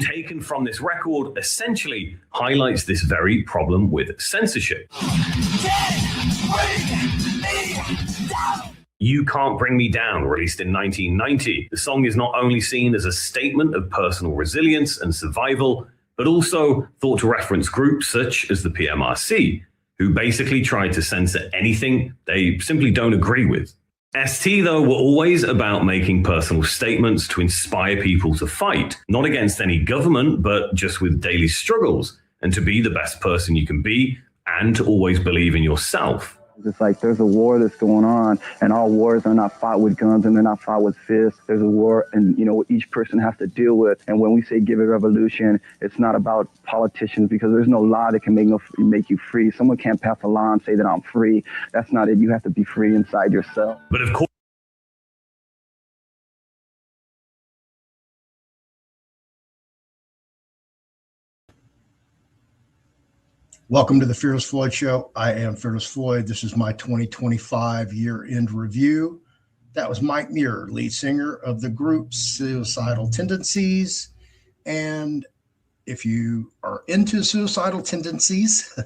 taken from this record essentially highlights this very problem with censorship. You Can't Bring Me Down, released in 1990. The song is not only seen as a statement of personal resilience and survival, but also thought to reference groups such as the PMRC, who basically try to censor anything they simply don't agree with. ST, though, were always about making personal statements to inspire people to fight, not against any government, but just with daily struggles, and to be the best person you can be, and to always believe in yourself. It's like there's a war that's going on, and all wars are not fought with guns and they're not fought with fists. There's a war, and each person has to deal with. And when we say give it revolution, it's not about politicians, because there's no law that can make you free. Someone can't pass a law and say that I'm free. That's not it. You have to be free inside yourself. But of course, welcome to the Fearless Floyd Show. I am Fearless Floyd. This is my 2025 year-end review. That was Mike Muir, lead singer of the group Suicidal Tendencies. And if you are into suicidal tendencies,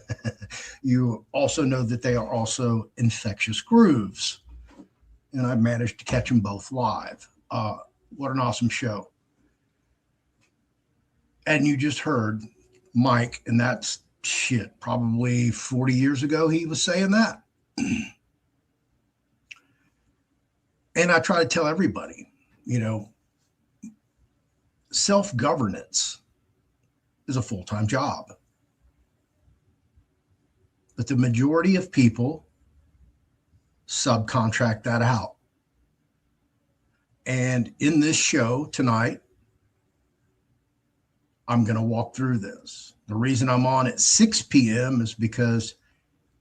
you also know that they are also infectious grooves. And I managed to catch them both live. What an awesome show. And you just heard Mike, and that's probably 40 years ago he was saying that. And I try to tell everybody, self-governance is a full-time job. But the majority of people subcontract that out. And in this show tonight, I'm going to walk through this. The reason I'm on at 6 p.m. is because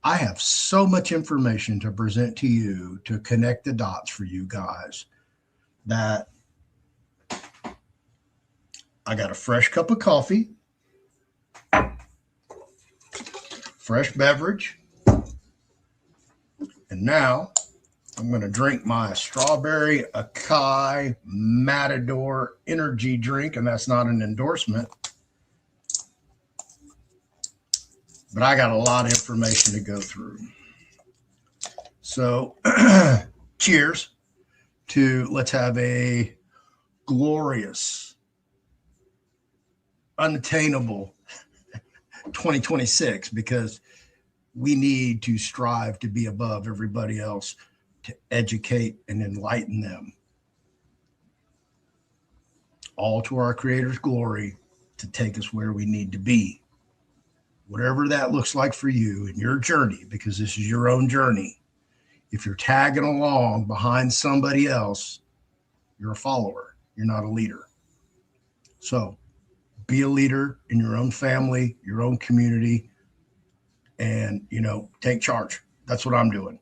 I have so much information to present to you to connect the dots for you guys that I got a fresh cup of coffee, fresh beverage, and now I'm going to drink my strawberry acai matador energy drink, and that's not an endorsement. But I got a lot of information to go through. So cheers to let's have a glorious, unattainable 2026, because we need to strive to be above everybody else, to educate and enlighten them. All to our Creator's glory, to take us where we need to be. Whatever that looks like for you in your journey, because this is your own journey. If you're tagging along behind somebody else, you're a follower. You're not a leader. So be a leader in your own family, your own community, and, take charge. That's what I'm doing.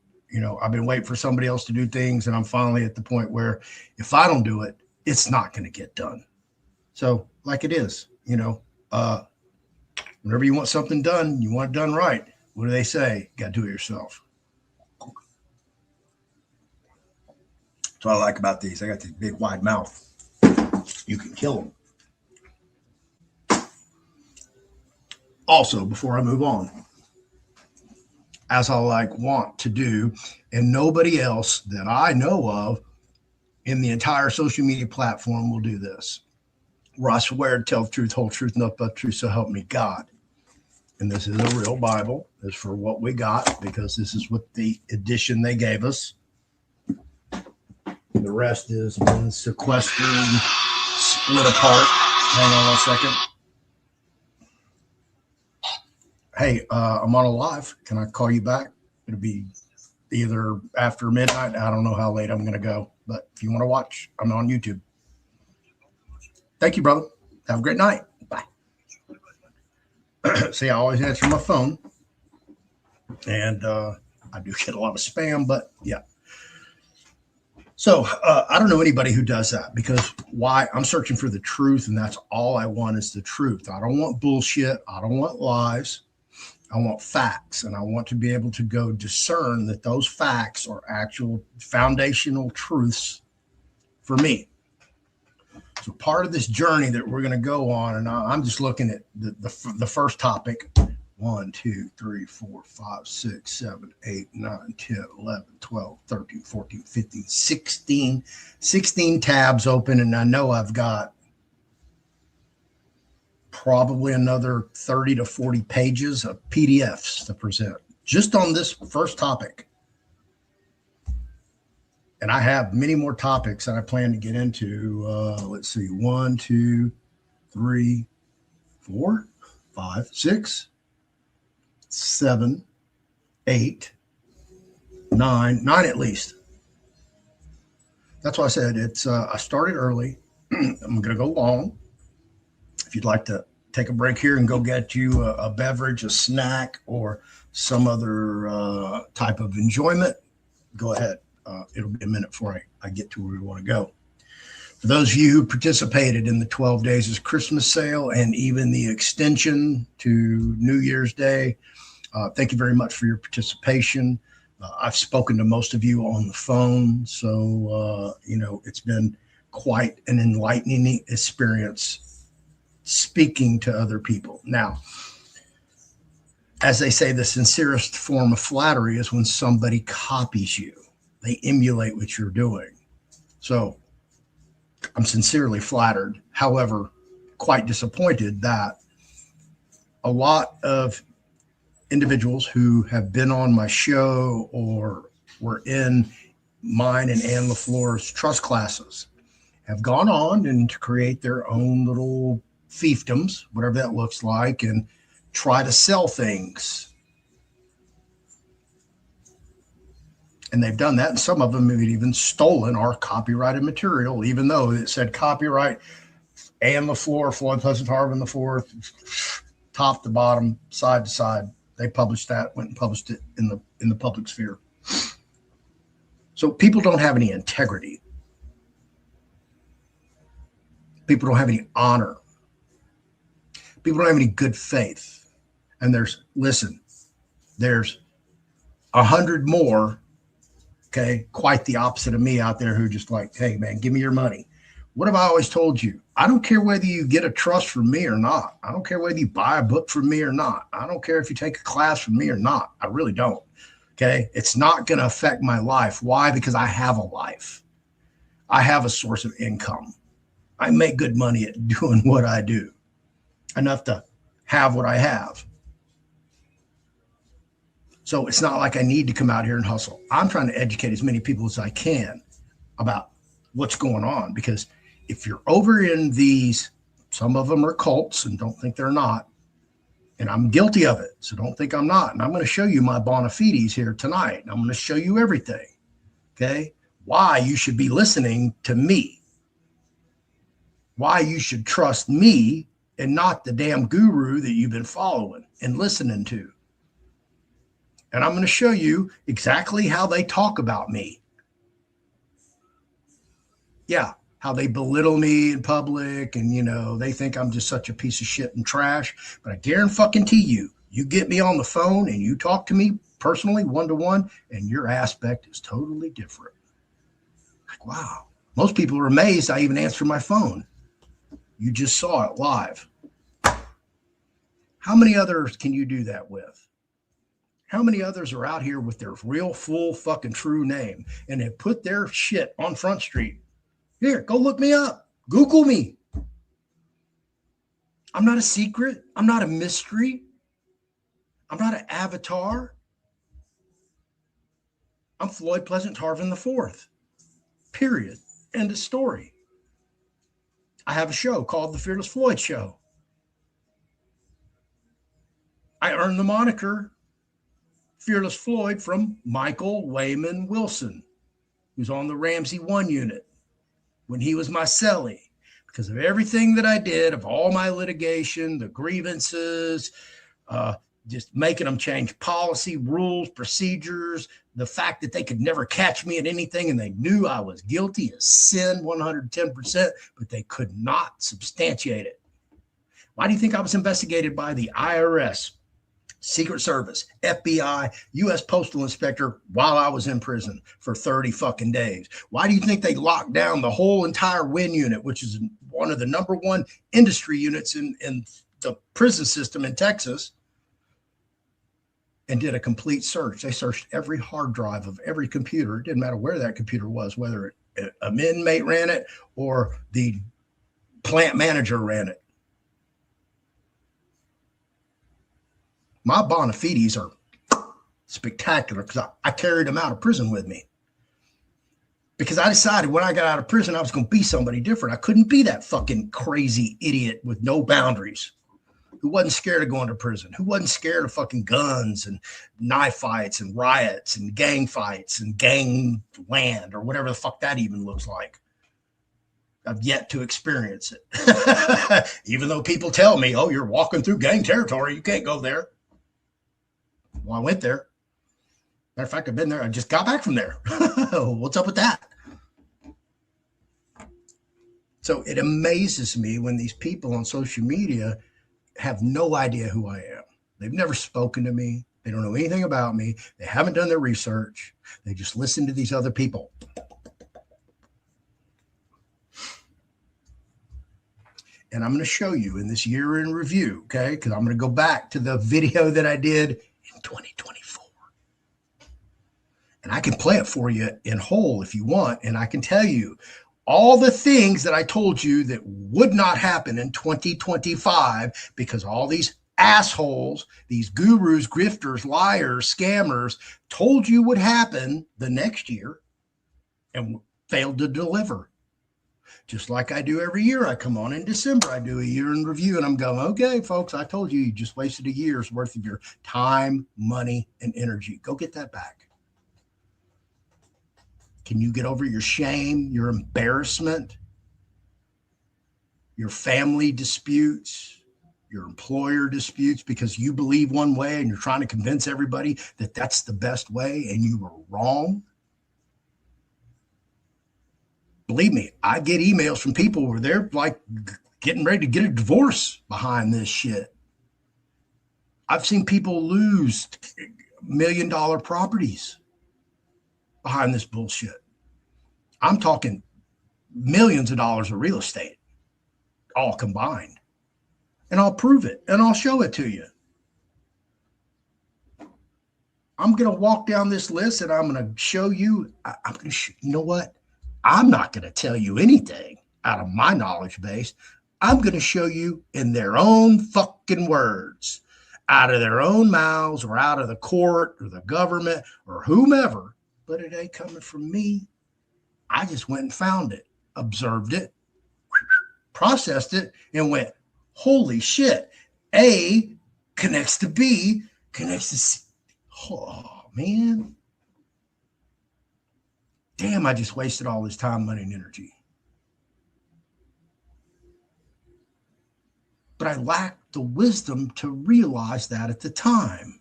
I've been waiting for somebody else to do things, and I'm finally at the point where if I don't do it, it's not going to get done. So like it is, whenever you want something done, you want it done right. What do they say? You got to do it yourself. That's what I like about these. I got this big wide mouth. You can kill them. Also, before I move on, as I want to do, and nobody else that I know of in the entire social media platform will do this, where I swear to tell the truth, whole truth, nothing but truth, so help me God. And this is a real Bible. It's for what we got, because this is what the edition they gave us. The rest is been sequestered, split apart. Hang on 1 second. Hey, I'm on a live. Can I call you back? It'll be either after midnight. I don't know how late I'm going to go, but if you want to watch, I'm on YouTube. Thank you, brother. Have a great night. Bye. See, I always answer my phone, and I do get a lot of spam, but yeah. So I don't know anybody who does that, because why? I'm searching for the truth, and that's all I want is the truth. I don't want bullshit. I don't want lies. I want facts, and I want to be able to go discern that those facts are actual foundational truths for me. So part of this journey that we're going to go on, and I'm just looking at the first topic. 1, 2, 3, 4, 5, 6, 7, 8, 9, 10, 11, 12, 13, 14, 15, 16 tabs open. And I know I've got probably another 30 to 40 pages of PDFs to present just on this first topic. And I have many more topics that I plan to get into. Let's see, 1, 2, 3, 4, 5, 6, 7, 8, 9 at least. That's why I said it's. I started early. I'm going to go long. If you'd like to take a break here and go get you a beverage, a snack, or some other type of enjoyment, go ahead. It'll be a minute before I get to where we want to go. For those of you who participated in the 12 Days of Christmas sale and even the extension to New Year's Day, thank you very much for your participation. I've spoken to most of you on the phone, so it's been quite an enlightening experience speaking to other people. Now, as they say, the sincerest form of flattery is when somebody copies you. They emulate what you're doing. So I'm sincerely flattered. However, quite disappointed that a lot of individuals who have been on my show or were in mine and Ann LaFleur's trust classes have gone on and to create their own little fiefdoms, whatever that looks like, and try to sell things. And they've done that. And some of them have even stolen our copyrighted material, even though it said copyright Ann LaFleur, Floyd Pleasant Harvin IV, top to bottom, side to side. They published that, went and published it in the public sphere. So people don't have any integrity. People don't have any honor. People don't have any good faith. And there's 100 more, okay, quite the opposite of me out there who just like, hey, man, give me your money. What have I always told you? I don't care whether you get a trust from me or not. I don't care whether you buy a book from me or not. I don't care if you take a class from me or not. I really don't, okay? It's not going to affect my life. Why? Because I have a life. I have a source of income. I make good money at doing what I do, enough to have what I have. So it's not like I need to come out here and hustle. I'm trying to educate as many people as I can about what's going on, because if you're over in these, some of them are cults, and don't think they're not, and I'm guilty of it, so don't think I'm not. And I'm going to show you my bona fides here tonight. I'm going to show you everything, okay? Why you should be listening to me, why you should trust me and not the damn guru that you've been following and listening to. And I'm going to show you exactly how they talk about me. Yeah, how they belittle me in public, and, they think I'm just such a piece of shit and trash. But I guarantee you get me on the phone and you talk to me personally, one-to-one, and your aspect is totally different. Like, wow. Most people are amazed I even answer my phone. You just saw it live. How many others can you do that with? How many others are out here with their real, full, fucking true name and have put their shit on Front Street? Here, go look me up. Google me. I'm not a secret. I'm not a mystery. I'm not an avatar. I'm Floyd Pleasant Harvin IV. Period. End of story. I have a show called The Fearless Floyd Show. I earned the moniker Fearless Floyd from Michael Wayman Wilson, who's on the Ramsey 1 unit when he was my cellie, because of everything that I did, of all my litigation, the grievances, just making them change policy, rules, procedures, the fact that they could never catch me at anything and they knew I was guilty as sin 110%, but they could not substantiate it. Why do you think I was investigated by the IRS Secret Service, FBI, U.S. Postal Inspector while I was in prison for 30 fucking days. Why do you think they locked down the whole entire WIN unit, which is one of the number one industry units in the prison system in Texas, and did a complete search? They searched every hard drive of every computer. It didn't matter where that computer was, whether an inmate ran it or the plant manager ran it. My bona fides are spectacular because I carried them out of prison with me. Because I decided when I got out of prison, I was going to be somebody different. I couldn't be that fucking crazy idiot with no boundaries who wasn't scared of going to prison, who wasn't scared of fucking guns and knife fights and riots and gang fights and gang land or whatever the fuck that even looks like. I've yet to experience it. Even though people tell me, oh, you're walking through gang territory, you can't go there. Well, I went there. Matter of fact, I've been there. I just got back from there. What's up with that? So it amazes me when these people on social media have no idea who I am. They've never spoken to me. They don't know anything about me. They haven't done their research. They just listen to these other people. And I'm going to show you in this year in review, okay? Because I'm going to go back to the video that I did in 2024. And I can play it for you in whole if you want. And I can tell you all the things that I told you that would not happen in 2025 because all these assholes, these gurus, grifters, liars, scammers told you would happen the next year and failed to deliver. Just like I do every year. I come on in December, I do a year in review, and I'm going, okay, folks, I told you, you just wasted a year's worth of your time, money, and energy. Go get that back. Can you get over your shame, your embarrassment, your family disputes, your employer disputes because you believe one way and you're trying to convince everybody that that's the best way and you were wrong? Believe me, I get emails from people where they're like getting ready to get a divorce behind this shit. I've seen people lose $1 million properties behind this bullshit. I'm talking millions of dollars of real estate, all combined. And I'll prove it and I'll show it to you. I'm going to walk down this list and I'm going to show you. You know what? I'm not going to tell you anything out of my knowledge base. I'm going to show you in their own fucking words, out of their own mouths or out of the court or the government or whomever, but it ain't coming from me. I just went and found it, observed it, processed it, and went, holy shit, A connects to B, connects to C. Oh, man. Damn, I just wasted all this time, money, and energy. But I lacked the wisdom to realize that at the time.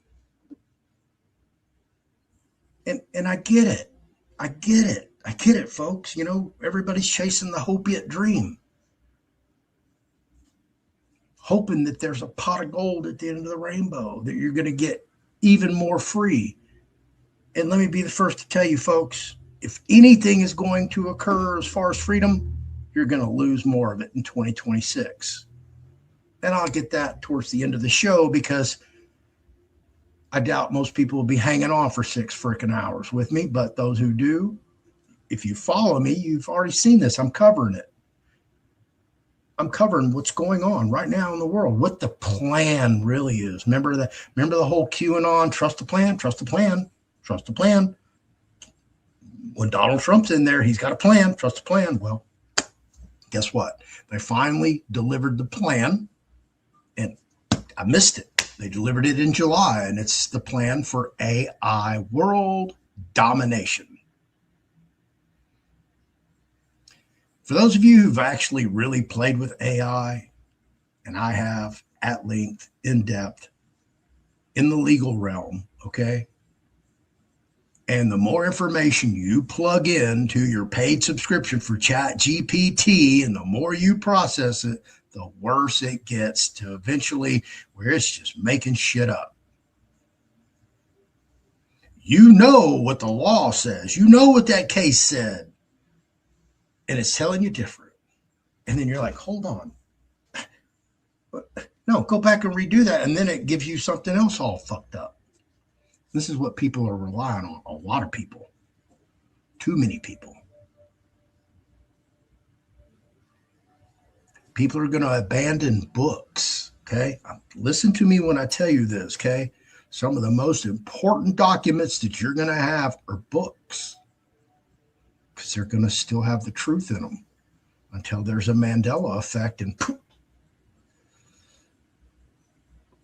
And I get it. I get it. I get it, folks. You know, everybody's chasing the hopiate dream. Hoping that there's a pot of gold at the end of the rainbow, that you're going to get even more free. And let me be the first to tell you, folks, if anything is going to occur as far as freedom, you're going to lose more of it in 2026. And I'll get that towards the end of the show because I doubt most people will be hanging on for 6 freaking hours with me. But those who do, if you follow me, you've already seen this. I'm covering it. I'm covering what's going on right now in the world, what the plan really is. Remember the whole QAnon, trust the plan, trust the plan, trust the plan. When Donald Trump's in there, he's got a plan, trust the plan. Well, guess what? They finally delivered the plan, and I missed it. They delivered it in July, and it's the plan for AI world domination. For those of you who've actually really played with AI, and I have at length, in depth, in the legal realm, okay? And the more information you plug into your paid subscription for ChatGPT, and the more you process it, the worse it gets to eventually where it's just making shit up. You know what the law says. You know what that case said. And it's telling you different. And then you're like, hold on. No, go back and redo that. And then it gives you something else all fucked up. This is what people are relying on. A lot of people. Too many people. People are going to abandon books. Okay. Listen to me when I tell you this. Okay. Some of the most important documents that you're going to have are books, because they're going to still have the truth in them until there's a Mandela effect. And poof,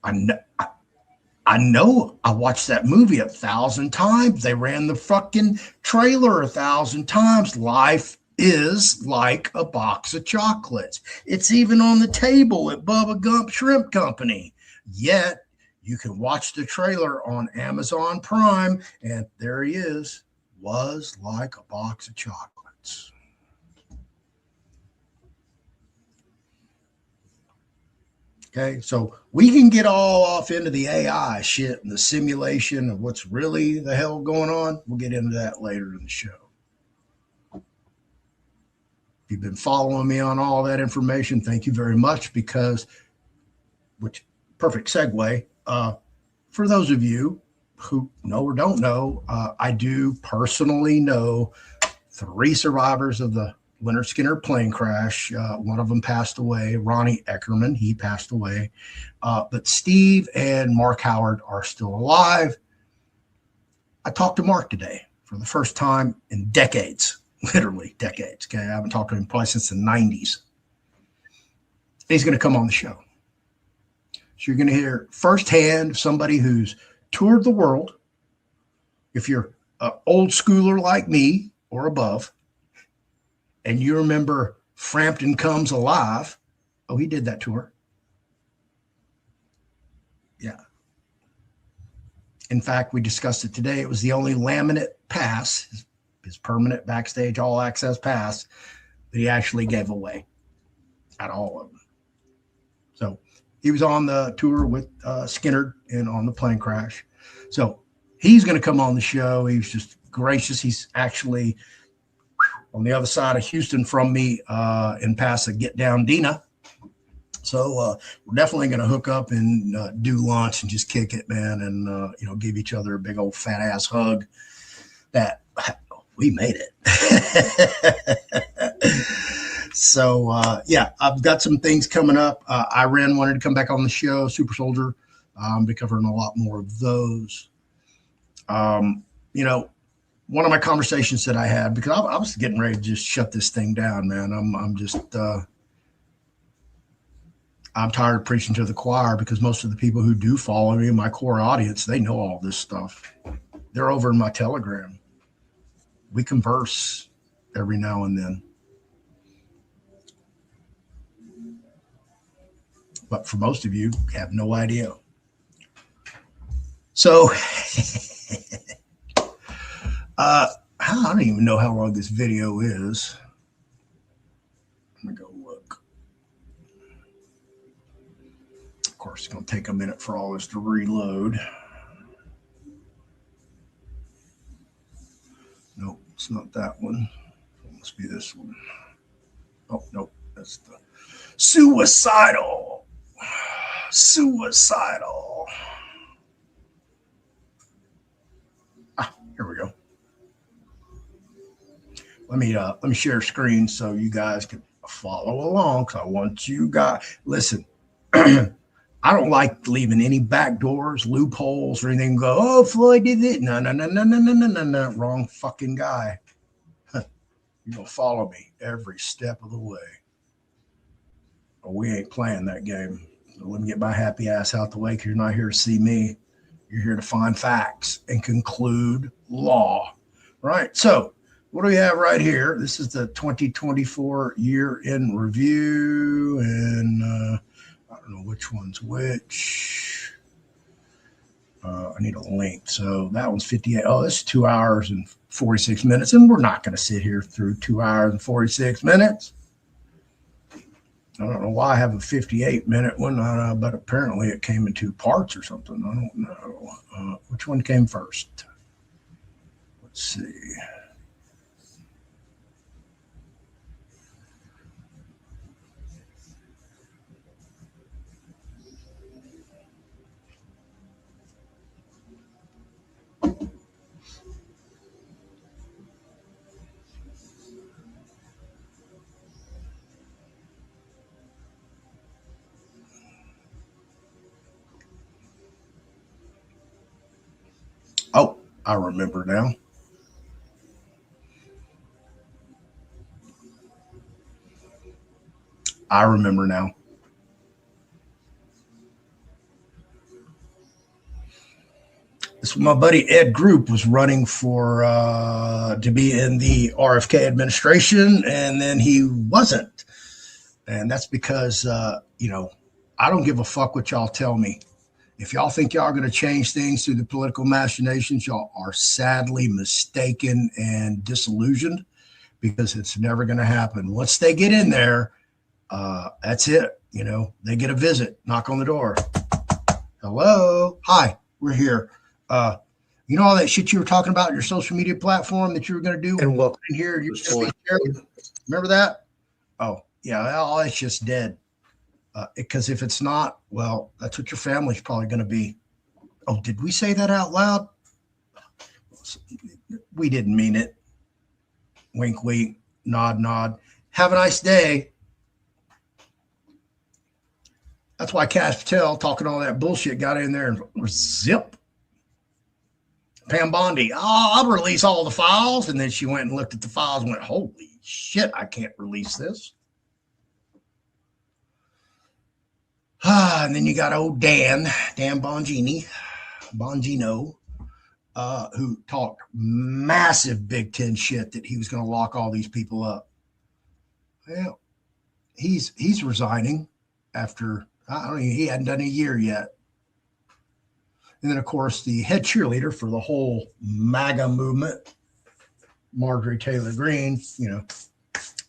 I know I watched that movie 1,000 times. They ran the fucking trailer 1,000 times. Life is like a box of chocolates. It's even on the table at Bubba Gump Shrimp Company. Yet you can watch the trailer on Amazon Prime, and there he is. Was like a box of chocolates. Okay, so we can get all off into the AI shit and the simulation of what's really the hell going on. We'll get into that later in the show. If you've been following me on all that information, thank you very much, because, which perfect segue, for those of you who know or don't know, I do personally know 3 survivors of the Leonard Skinner plane crash. One of them passed away, Ronnie Eckerman, he passed away. But Steve and Mark Howard are still alive. I talked to Mark today for the first time in decades, literally decades. Okay, I haven't talked to him probably since the 90s. He's going to come on the show. So you're going to hear firsthand somebody who's toured the world. If you're an old schooler like me or above, and you remember Frampton Comes Alive, oh, he did that tour. Yeah. In fact, we discussed it today. It was the only laminate pass, his permanent backstage all access pass, that he actually gave away out of all of them. So he was on the tour with Skinner and on the plane crash. So he's going to come on the show. He was just gracious. He's actually on the other side of Houston from me in Pasadena. So we're definitely going to hook up and do lunch and just kick it, man, and give each other a big old fat ass hug. That we made it. So yeah, I've got some things coming up. Iran wanted to come back on the show. Super Soldier. Be covering a lot more of those. One of my conversations that I had, because I was getting ready to just shut this thing down, man. I'm tired of preaching to the choir, because most of the people who do follow me, my core audience, they know all this stuff. They're over in my Telegram. We converse every now and then. But for most of you, have no idea. So I don't even know how long this video is. Let me go look. Of course, it's going to take a minute for all this to reload. Nope, it's not that one. It must be this one. Oh, nope, that's the suicidal. Here we go. Let me share screen so you guys can follow along, because I want you guys. Listen, I don't like leaving any back doors, loopholes, or anything. Go, oh, Floyd did it. No. Wrong fucking guy. You're gonna follow me every step of the way. But we ain't playing that game. So let me get my happy ass out the way, because you're not here to see me. You're here to find facts and conclude law. Right. So what do we have right here? This is the 2024 year in review. And I don't know which one's which. I need a link. So that one's 58. Oh, this is 2 hours and 46 minutes. And we're not going to sit here through 2 hours and 46 minutes. I don't know why I have a 58-minute one, but apparently it came in 2 parts or something. I don't know. Which one came first? Let's see. Oh, I remember now. I remember now. This my buddy Ed Group was running for to be in the RFK administration, and then he wasn't. And that's because you know, I don't give a fuck what y'all tell me. If y'all think y'all are going to change things through the political machinations, y'all are sadly mistaken and disillusioned, because it's never going to happen. Once they get in there, that's it. You know, they get a visit, knock on the door. Hello, hi, we're here. You know all that shit you were talking about in your social media platform that you were going to do? And welcome in here. You're gonna be remember that? Oh, yeah, all that's just dead. Because if it's not, well, that's what your family's probably going to be. Oh, did we say that out loud? We didn't mean it. Wink, wink, nod, nod. Have a nice day. That's why Cash Patel talking all that bullshit got in there and zip. Pam Bondi, oh, I'll release all the files. And then she went and looked at the files and went, holy shit, I can't release this. And then you got old Dan Bongino, who talked massive Big Ten shit that he was going to lock all these people up. Well, he's resigning after, I don't know, he hadn't done a year yet. And then, of course, the head cheerleader for the whole MAGA movement, Marjorie Taylor Greene, you know,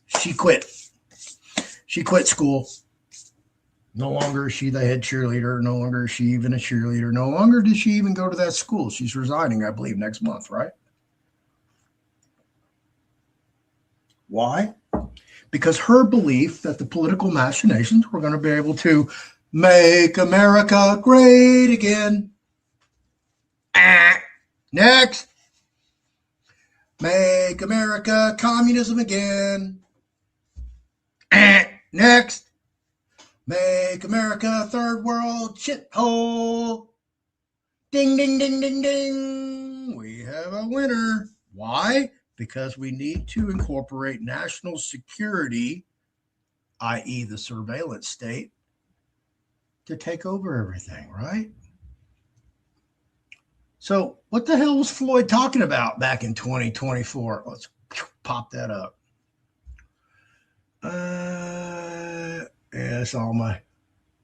she quit. She quit school. No longer is she the head cheerleader. No longer is she even a cheerleader. No longer does she even go to that school. She's resigning, I believe, next month, right? Why? Because her belief that the political machinations were going to be able to make America great again. Next. Make America communism again. Next. Make America a third world shithole. Ding, ding, ding, ding, ding. We have a winner. Why? Because we need to incorporate national security, i.e. the surveillance state, to take over everything, right? So what the hell was Floyd talking about back in 2024? Let's pop that up. Yeah, it's all my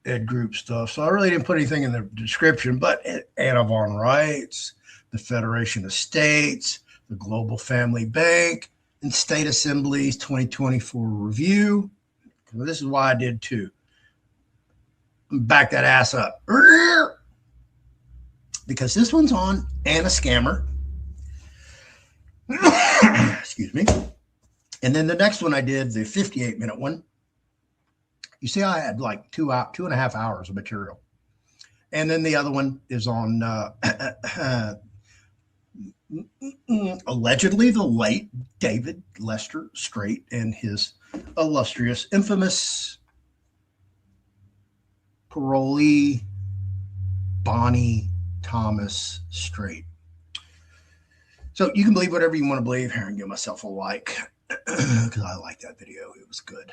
Ed Group stuff. So I really didn't put anything in the description, but Anavan rights, the Federation of States, the Global Family Bank, and State Assembly's 2024 review. This is why I did too. Back that ass up. Because this one's on Anna Scammer. Excuse me. And then the next one I did, the 58-minute one. You see, I had like 2.5 hours of material. And then the other one is on allegedly the late David Lester Straight and his illustrious, infamous parolee Bonnie Thomas Straight. So you can believe whatever you want to believe. Here, and give myself a like because I like that video. It was good.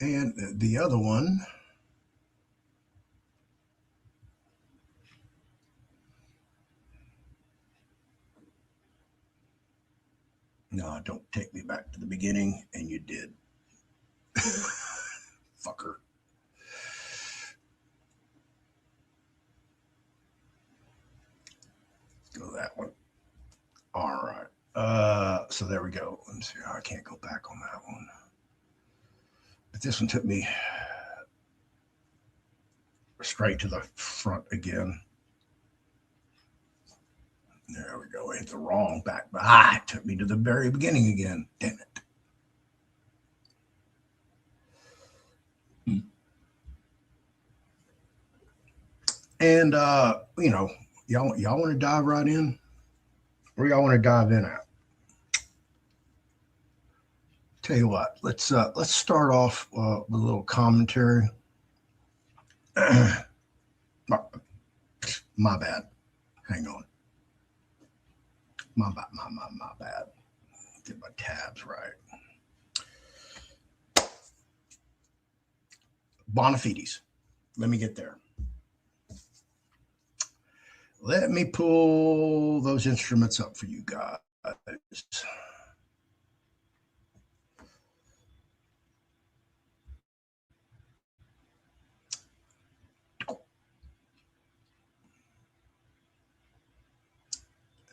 And the other one, no, don't take me back to the beginning, and you did. Fucker. Go that one. All right. So there we go. Let me see. I can't go back on that one. But this one took me straight to the front again. There we go. I hit the wrong back. It took me to the very beginning again. Damn it. And, y'all want to dive right in? Where y'all want to dive in at? Tell you what, let's start off with a little commentary. My bad. Hang on. My bad. Get my tabs right. Bona fides. Let me get there. Let me pull those instruments up for you guys.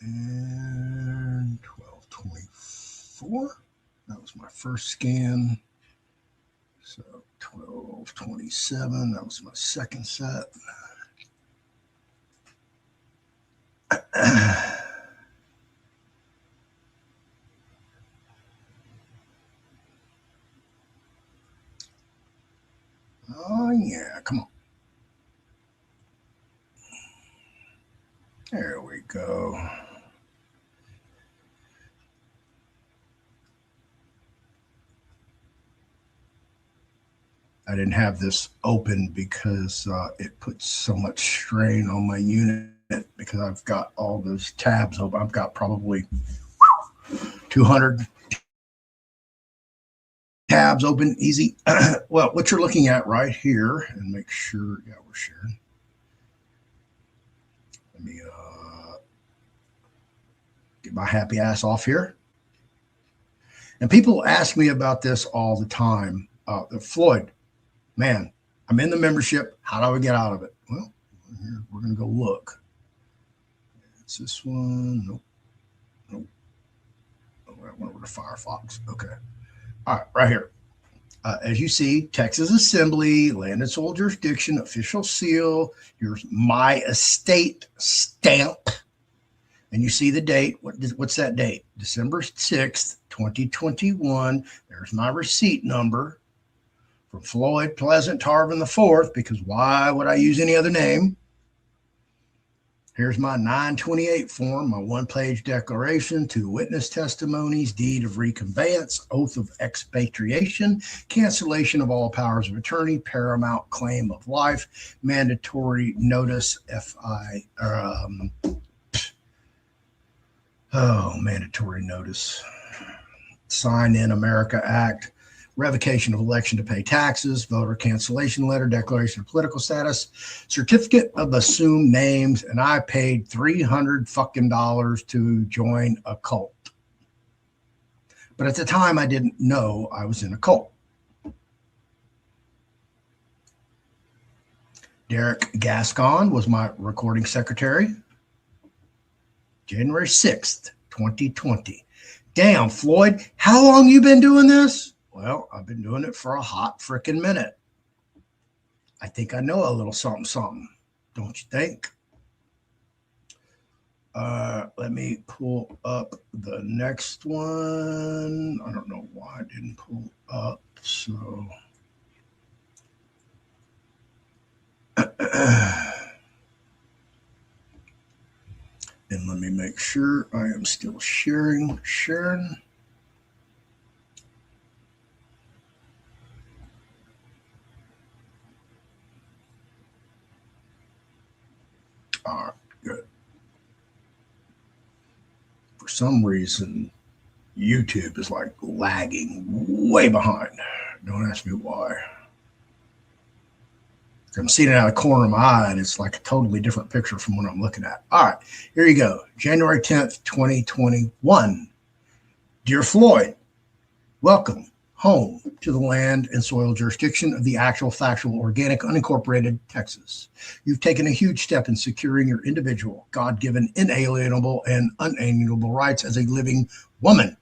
And 1224. That was my first scan. So 1227. That was my second set. Oh, yeah. Come on. There we go. I didn't have this open because it puts so much strain on my unit because I've got all those tabs open. I've got probably 200 tabs open, easy. Well, what you're looking at right here, and make sure, yeah, we're sharing. Let me get my happy ass off here. And people ask me about this all the time. Floyd, man, I'm in the membership. How do I get out of it? Well, we're going to go look. It's this one. Nope. Oh, I went over to Firefox. Okay. All right, right here. As you see, Texas Assembly, Land and Soil Jurisdiction, official seal. Here's my estate stamp. And you see the date. What's that date? December 6th, 2021. There's my receipt number from Floyd Pleasant Tarvin IV, because why would I use any other name? Here's my 928 form, my one-page declaration, 2 witness testimonies, deed of reconveyance, oath of expatriation, cancellation of all powers of attorney, paramount claim of life, mandatory notice, mandatory notice, Sign in America Act, revocation of election to pay taxes, voter cancellation letter, declaration of political status, certificate of assumed names, and I paid $300 to join a cult. But at the time, I didn't know I was in a cult. Derek Gascon was my recording secretary. January 6th, 2020. Damn, Floyd, how long you been doing this? Well, I've been doing it for a hot freaking minute. I think I know a little something, don't you think? Let me pull up the next one. I don't know why I didn't pull up, so. And let me make sure I am still sharing. All right, good. For some reason, YouTube is like lagging way behind. Don't ask me why. I'm seeing it out of the corner of my eye, and it's like a totally different picture from what I'm looking at. All right, here you go. January 10th, 2021. Dear Floyd, welcome home to the land and soil jurisdiction of the actual, factual, organic, unincorporated Texas. You've taken a huge step in securing your individual, God-given, inalienable, and unalienable rights as a living woman.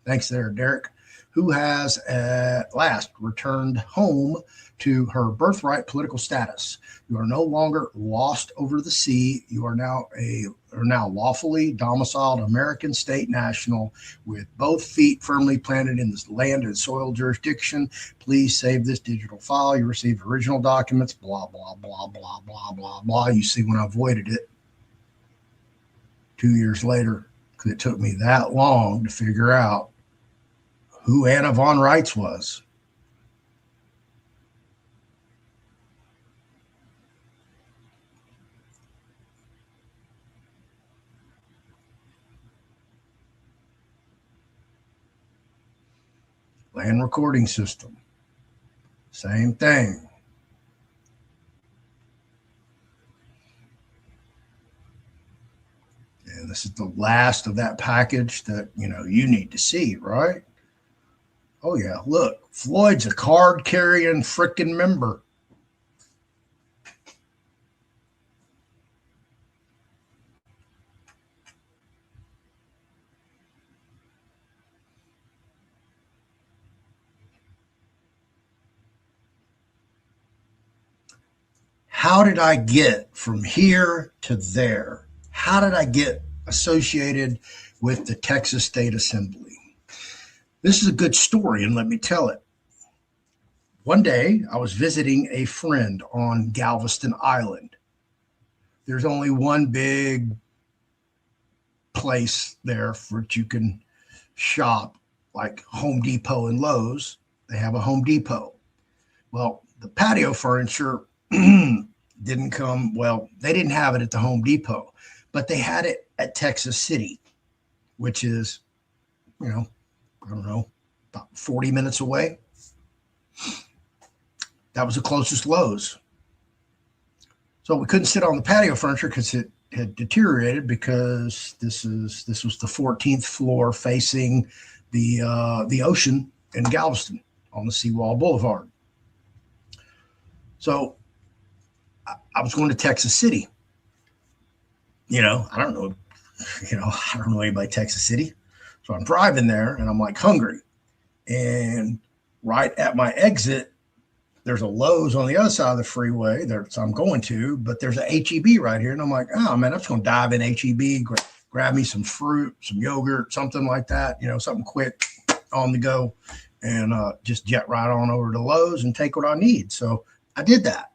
Thanks there, Derek. who has at last returned home to her birthright political status. You are no longer lost over the sea. You are now lawfully domiciled American state national with both feet firmly planted in this land and soil jurisdiction. Please save this digital file. You received original documents, blah, blah, blah, blah, blah, blah, blah. You see when I avoided it 2 years later, because it took me that long to figure out who Anna von Reitz was. Land recording system. Same thing. And this is the last of that package that, you need to see, right? Oh, yeah. Look, Floyd's a card-carrying frickin' member. How did I get from here to there? How did I get associated with the Texas State Assembly? This is a good story, and let me tell it. One day, I was visiting a friend on Galveston Island. There's only one big place there for which you can shop, like Home Depot and Lowe's. They have a Home Depot. Well, the patio furniture didn't come, they didn't have it at the Home Depot, but they had it at Texas City, which is, about 40 minutes away. That was the closest Lowe's. So we couldn't sit on the patio furniture because it had deteriorated, because this was the 14th floor facing the ocean in Galveston on the Seawall Boulevard. So I was going to Texas City. I don't know anybody in Texas City. So I'm driving there and I'm like hungry. And right at my exit, there's a Lowe's on the other side of the freeway so I'm going to, but there's a HEB right here. And I'm like, oh man, I'm just going to dive in HEB, grab me some fruit, some yogurt, something like that, something quick on the go, and just jet right on over to Lowe's and take what I need. So I did that.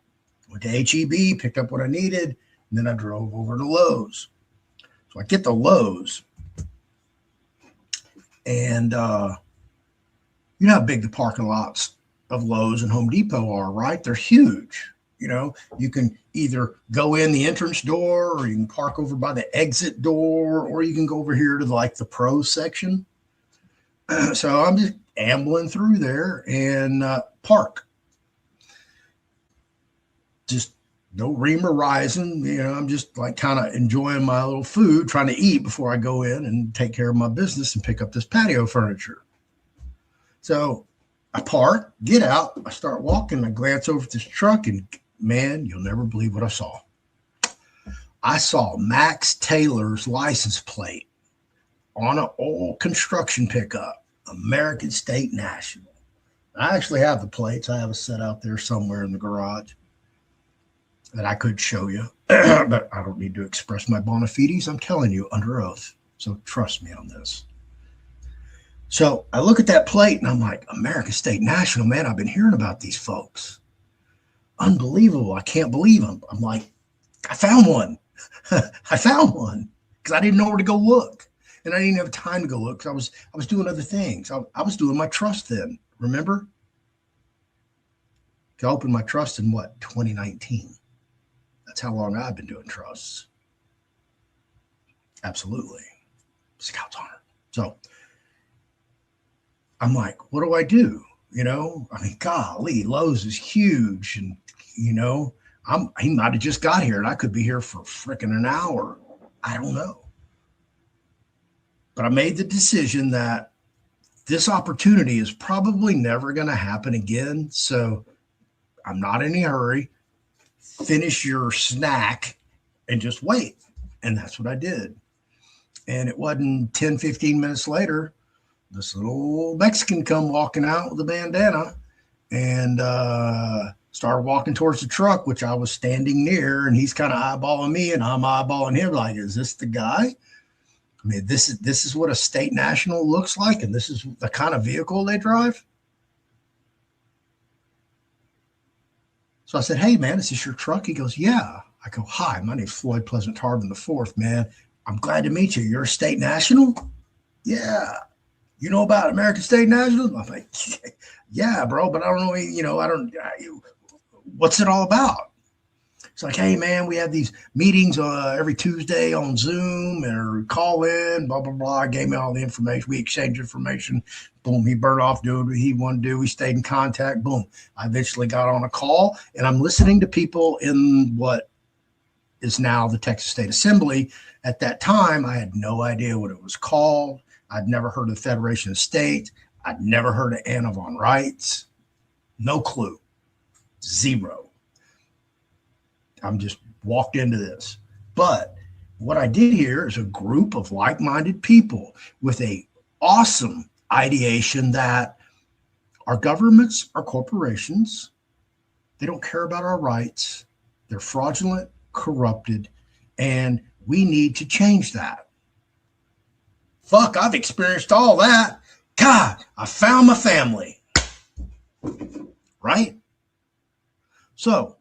Went to HEB, picked up what I needed, and then I drove over to Lowe's. So I get to Lowe's, and you know how big the parking lots of Lowe's and Home Depot are, right? They're huge. You can either go in the entrance door, or you can park over by the exit door, or you can go over here to like the pro section. So I'm just ambling through there and park. Just no ream or rising. I'm just like kind of enjoying my little food, trying to eat before I go in and take care of my business and pick up this patio furniture. So I park, get out, I start walking, I glance over at this truck, and man, you'll never believe what I saw. I saw Max Taylor's license plate on an old construction pickup, American State National. I actually have the plates. I have a set out there somewhere in the garage that I could show you, but I don't need to express my bona fides. I'm telling you under oath. So trust me on this. So I look at that plate and I'm like, American State National, man, I've been hearing about these folks. Unbelievable. I can't believe them. I'm like, I found one. I found one because I didn't know where to go look. And I didn't have time to go look because I was doing other things. I was doing my trust then, remember? I opened my trust in 2019. That's how long I've been doing trusts. Absolutely. Scout's honor. So I'm like, what do I do? Golly, Lowe's is huge. And, he might have just got here and I could be here for freaking an hour. I don't know. But I made the decision that this opportunity is probably never going to happen again. So I'm not in a hurry. Finish your snack and just wait. And that's what I did. And it wasn't 10, 15 minutes later, this little Mexican come walking out with a bandana and started walking towards the truck, which I was standing near, and he's kind of eyeballing me, and I'm eyeballing him like, is this the guy? I mean, this is what a state national looks like, and this is the kind of vehicle they drive. So I said, hey, man, is this your truck? He goes, yeah. I go, hi, my name's Floyd Pleasant Tarvin IV, man. I'm glad to meet you. You're a state national? Yeah. You know about American State National? I'm like, yeah, bro, but I don't know, what's it all about? It's like, hey, man, we have these meetings every Tuesday on Zoom or call in, blah, blah, blah. Gave me all the information. We exchanged information. Boom, he burned off doing what he wanted to do. We stayed in contact. Boom. I eventually got on a call, and I'm listening to people in what is now the Texas State Assembly. At that time, I had no idea what it was called. I'd never heard of the Federation of States. I'd never heard of Anna von Reitz. No clue. Zero. I'm just walked into this. But what I did here is a group of like-minded people with a awesome ideation that our governments are corporations. They don't care about our rights. They're fraudulent, corrupted, and we need to change that. Fuck, I've experienced all that. God, I found my family. Right? So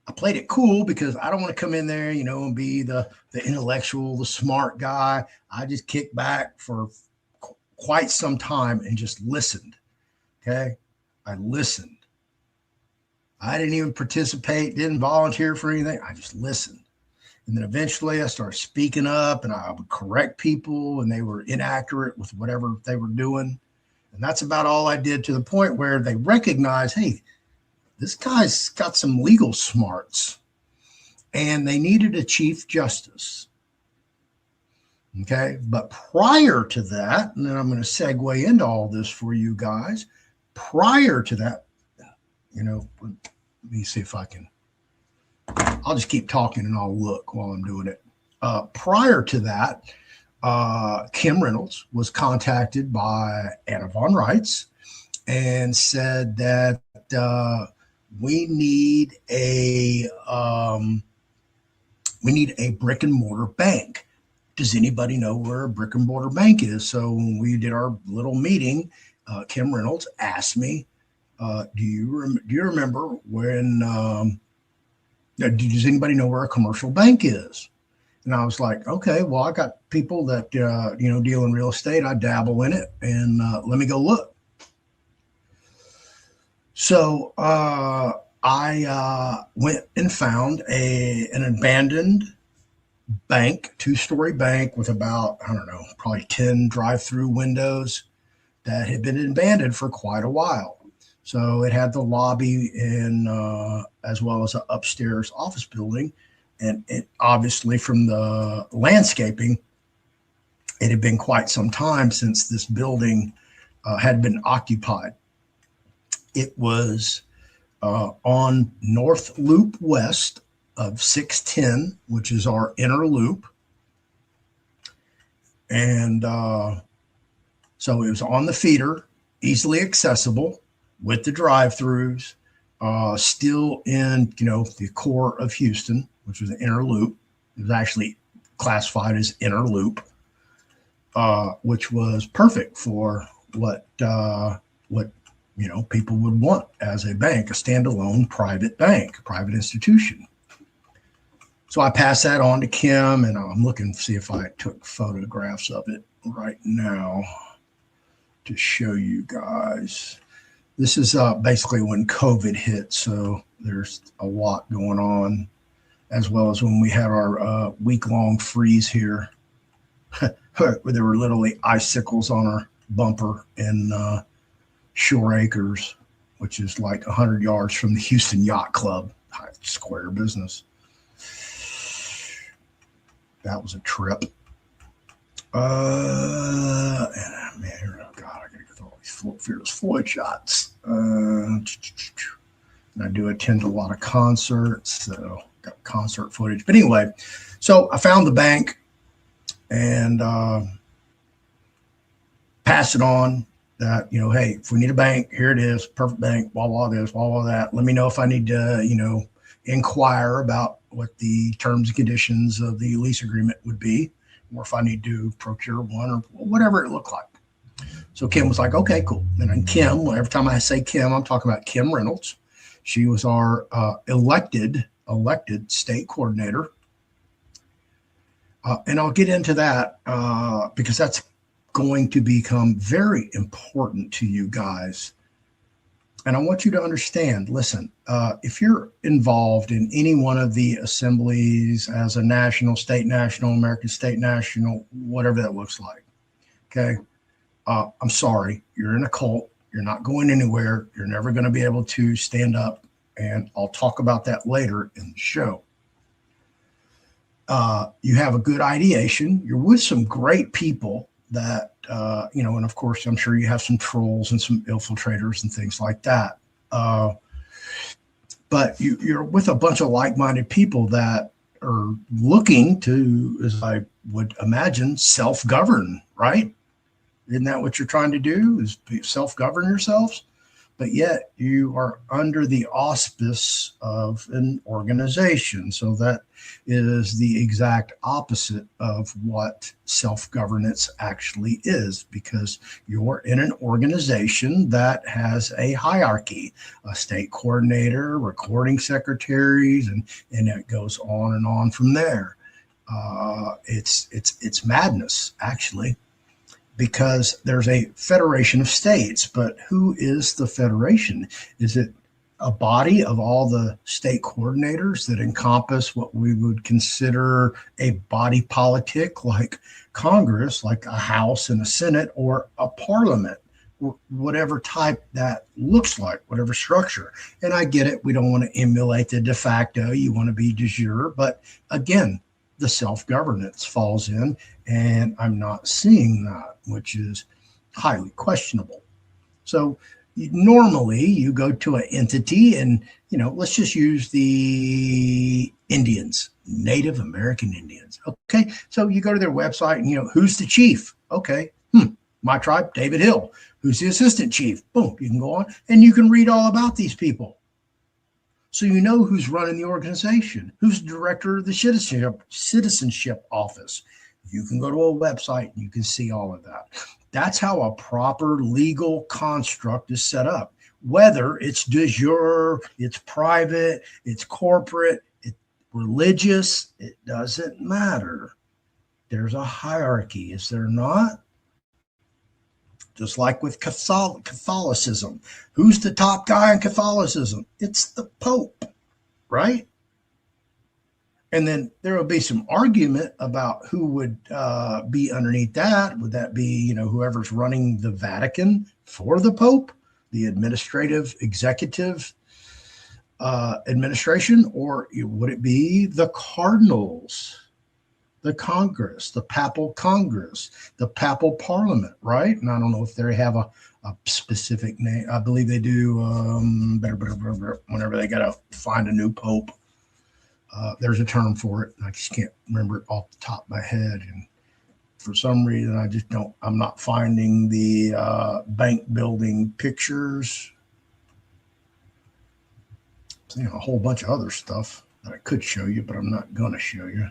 I played it cool because I don't want to come in there, and be the intellectual, the smart guy. I just kicked back for quite some time and just listened. Okay. I listened. I didn't even participate, didn't volunteer for anything. I just listened. And then eventually I started speaking up, and I would correct people when they were inaccurate with whatever they were doing. And that's about all I did, to the point where they recognized, hey, this guy's got some legal smarts, and they needed a chief justice. Okay. But prior to that, and then I'm going to segue into all this for you guys. Prior to that, let me see if I can, I'll just keep talking and I'll look while I'm doing it. Prior to that, Kim Reynolds was contacted by Anna von Reitz and said that, we need a brick and mortar bank. Does anybody know where a brick and mortar bank is? So when we did our little meeting, Kim Reynolds asked me, do you remember when, does anybody know where a commercial bank is? And I was like, okay, well, I got people that, deal in real estate. I dabble in it, and let me go look. So I went and found an abandoned bank, 2-story bank with about, probably 10 drive-through windows that had been abandoned for quite a while. So it had the lobby and as well as an upstairs office building. And it obviously, from the landscaping, it had been quite some time since this building had been occupied. It was on North Loop west of 610, which is our inner loop. And so it was on the feeder, easily accessible with the drive-throughs, still in, the core of Houston, which was the inner loop. It was actually classified as inner loop, which was perfect for what people would want as a bank, a standalone private bank, a private institution. So I passed that on to Kim, and I'm looking to see if I took photographs of it right now to show you guys. This is basically when COVID hit, so there's a lot going on, as well as when we had our week-long freeze here. There were literally icicles on our bumper in Shore Acres, which is like 100 yards from the Houston Yacht Club. Square business. That was a trip. Man, oh God, I gotta get all these Fearless Floyd shots. And I do attend a lot of concerts, so got concert footage. But anyway, so I found the bank, and pass it on that, hey, if we need a bank, here it is, perfect bank, blah, blah, this, blah, blah, that. Let me know if I need to, inquire about what the terms and conditions of the lease agreement would be, or if I need to procure one or whatever it looked like. So Kim was like, okay, cool. And then Kim, every time I say Kim, I'm talking about Kim Reynolds. She was our elected state coordinator. And I'll get into that because that's going to become very important to you guys. And I want you to understand, listen, if you're involved in any one of the assemblies as a national, state national, American state national, whatever that looks like, okay, I'm sorry, you're in a cult. You're not going anywhere. You're never going to be able to stand up. And I'll talk about that later in the show. You have a good ideation. You're with some great people that, and of course, I'm sure you have some trolls and some infiltrators and things like that. But you're with a bunch of like-minded people that are looking to, as I would imagine, self-govern, right? Isn't that what you're trying to do, is self-govern yourselves? But yet you are under the auspice of an organization. So that is the exact opposite of what self-governance actually is, because you're in an organization that has a hierarchy, a state coordinator, recording secretaries, and it goes on and on from there. It's madness, actually, because there's a federation of states. But who is the federation? Is it a body of all the state coordinators that encompass what we would consider a body politic, like Congress, like a House and a Senate, or a parliament, whatever type that looks like, whatever structure? And I get it. We don't want to emulate the de facto. You want to be de jure. But again, the self-governance falls in, and I'm not seeing that, which is highly questionable. So normally you go to an entity and, let's just use the Indians, Native American Indians. Okay. So you go to their website and, who's the chief? Okay. My tribe, David Hill. Who's the assistant chief? Boom. You can go on and you can read all about these people. So you know who's running the organization, who's the director of the citizenship office. You can go to a website and you can see all of that. That's how a proper legal construct is set up. Whether it's de jure, it's private, it's corporate, it's religious, it doesn't matter. There's a hierarchy, is there not? Just like with Catholicism. Who's the top guy in Catholicism? It's the Pope, right? And then there will be some argument about who would be underneath that. Would that be, whoever's running the Vatican for the Pope, the administrative, executive administration, or would it be the cardinals, the Congress, the Papal Congress, the Papal Parliament, right? And I don't know if they have a specific name. I believe they do whenever they got to find a new Pope. There's a term for it. I just can't remember it off the top of my head. And for some reason, I'm not finding the bank building pictures. I'm seeing a whole bunch of other stuff that I could show you, but I'm not going to show you.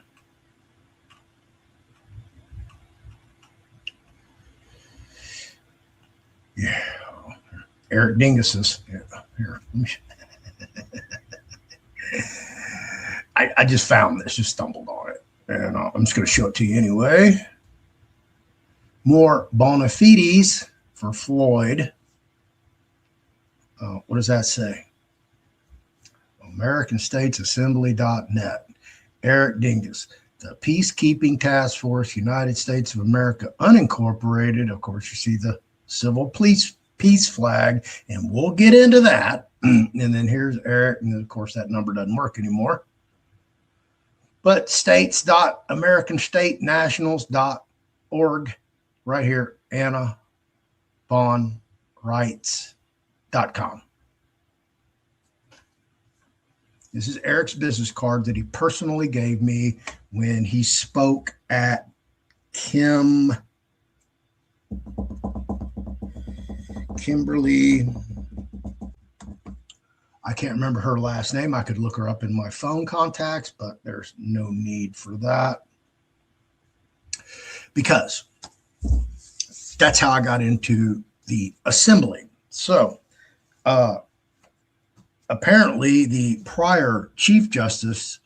Yeah, Eric Dingus's. Yeah, here. I just found this, just stumbled on it, and I'm just going to show it to you anyway. More bona fides for Floyd. What does that say? AmericanStatesAssembly.net. Eric Dingus. The Peacekeeping Task Force, United States of America, unincorporated. Of course, you see the civil peace flag, and we'll get into that. And then here's Eric, and of course that number doesn't work anymore. But states.americanstatenationals.org, right here, AnnaBondRights.com. This is Eric's business card that he personally gave me when he spoke at Kim Kimberly. I can't remember her last name. I could look her up in my phone contacts, but there's no need for that because that's how I got into the assembly. So apparently the prior Chief Justice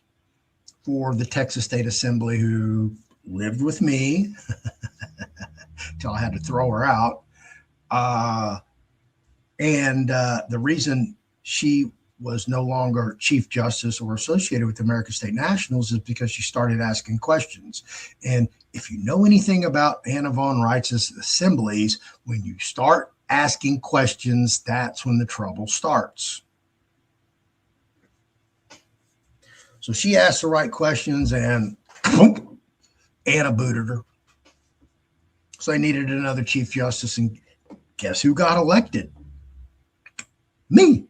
for the Texas State Assembly, who lived with me till I had to throw her out, and the reason she was no longer Chief Justice or associated with American State Nationals is because she started asking questions. And if you know anything about Anna von Reitz's assemblies, when you start asking questions, that's when the trouble starts. So she asked the right questions and boom, Anna booted her. So they needed another Chief Justice, and guess who got elected? Me.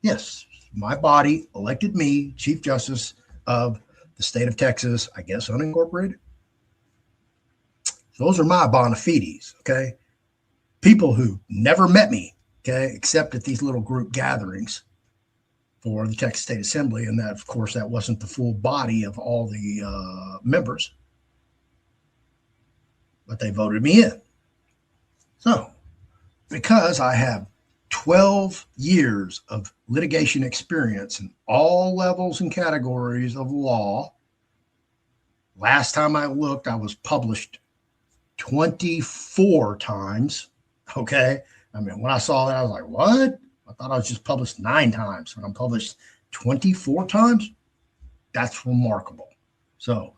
Yes, my body elected me Chief Justice of the state of Texas, I guess unincorporated. Those are my bona fides, okay? People who never met me, okay, except at these little group gatherings for the Texas State Assembly. And that, of course, that wasn't the full body of all the members, but they voted me in. So, because I have 12 years of litigation experience in all levels and categories of law. Last time I looked, I was published 24 times. Okay. I mean, when I saw that, I was like, what? I thought I was just published 9 times. When I'm published 24 times, that's remarkable. So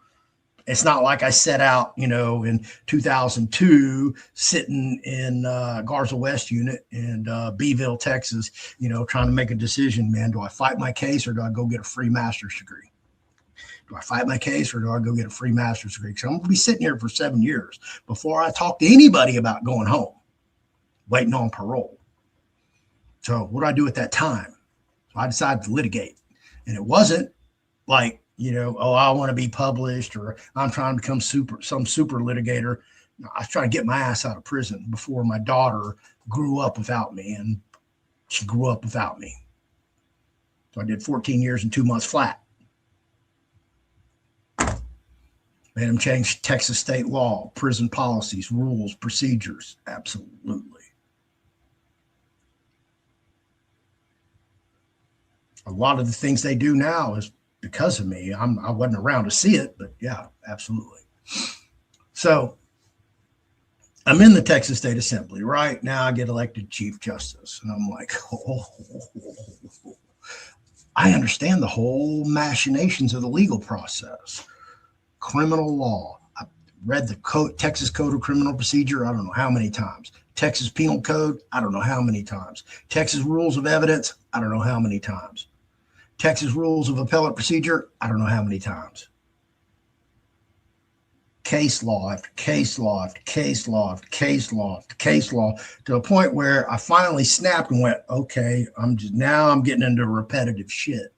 it's not like I set out, in 2002, sitting in Garza West unit in Beeville, Texas, trying to make a decision, man. Do I fight my case or do I go get a free master's degree? Do I fight my case or do I go get a free master's degree? Because I'm going to be sitting here for 7 years before I talk to anybody about going home, waiting on parole. So what do I do at that time? So I decided to litigate. And it wasn't like, I want to be published or I'm trying to become some super litigator. No, I was trying to get my ass out of prison before my daughter grew up without me, and she grew up without me. So I did 14 years and 2 months flat. Made them change Texas state law, prison policies, rules, procedures. Absolutely. A lot of the things they do now is because of me. I wasn't around to see it, but yeah, absolutely. So I'm in the Texas State Assembly. Right now I get elected Chief Justice. And I'm like, I understand the whole machinations of the legal process. Criminal law. I read the Texas Code of Criminal Procedure, I don't know how many times. Texas Penal Code, I don't know how many times. Texas Rules of Evidence, I don't know how many times. Texas Rules of Appellate Procedure, I don't know how many times. Case law after case law after case law after case law after case law, to a point where I finally snapped and went, okay, I'm getting into repetitive shit.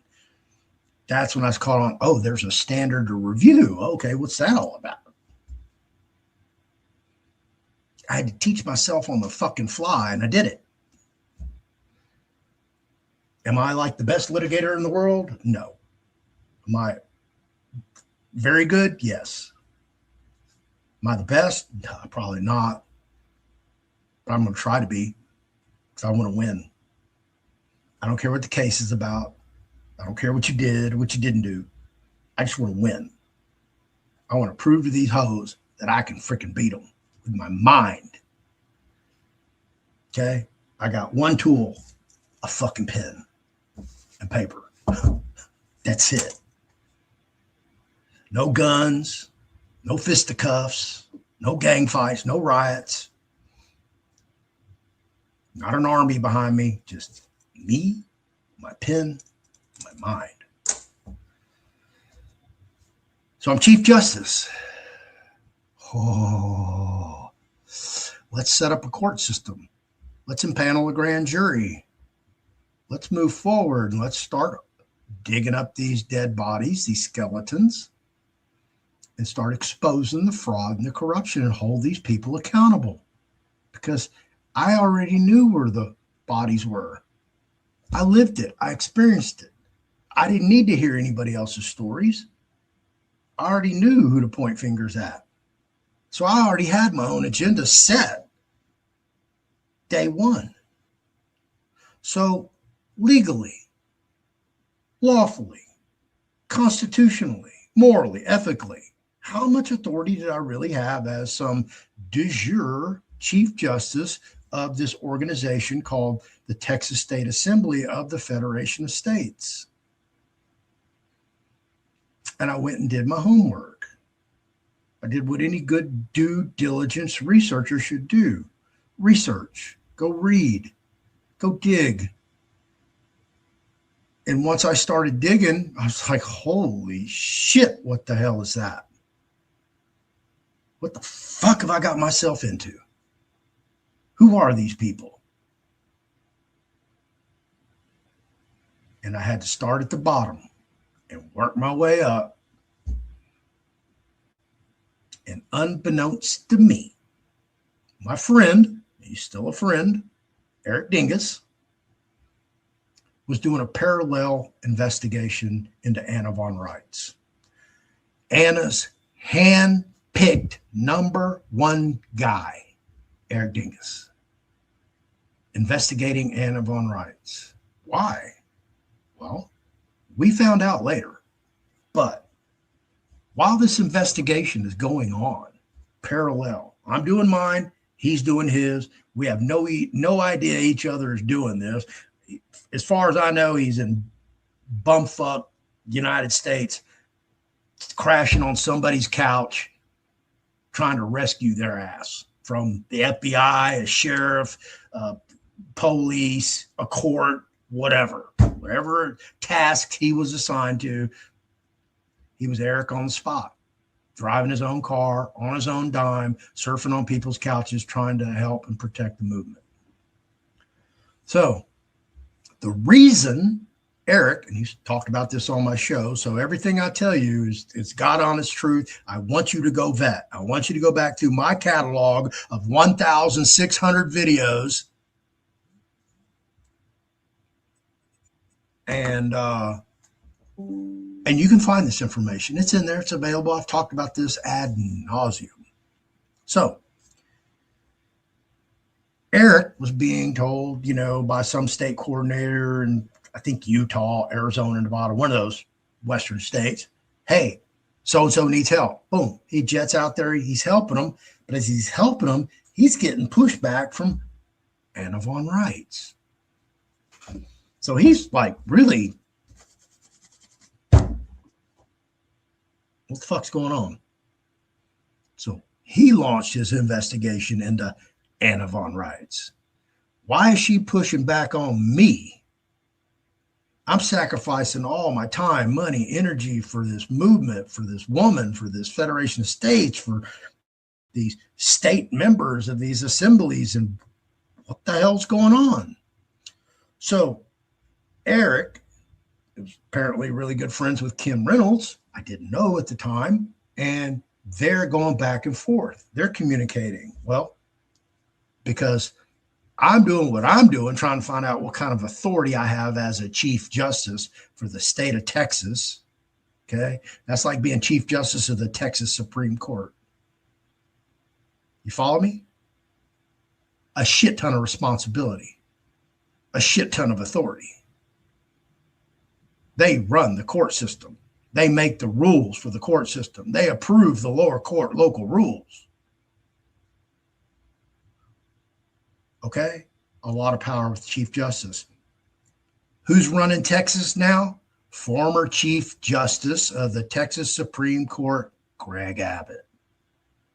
That's when I was caught on, oh, there's a standard of review. Okay, what's that all about? I had to teach myself on the fucking fly, and I did it. Am I like the best litigator in the world? No. Am I very good? Yes. Am I the best? No, probably not. But I'm going to try to be, because I want to win. I don't care what the case is about. I don't care what you did or what you didn't do. I just want to win. I want to prove to these hoes that I can freaking beat them with my mind. Okay? I got one tool, a fucking pen and paper. That's it. No guns, no fisticuffs, no gang fights, no riots. Not an army behind me, just me, my pen, my mind. So I'm Chief Justice. Oh, let's set up a court system. Let's impanel a grand jury. Let's move forward and let's start digging up these dead bodies, these skeletons, and start exposing the fraud and the corruption and hold these people accountable. Because I already knew where the bodies were. I lived it. I experienced it. I didn't need to hear anybody else's stories. I already knew who to point fingers at. So I already had my own agenda set day one. So legally, lawfully, constitutionally, morally, ethically, how much authority did I really have as some de jure Chief Justice of this organization called the Texas State Assembly of the Federation of States? And I went and did my homework. I did what any good due diligence researcher should do. Research, go read, go dig. And once I started digging, I was like, holy shit, what the hell is that? What the fuck have I got myself into? Who are these people? And I had to start at the bottom and work my way up. And unbeknownst to me, my friend, he's still a friend, Eric Dingus, was doing a parallel investigation into Anna von Reitz. Anna's hand-picked number one guy, Eric Dingus, investigating Anna von Reitz. Why? Well, we found out later. But while this investigation is going on, parallel, I'm doing mine, he's doing his. We have no idea each other is doing this. As far as I know, he's in bumfuck United States, crashing on somebody's couch, trying to rescue their ass from the FBI, a sheriff, police, a court, whatever task he was assigned to. He was Eric on the spot, driving his own car on his own dime, surfing on people's couches, trying to help and protect the movement. So the reason Eric, and he's talked about this on my show, so everything I tell you is it's God honest truth. I want you to go vet. I want you to go back to my catalog of 1,600 videos and you can find this information. It's in there. It's available. I've talked about this ad nauseum. So Eric was being told, by some state coordinator in, I think, Utah, Arizona, Nevada, one of those Western states, hey, so-and-so needs help. Boom. He jets out there. He's helping them. But as he's helping them, he's getting pushback from Anna von Reitz. So he's like, really, what the fuck's going on? So he launched his investigation into Anna von Reitz. Why is she pushing back on me? I'm sacrificing all my time, money, energy for this movement, for this woman, for this Federation of States, for these state members of these assemblies, and what the hell's going on? So Eric is apparently really good friends with Kim Reynolds. I didn't know at the time. And they're going back and forth. They're communicating. Well, because I'm doing what I'm doing, trying to find out what kind of authority I have as a Chief Justice for the state of Texas. Okay. That's like being Chief Justice of the Texas Supreme Court. You follow me? A shit ton of responsibility, a shit ton of authority. They run the court system. They make the rules for the court system. They approve the lower court local rules. Okay? A lot of power with the Chief Justice. Who's running Texas now? Former Chief Justice of the Texas Supreme Court, Greg Abbott.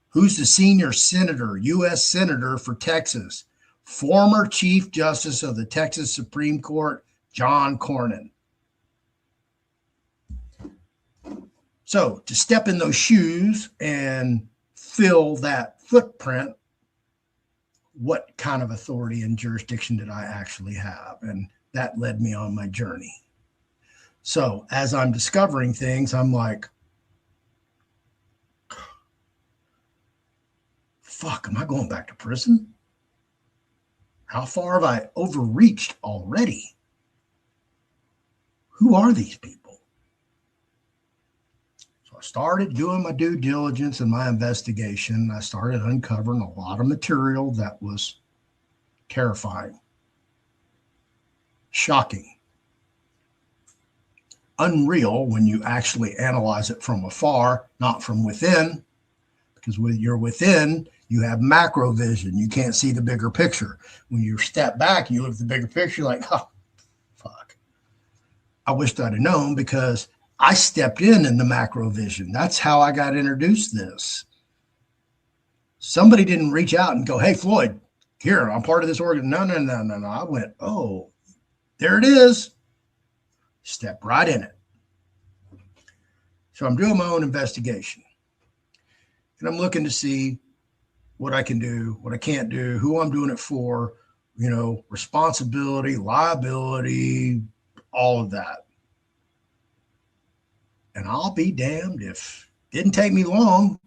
Who's the senior senator, U.S. Senator for Texas? Former Chief Justice of the Texas Supreme Court, John Cornyn. So to step in those shoes and fill that footprint, what kind of authority and jurisdiction did I actually have? And that led me on my journey. So as I'm discovering things, I'm like, fuck, am I going back to prison? How far have I overreached already? Who are these people? So I started doing my due diligence and my investigation. I started uncovering a lot of material that was terrifying, shocking, unreal when you actually analyze it from afar, not from within, because when you're within, you have macro vision. You can't see the bigger picture. When you step back, you look at the bigger picture, like, oh, fuck. I wished I'd have known, because I stepped in the macro vision. That's how I got introduced to this. Somebody didn't reach out and go, hey, Floyd, here, I'm part of this organ. No. I went, oh, there it is. Step right in it. So I'm doing my own investigation. And I'm looking to see what I can do, what I can't do, who I'm doing it for, responsibility, liability, all of that. And I'll be damned if it didn't take me long.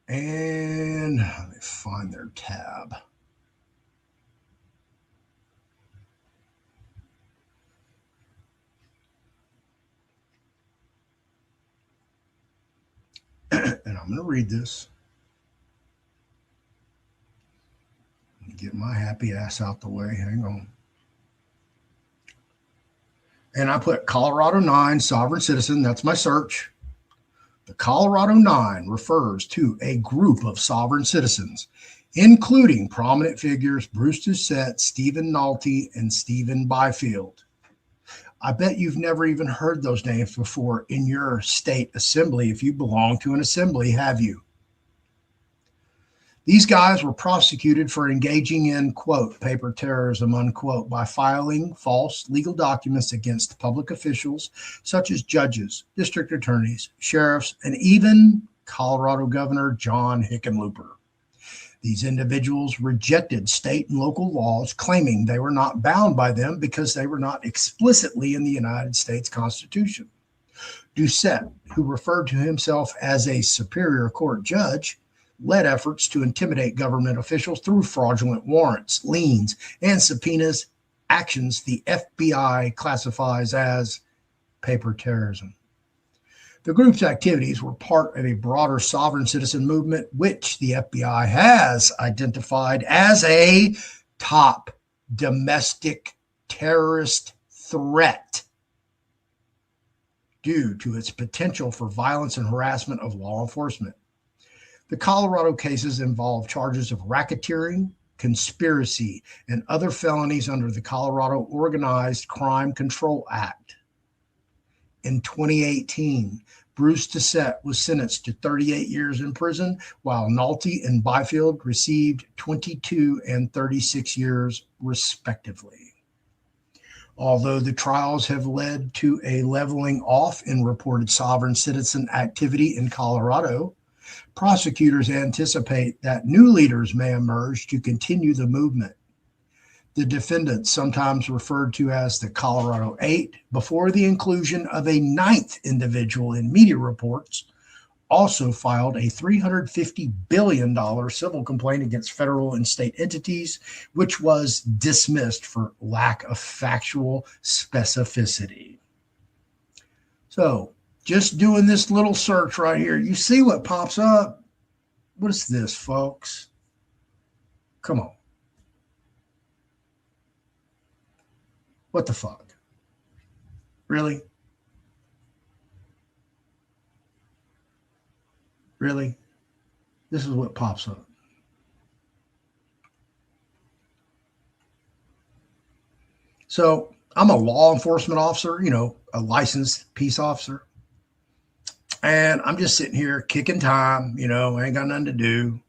And let me find their tab. And I'm going to read this. Get my happy ass out the way. Hang on. And I put Colorado 9 sovereign citizen. That's my search. The Colorado 9 refers to a group of sovereign citizens, including prominent figures Bruce Doucette, Stephen Nolte, and Stephen Byfield. I bet you've never even heard those names before in your state assembly, if you belong to an assembly, have you? These guys were prosecuted for engaging in, quote, paper terrorism, unquote, by filing false legal documents against public officials such as judges, district attorneys, sheriffs, and even Colorado Governor John Hickenlooper. These individuals rejected state and local laws, claiming they were not bound by them because they were not explicitly in the United States Constitution. Doucette, who referred to himself as a Superior Court judge, led efforts to intimidate government officials through fraudulent warrants, liens, and subpoenas, actions the FBI classifies as paper terrorism. The group's activities were part of a broader sovereign citizen movement, which the FBI has identified as a top domestic terrorist threat due to its potential for violence and harassment of law enforcement. The Colorado cases involve charges of racketeering, conspiracy, and other felonies under the Colorado Organized Crime Control Act. In 2018, Bruce Doucette was sentenced to 38 years in prison, while Nolte and Byfield received 22 and 36 years, respectively. Although the trials have led to a leveling off in reported sovereign citizen activity in Colorado, prosecutors anticipate that new leaders may emerge to continue the movement. The defendants, sometimes referred to as the Colorado 8, before the inclusion of a ninth individual in media reports, also filed a $350 billion civil complaint against federal and state entities, which was dismissed for lack of factual specificity. So, just doing this little search right here, you see what pops up? What is this, folks? Come on. What the fuck? Really? Really? This is what pops up. So I'm a law enforcement officer, a licensed peace officer. And I'm just sitting here kicking time, I ain't got nothing to do.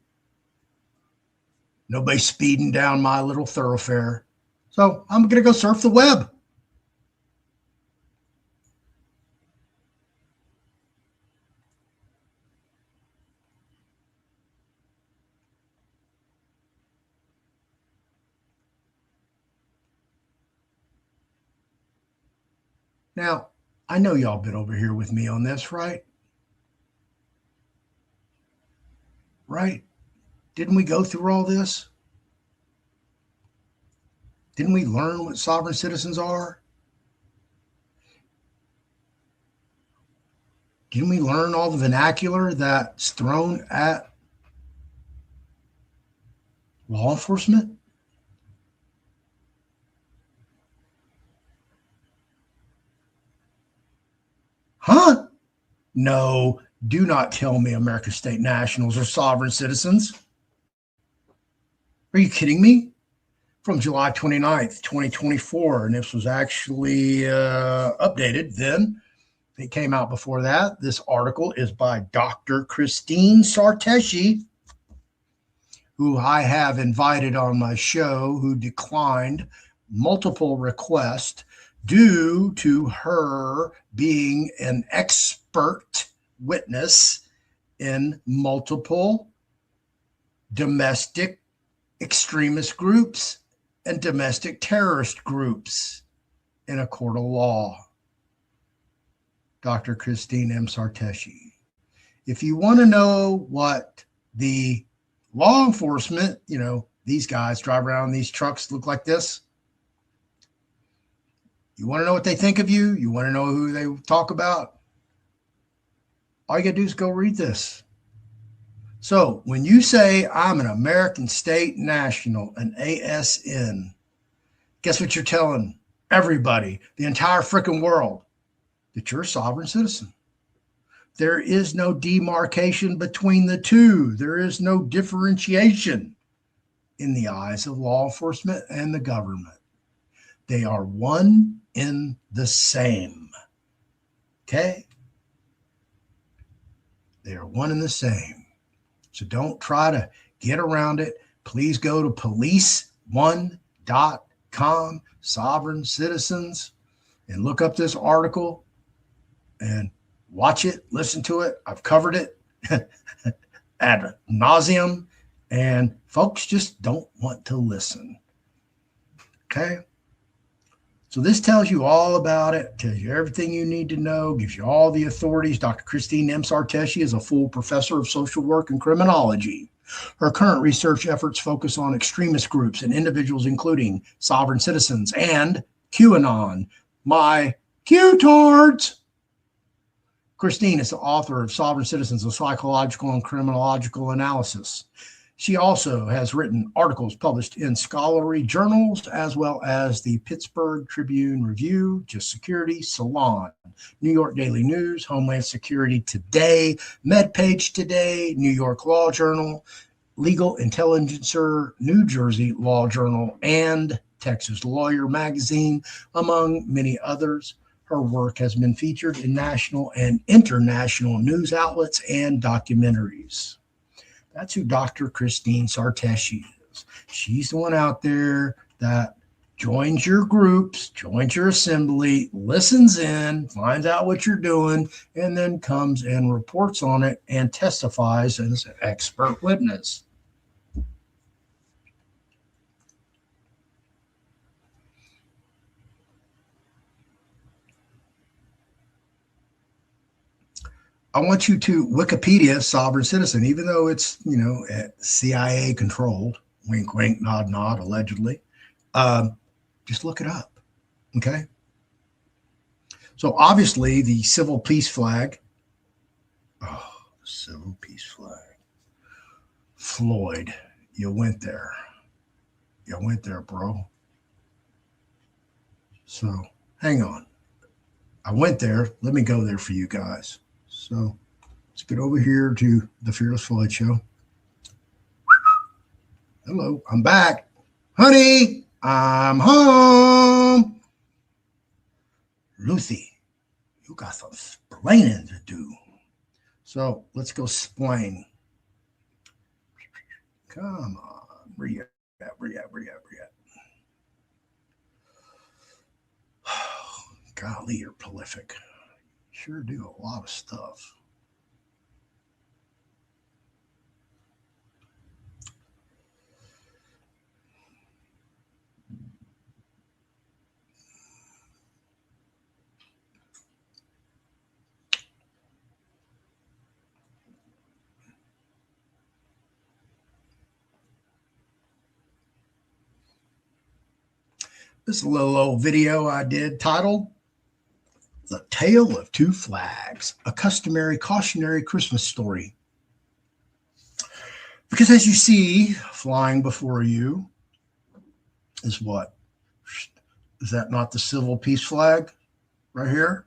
Nobody's speeding down my little thoroughfare. So I'm going to go surf the web. Now, I know y'all been over here with me on this, right? Right? Didn't we go through all this? Didn't we learn what sovereign citizens are? Didn't we learn all the vernacular that's thrown at law enforcement? Huh? No, do not tell me American state nationals are sovereign citizens. Are you kidding me? From July 29th, 2024, and this was actually updated then. It came out before that. This article is by Dr. Christine Sarteshi, who I have invited on my show, who declined multiple requests due to her being an expert witness in multiple domestic extremist groups and domestic terrorist groups in a court of law. Dr. Christine M. Sarteshi. If you want to know what the law enforcement, these guys drive around these trucks look like this. You want to know what they think of you? You want to know who they talk about? All you got to do is go read this. So when you say I'm an American state national, an ASN, guess what you're telling everybody, the entire freaking world? That you're a sovereign citizen. There is no demarcation between the two. There is no differentiation in the eyes of law enforcement and the government. They are one in the same. Okay? They are one and the same. So don't try to get around it. Please go to police1.com, sovereign citizens, and look up this article and watch it, listen to it. I've covered it ad nauseum, and folks just don't want to listen. Okay? So this tells you all about it, tells you everything you need to know, gives you all the authorities. Dr. Christine M. Sarteshi is a full professor of social work and criminology. Her current research efforts focus on extremist groups and individuals, including sovereign citizens and QAnon. My Q-tards! Christine is the author of Sovereign Citizens, a Psychological and Criminological Analysis. She also has written articles published in scholarly journals, as well as the Pittsburgh Tribune Review, Just Security, Salon, New York Daily News, Homeland Security Today, MedPage Today, New York Law Journal, Legal Intelligencer, New Jersey Law Journal, and Texas Lawyer Magazine, among many others. Her work has been featured in national and international news outlets and documentaries. That's who Dr. Christine Sarteshi is. She's the one out there that joins your groups, joins your assembly, listens in, finds out what you're doing, and then comes and reports on it and testifies as an expert witness. I want you to Wikipedia sovereign citizen, even though it's, CIA controlled, wink, wink, nod, nod, allegedly. Just look it up. Okay. So obviously the civil peace flag. Oh, the civil peace flag. Floyd, you went there. You went there, bro. So hang on. I went there. Let me go there for you guys. So let's get over here to the Fearless Floyd Show. Hello, I'm back. Honey, I'm home. Lucy, you got some splaining to do. So let's go splain. Come on. Where you at? Golly, you're prolific. Sure do a lot of stuff. This is a little old video I did titled The Tale of Two Flags, a customary cautionary Christmas story. Because as you see, flying before you is what? Is that not the civil peace flag right here?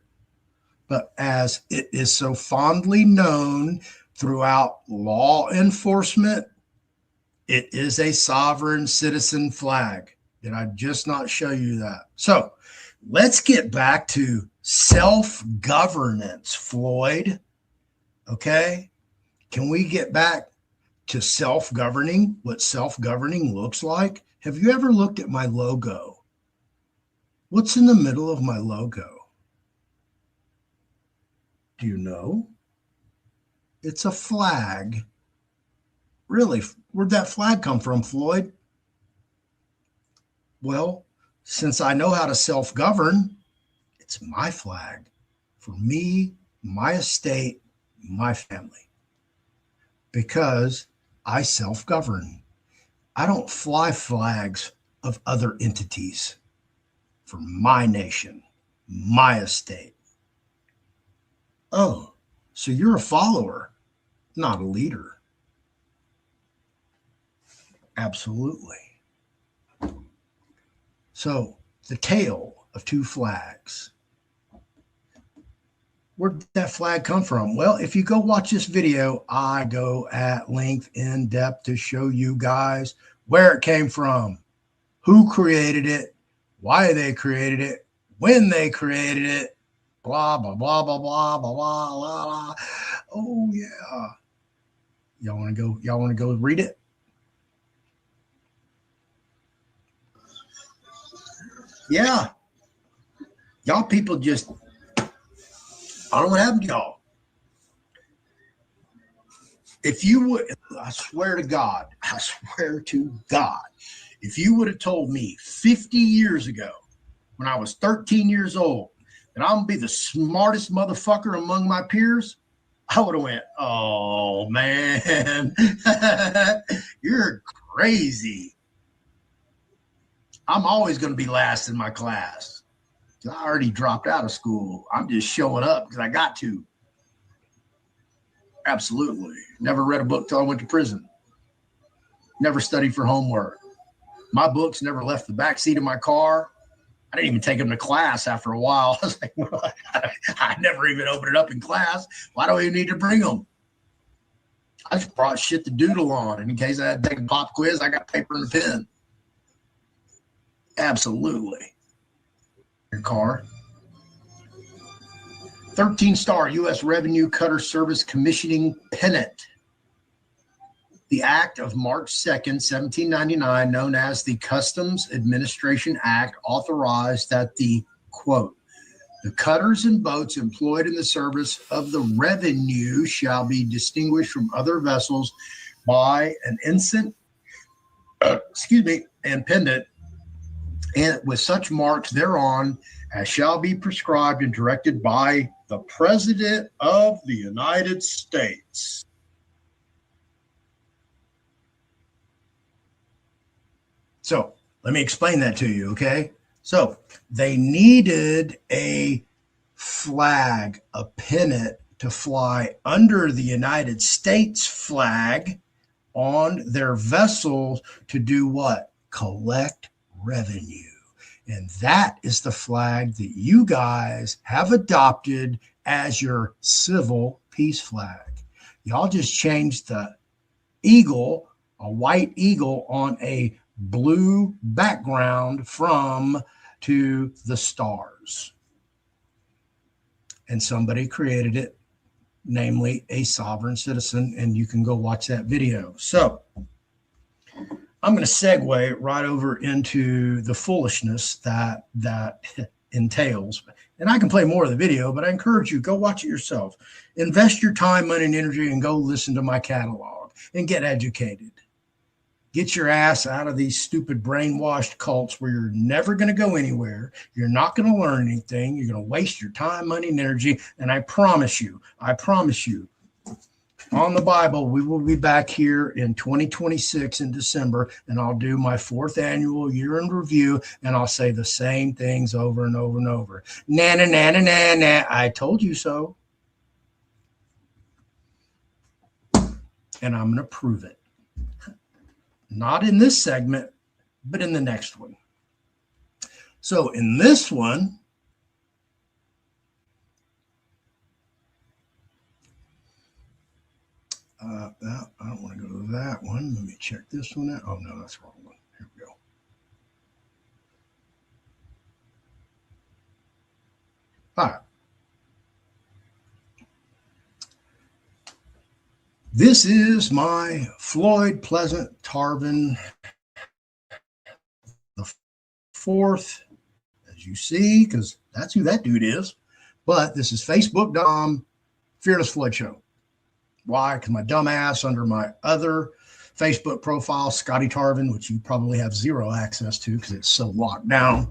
But as it is so fondly known throughout law enforcement, it is a sovereign citizen flag. Did I just not show you that? So let's get back to self-governance, Floyd. Okay? Can we get back to self-governing, what self-governing looks like? Have you ever looked at my logo? What's in the middle of my logo? Do you know? It's a flag. Really, where'd that flag come from, Floyd? Well, since I know how to self-govern, it's my flag for me, my estate, my family. Because I self-govern. I don't fly flags of other entities for my nation, my estate. Oh, so you're a follower, not a leader. Absolutely. So the tale of two flags. Where did that flag come from? Well, if you go watch this video, I go at length in depth to show you guys where it came from, who created it, why they created it, when they created it, blah, blah, blah, blah, blah, blah, blah, blah, blah. Oh, yeah. Y'all want to go read it? Yeah. Y'all people just, I don't know what happened to y'all. If you would, I swear to God, if you would have told me 50 years ago when I was 13 years old that I'm going to be the smartest motherfucker among my peers, I would have went, oh, man, you're crazy. I'm always going to be last in my class. I already dropped out of school. I'm just showing up because I got to. Absolutely. Never read a book till I went to prison. Never studied for homework. My books never left the back seat of my car. I didn't even take them to class after a while. I was like, well, I never even opened it up in class. Why do I even need to bring them? I just brought shit to doodle on. And in case I had to take a pop quiz, I got paper and a pen. Absolutely. Your car. 13-star U.S. Revenue Cutter Service Commissioning Pennant. The Act of March 2nd, 1799, known as the Customs Administration Act, authorized that the, quote, the cutters and boats employed in the service of the revenue shall be distinguished from other vessels by an ensign, and pendant, and with such marks thereon as shall be prescribed and directed by the President of the United States. So let me explain that to you, okay? So they needed a flag, a pennant to fly under the United States flag on their vessels to do what? Collect revenue. And that is the flag that you guys have adopted as your civil peace flag. Y'all just changed the eagle, a white eagle on a blue background to the stars. And somebody created it, namely a sovereign citizen, and you can go watch that video. So I'm going to segue right over into the foolishness that entails. And I can play more of the video, but I encourage you, go watch it yourself. Invest your time, money, and energy and go listen to my catalog and get educated. Get your ass out of these stupid brainwashed cults where you're never going to go anywhere. You're not going to learn anything. You're going to waste your time, money, and energy. And I promise you, on the Bible, we will be back here in 2026 in December, and I'll do my 4th annual year in review, and I'll say the same things over and over and over. Na na na na na na. I told you so. And I'm going to prove it. Not in this segment, but in the next one. So in this one, I don't want to go to that one. Let me check this one out. Oh, no, that's the wrong one. Here we go. All right. This is my Floyd Pleasant Tarvin the 4th, as you see, because that's who that dude is. But this is Facebook.com Fearless Floyd Show. Why? Because my dumb ass under my other Facebook profile, Scotty Tarvin, which you probably have zero access to because it's so locked down.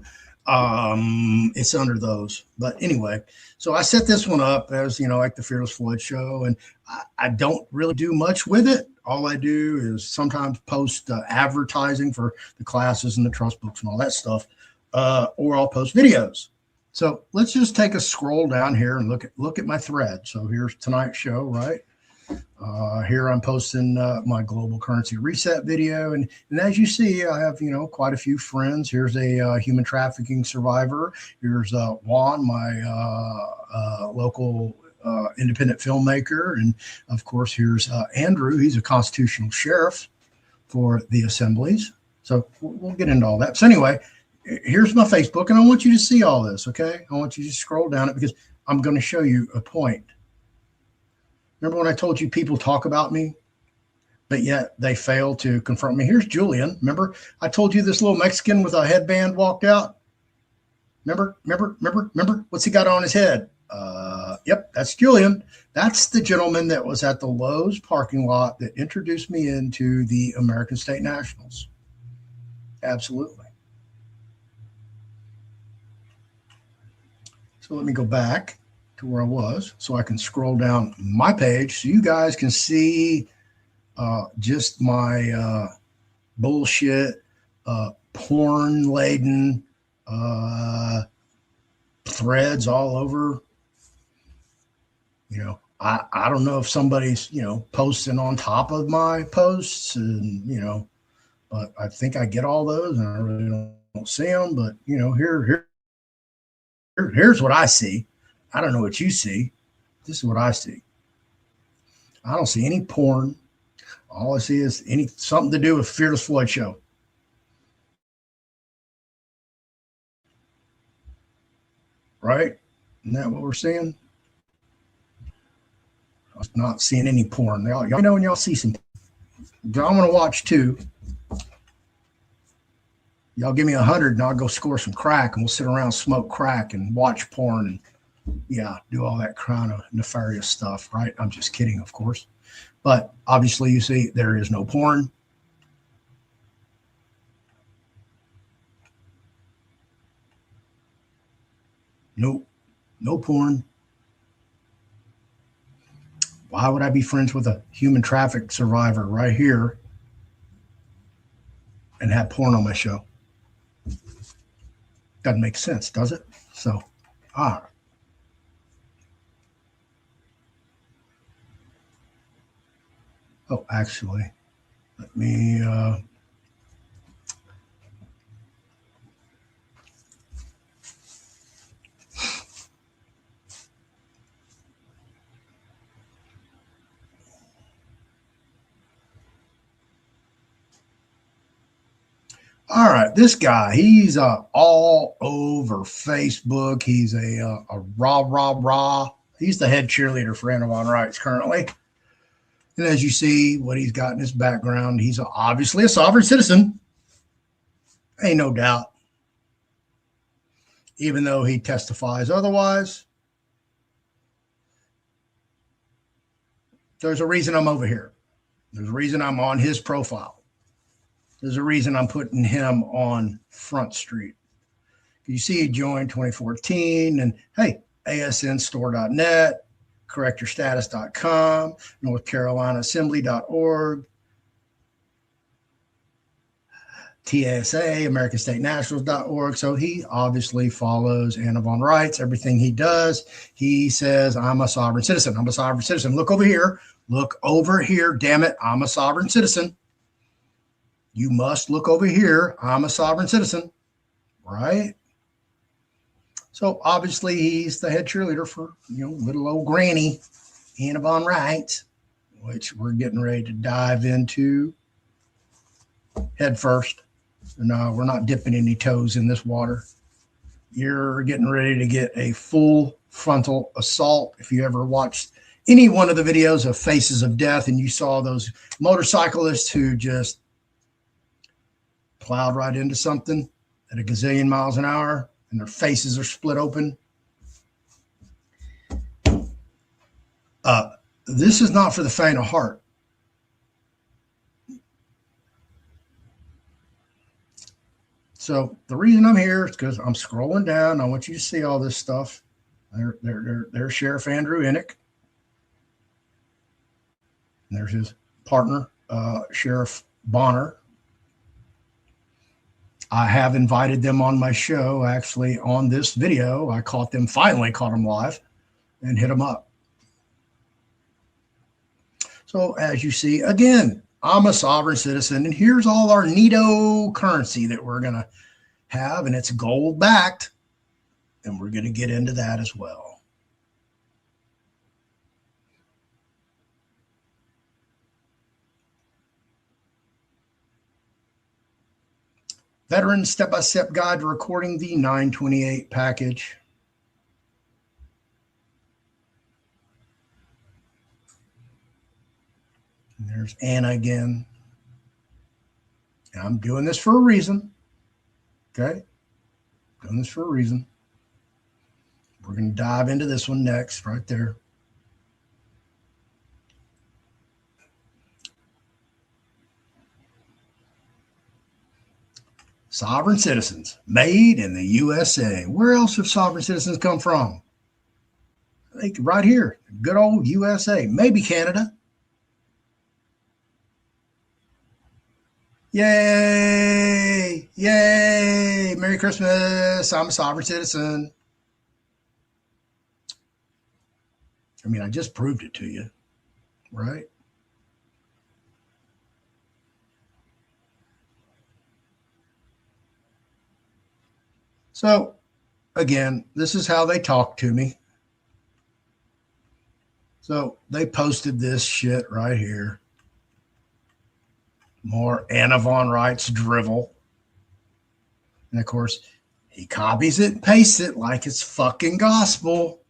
It's under those. But anyway, so I set this one up as, like the Fearless Floyd Show, and I don't really do much with it. All I do is sometimes post advertising for the classes and the trust books and all that stuff, or I'll post videos. So let's just take a scroll down here and look at my thread. So here's tonight's show, right? Here I'm posting my global currency reset video. And as you see, I have, quite a few friends. Here's a human trafficking survivor. Here's Juan, my local independent filmmaker. And of course, here's Andrew. He's a constitutional sheriff for the assemblies. So we'll get into all that. So anyway, here's my Facebook, and I want you to see all this, okay? I want you to scroll down it because I'm going to show you a point. Remember when I told you people talk about me, but yet they fail to confront me? Here's Julian. Remember, I told you this little Mexican with a headband walked out? Remember? What's he got on his head? Yep, that's Julian. That's the gentleman that was at the Lowe's parking lot that introduced me into the American State Nationals. Absolutely. So let me go back to where I was so I can scroll down my page so you guys can see just my bullshit, porn-laden threads all over. I don't know if somebody's, posting on top of my posts and, but I think I get all those and I really don't see them. But, here's what I see. I don't know what you see. This is what I see. I don't see any porn. All I see is something to do with Fearless Floyd Show. Right? Isn't that what we're seeing? I'm not seeing any porn. Y'all know when y'all see some. I'm going to watch too. Y'all give me 100 and I'll go score some crack and we'll sit around, smoke crack and watch porn and do all that kind of nefarious stuff, right? I'm just kidding, of course. But obviously you see there is no porn. Nope, no porn. Why would I be friends with a human traffic survivor right here and have porn on my show? Doesn't make sense, does it? So, all right. Oh, actually, let me all right, this guy, he's all over Facebook. He's a rah. He's the head cheerleader for Animal Rights currently. And as you see what he's got in his background, he's obviously a sovereign citizen. Ain't no doubt. Even though he testifies otherwise. There's a reason I'm over here. There's a reason I'm on his profile. There's a reason I'm putting him on Front Street. You see he joined 2014 and hey, asnstore.net, correctyourstatus.com, northcarolinassembly.org, TSA, AmericanStateNationals.org. So he obviously follows Anna von Reitz. Everything he does, he says, I'm a sovereign citizen. I'm a sovereign citizen. Look over here. Look over here. Damn it. I'm a sovereign citizen. You must look over here. I'm a sovereign citizen. Right? So obviously he's the head cheerleader for, little old granny, Anna von Reitz, which we're getting ready to dive into head first. No, we're not dipping any toes in this water. You're getting ready to get a full frontal assault. If you ever watched any one of the videos of Faces of Death and you saw those motorcyclists who just plowed right into something at a gazillion miles an hour and their faces are split open. This is not for the faint of heart. So the reason I'm here is because I'm scrolling down. I want you to see all this stuff. There's Sheriff Andrew Innick. And there's his partner, Sheriff Bonner. I have invited them on my show. Actually, on this video, I finally caught them live and hit them up. So as you see, again, I'm a sovereign citizen, and here's all our neato currency that we're going to have, and it's gold backed, and we're going to get into that as well. Veteran step-by-step guide to recording the 928 package. And there's Anna again. And I'm doing this for a reason. Okay? Doing this for a reason. We're going to dive into this one next, right there. Sovereign citizens, made in the USA. Where else have sovereign citizens come from? I think right here, good old USA, maybe Canada. Yay! Yay! Merry Christmas! I'm a sovereign citizen. I mean, I just proved it to you, right? So, again, this is how they talk to me. So, they posted this shit right here. More Anna von Reitz drivel. And, of course, he copies it and pastes it like it's fucking gospel.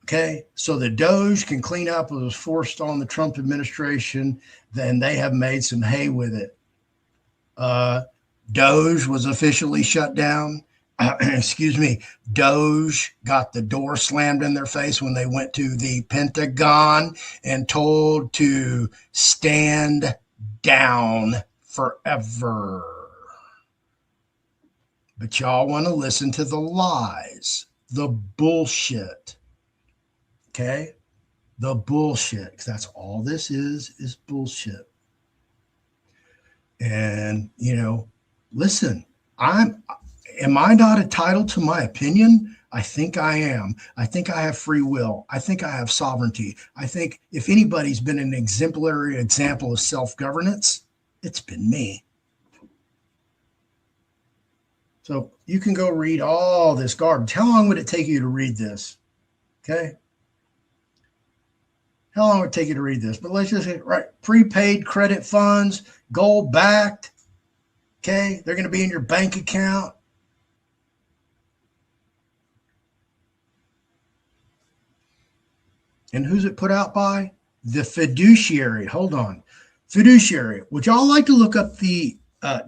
Okay, so the Doge can clean up what was forced on the Trump administration, then they have made some hay with it. Doge was officially shut down. Excuse me. Doge got the door slammed in their face when they went to the Pentagon and told to stand down forever. But y'all want to listen to the lies, the bullshit. Okay? The bullshit. Because that's all this is bullshit. And, listen, am I not entitled to my opinion? I think I am. I think I have free will. I think I have sovereignty. I think if anybody's been an exemplary example of self-governance, it's been me. So you can go read all this garbage. How long would it take you to read this? Okay. How long would it take you to read this? But let's just say, right, prepaid credit funds, gold backed. Okay, they're going to be in your bank account. And who's it put out by? The fiduciary. Hold on. Fiduciary. Would y'all like to look up the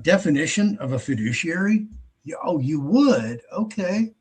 definition of a fiduciary? Oh, you would? Okay.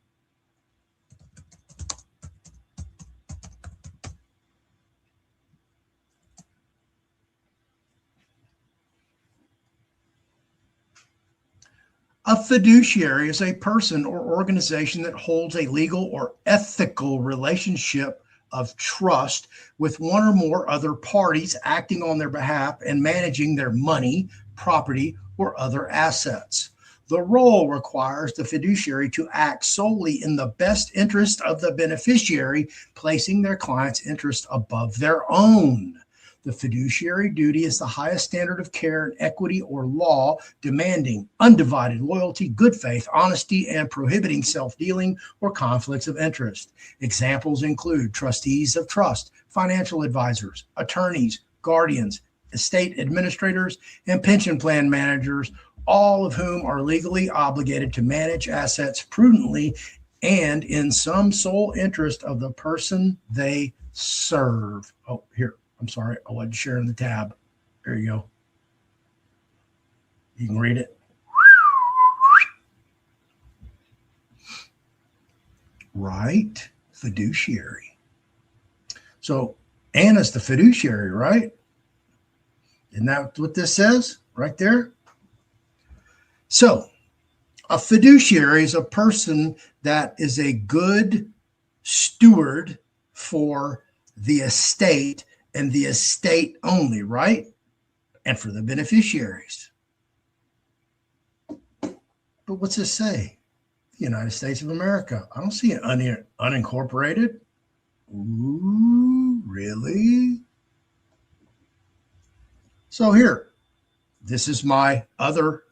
A fiduciary is a person or organization that holds a legal or ethical relationship of trust with one or more other parties acting on their behalf and managing their money, property, or other assets. The role requires the fiduciary to act solely in the best interest of the beneficiary, placing their client's interest above their own. The fiduciary duty is the highest standard of care in equity or law, demanding undivided loyalty, good faith, honesty, and prohibiting self-dealing or conflicts of interest. Examples include trustees of trust, financial advisors, attorneys, guardians, estate administrators, and pension plan managers, all of whom are legally obligated to manage assets prudently and in some sole interest of the person they serve. Oh, here. I'm sorry, I wasn't sharing the tab. There you go. You can read it. Right, fiduciary. So Anna's the fiduciary, right? Isn't that what this says right there? So a fiduciary is a person that is a good steward for the estate and the estate only, right? And for the beneficiaries. But what's this say? The United States of America. I don't see it unincorporated. Ooh, really? So here, this is my other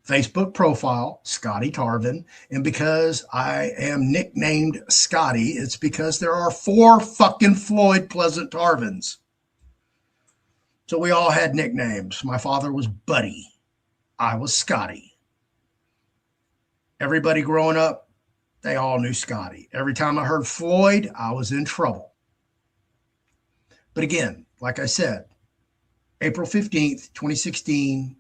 Facebook profile, Scotty Tarvin. And because I am nicknamed Scotty, it's because there are 4 fucking Floyd Pleasant Tarvins. So we all had nicknames. My father was Buddy. I was Scotty. Everybody growing up, they all knew Scotty. Every time I heard Floyd, I was in trouble. But again, like I said, April 15th, 2016,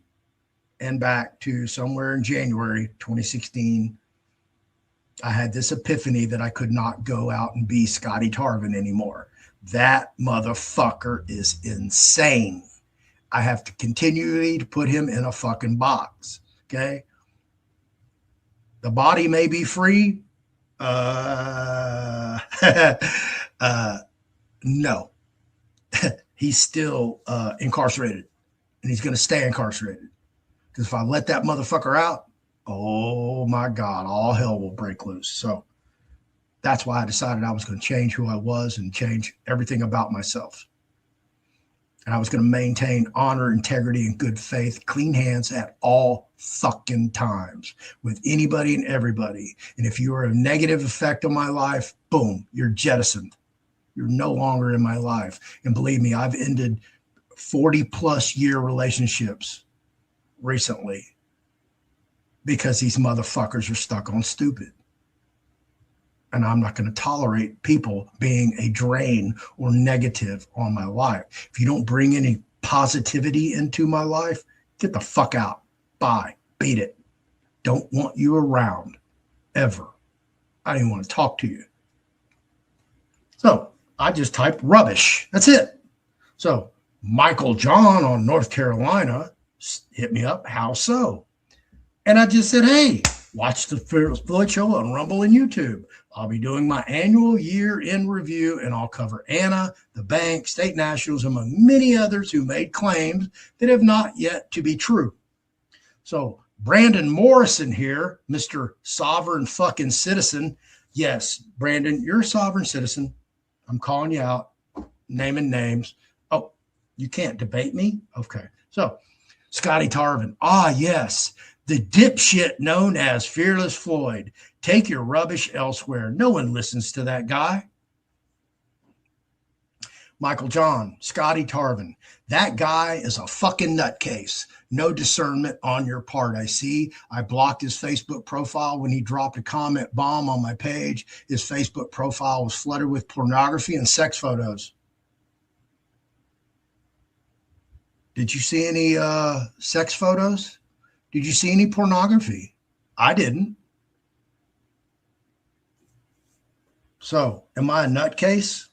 and back to somewhere in January 2016, I had this epiphany that I could not go out and be Scotty Tarvin anymore. That motherfucker is insane. I have to continually put him in a fucking box. Okay. The body may be free. No. He's still incarcerated, and he's going to stay incarcerated. Because if I let that motherfucker out, oh my God, all hell will break loose. So that's why I decided I was going to change who I was and change everything about myself. And I was going to maintain honor, integrity, and good faith, clean hands at all fucking times with anybody and everybody. And if you are a negative effect on my life, boom, you're jettisoned. You're no longer in my life. And believe me, I've ended 40 plus year relationships recently because these motherfuckers are stuck on stupid. And I'm not going to tolerate people being a drain or negative on my life. If you don't bring any positivity into my life, get the fuck out. Bye. Beat it. Don't want you around ever. I don't even want to talk to you. So I just typed rubbish. That's it. So Michael John on North Carolina hit me up. How so? And I just said, hey, watch the Floyd Show on Rumble and YouTube. I'll be doing my annual year-end review, and I'll cover Anna, the bank, state nationals, among many others who made claims that have not yet to be true. So Brandon Morrison here, Mr. Sovereign fucking Citizen. Yes, Brandon, you're a sovereign citizen. I'm calling you out, naming names. Oh, you can't debate me? Okay. So Scotty Tarvin. Ah, yes. The dipshit known as Fearless Floyd. Take your rubbish elsewhere. No one listens to that guy. Michael John, Scotty Tarvin. That guy is a fucking nutcase. No discernment on your part. I see. I blocked his Facebook profile when he dropped a comment bomb on my page. His Facebook profile was flooded with pornography and sex photos. Did you see any sex photos? Did you see any pornography? I didn't. So, am I a nutcase?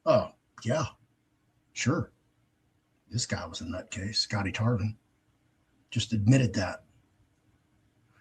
Oh, yeah, sure. This guy was a nutcase, Scotty Tarvin. Just admitted that.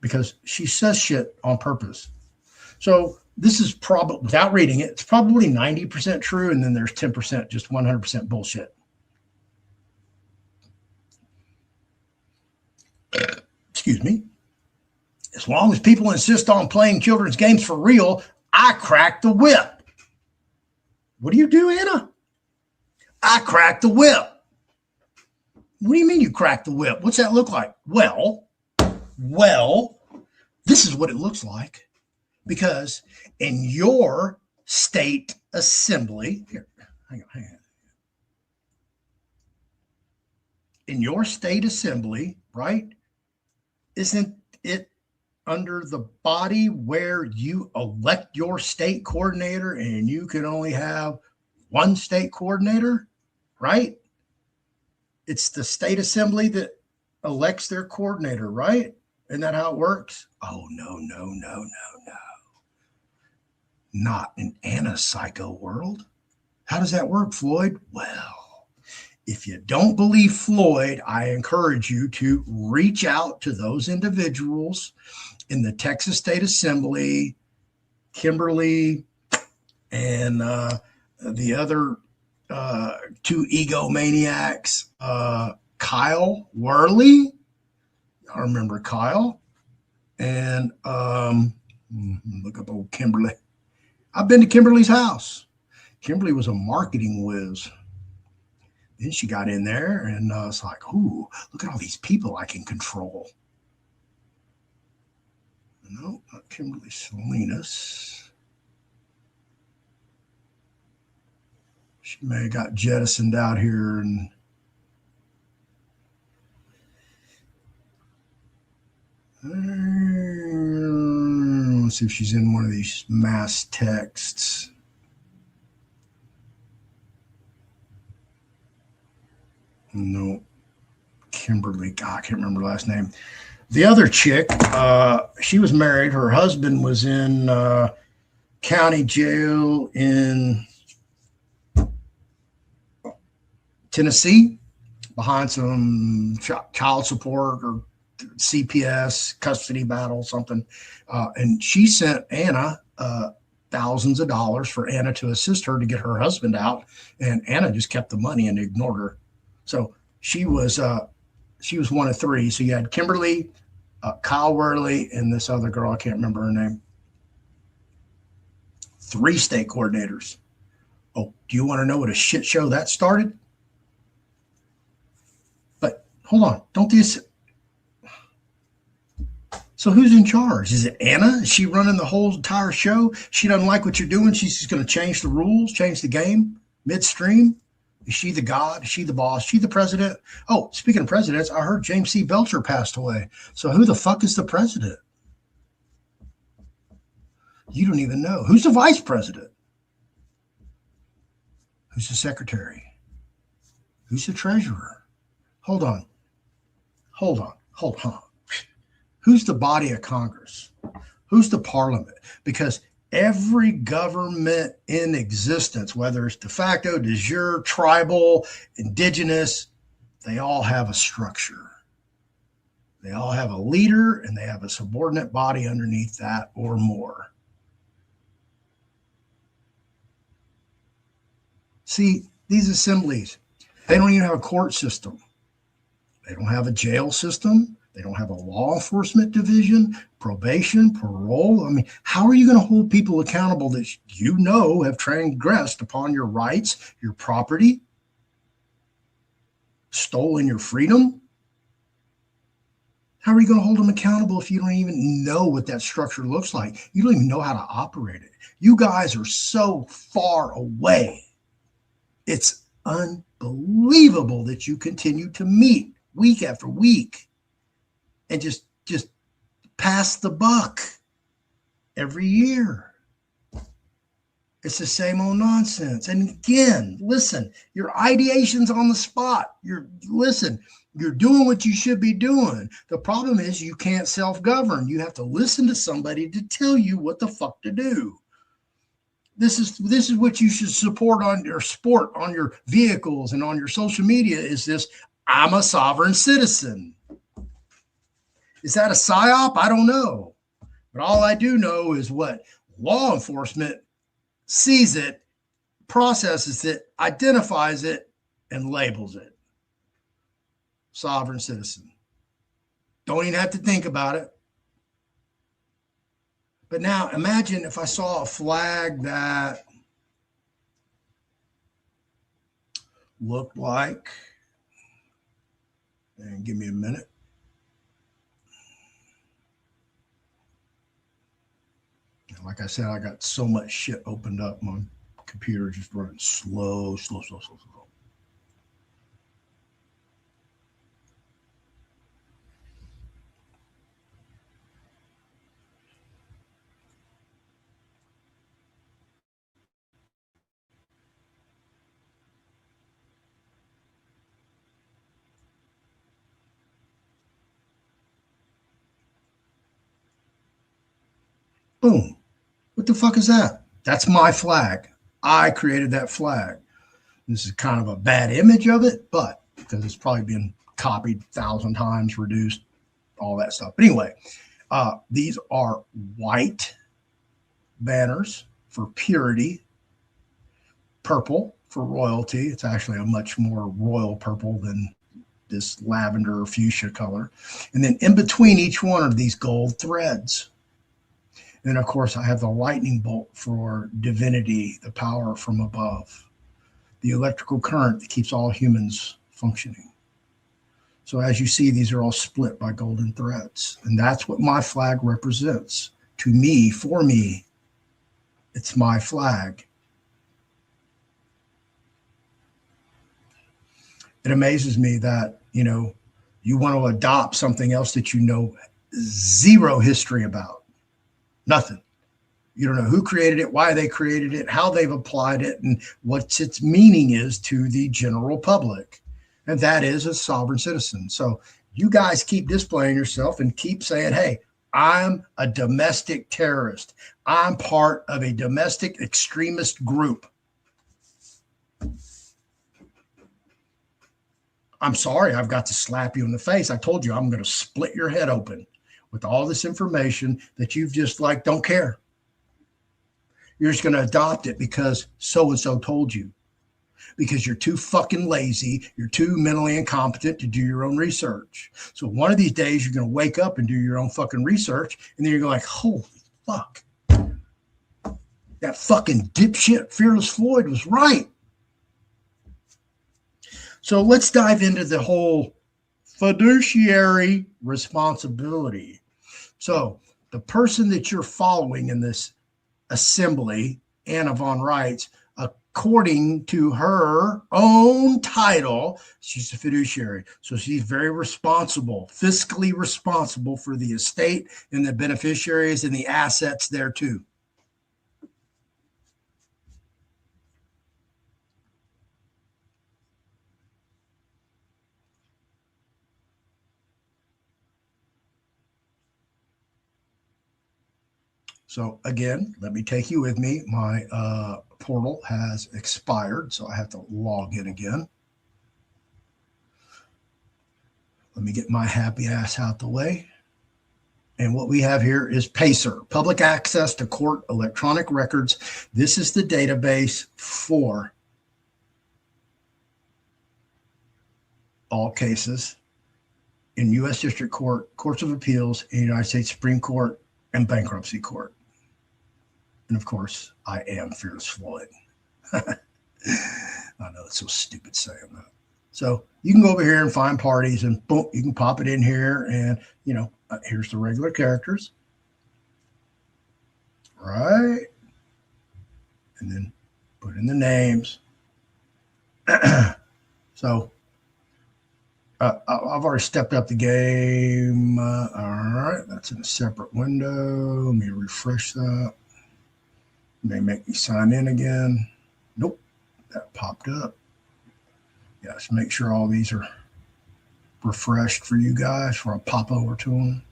because she says shit on purpose. So this is probably, without reading it, it's probably 90% true, and then there's 10% just 100% bullshit. Excuse me. As long as people insist on playing children's games for real, I crack the whip. What do you do, Anna? I crack the whip. What do you mean you crack the whip? What's that look like? Well, this is what it looks like. Because in your state assembly, here, hang on. In your state assembly, right? Isn't it under the body where you elect your state coordinator and you can only have one state coordinator, right? It's the state assembly that elects their coordinator, right? Isn't that how it works? Oh, no. Not in Anna's psycho world. How does that work, Floyd? Well, if you don't believe Floyd, I encourage you to reach out to those individuals in the Texas State Assembly, Kimberly, and the other two egomaniacs, Kyle Worley. I remember Kyle. And look up old Kimberly. I've been to Kimberly's house. Kimberly was a marketing whiz. Then she got in there and it's like, ooh, look at all these people I can control. No, not Kimberly Salinas. She may have got jettisoned out here and let's see if she's in one of these mass texts. No, Kimberly. God, I can't remember her last name. The other chick, she was married. Her husband was in county jail in Tennessee behind some child support or CPS, custody battle, something. And she sent Anna thousands of dollars for Anna to assist her to get her husband out. And Anna just kept the money and ignored her. So she was one of three. So you had Kimberly, Kyle Worley, and this other girl. I can't remember her name. 3 state coordinators. Oh, do you want to know what a shit show that started? But hold on. Don't these... So who's in charge? Is it Anna? Is she running the whole entire show? She doesn't like what you're doing. She's just going to change the rules, change the game midstream. Is she the god? Is she the boss? Is she the president? Oh, speaking of presidents, I heard James C. Belcher passed away. So who the fuck is the president? You don't even know. Who's the vice president? Who's the secretary? Who's the treasurer? Hold on. Who's the body of Congress? Who's the parliament? Because every government in existence, whether it's de facto, de jure, tribal, indigenous, they all have a structure. They all have a leader and they have a subordinate body underneath that or more. See, these assemblies, they don't even have a court system. They don't have a jail system. They don't have a law enforcement division, probation, parole. I mean, how are you going to hold people accountable that you know have transgressed upon your rights, your property, stolen your freedom? How are you going to hold them accountable if you don't even know what that structure looks like? You don't even know how to operate it. You guys are so far away. It's unbelievable that you continue to meet week after week and just pass the buck every year. It's the same old nonsense. And again, listen, your ideation's on the spot. You're doing what you should be doing. The problem is you can't self-govern. You have to listen to somebody to tell you what the fuck to do. This is what you should support on your vehicles and on your social media is this, I'm a sovereign citizen. Is that a psyop? I don't know. But all I do know is what law enforcement sees it, processes it, identifies it, and labels it. Sovereign citizen. Don't even have to think about it. But now imagine if I saw a flag that looked like, and give me a minute. Like I said, I got so much shit opened up. My computer just running slow. Boom. What the fuck is that? That's my flag. I created that flag. This is kind of a bad image of it, but because it's probably been copied 1,000 times, reduced, all that stuff. But anyway, these are white banners for purity, purple for royalty. It's actually a much more royal purple than this lavender or fuchsia color. And then in between each one are these gold threads. And then, of course, I have the lightning bolt for divinity, the power from above, the electrical current that keeps all humans functioning. So as you see, these are all split by golden threads. And that's what my flag represents. To me, for me, it's my flag. It amazes me that, you want to adopt something else that you know zero history about. Nothing. You don't know who created it, why they created it, how they've applied it, and what its meaning is to the general public. And that is a sovereign citizen. So you guys keep displaying yourself and keep saying, hey, I'm a domestic terrorist. I'm part of a domestic extremist group. I'm sorry, I've got to slap you in the face. I told you I'm going to split your head open with all this information that you've just don't care. You're just going to adopt it because so-and-so told you. Because you're too fucking lazy. You're too mentally incompetent to do your own research. So one of these days you're going to wake up and do your own fucking research. And then you're going holy fuck. That fucking dipshit Fearless Floyd was right. So let's dive into the whole fiduciary responsibility. So the person that you're following in this assembly, Anna von Reitz, according to her own title, she's a fiduciary. So she's very responsible, fiscally responsible for the estate and the beneficiaries and the assets there too. So again, let me take you with me. My portal has expired, so I have to log in again. Let me get my happy ass out the way. And what we have here is PACER, Public Access to Court Electronic Records. This is the database for all cases in U.S. District Court, Courts of Appeals, in the United States Supreme Court, and Bankruptcy Court. And of course, I am Fearless Floyd. I know it's so stupid saying that. So you can go over here and find parties and boom, you can pop it in here and, here's the regular characters. Right. And then put in the names. So I've already stepped up the game. All right. That's in a separate window. Let me refresh that. They make me sign in again. Nope, that popped up. Yes, make sure all these are refreshed for you guys before I pop over to them.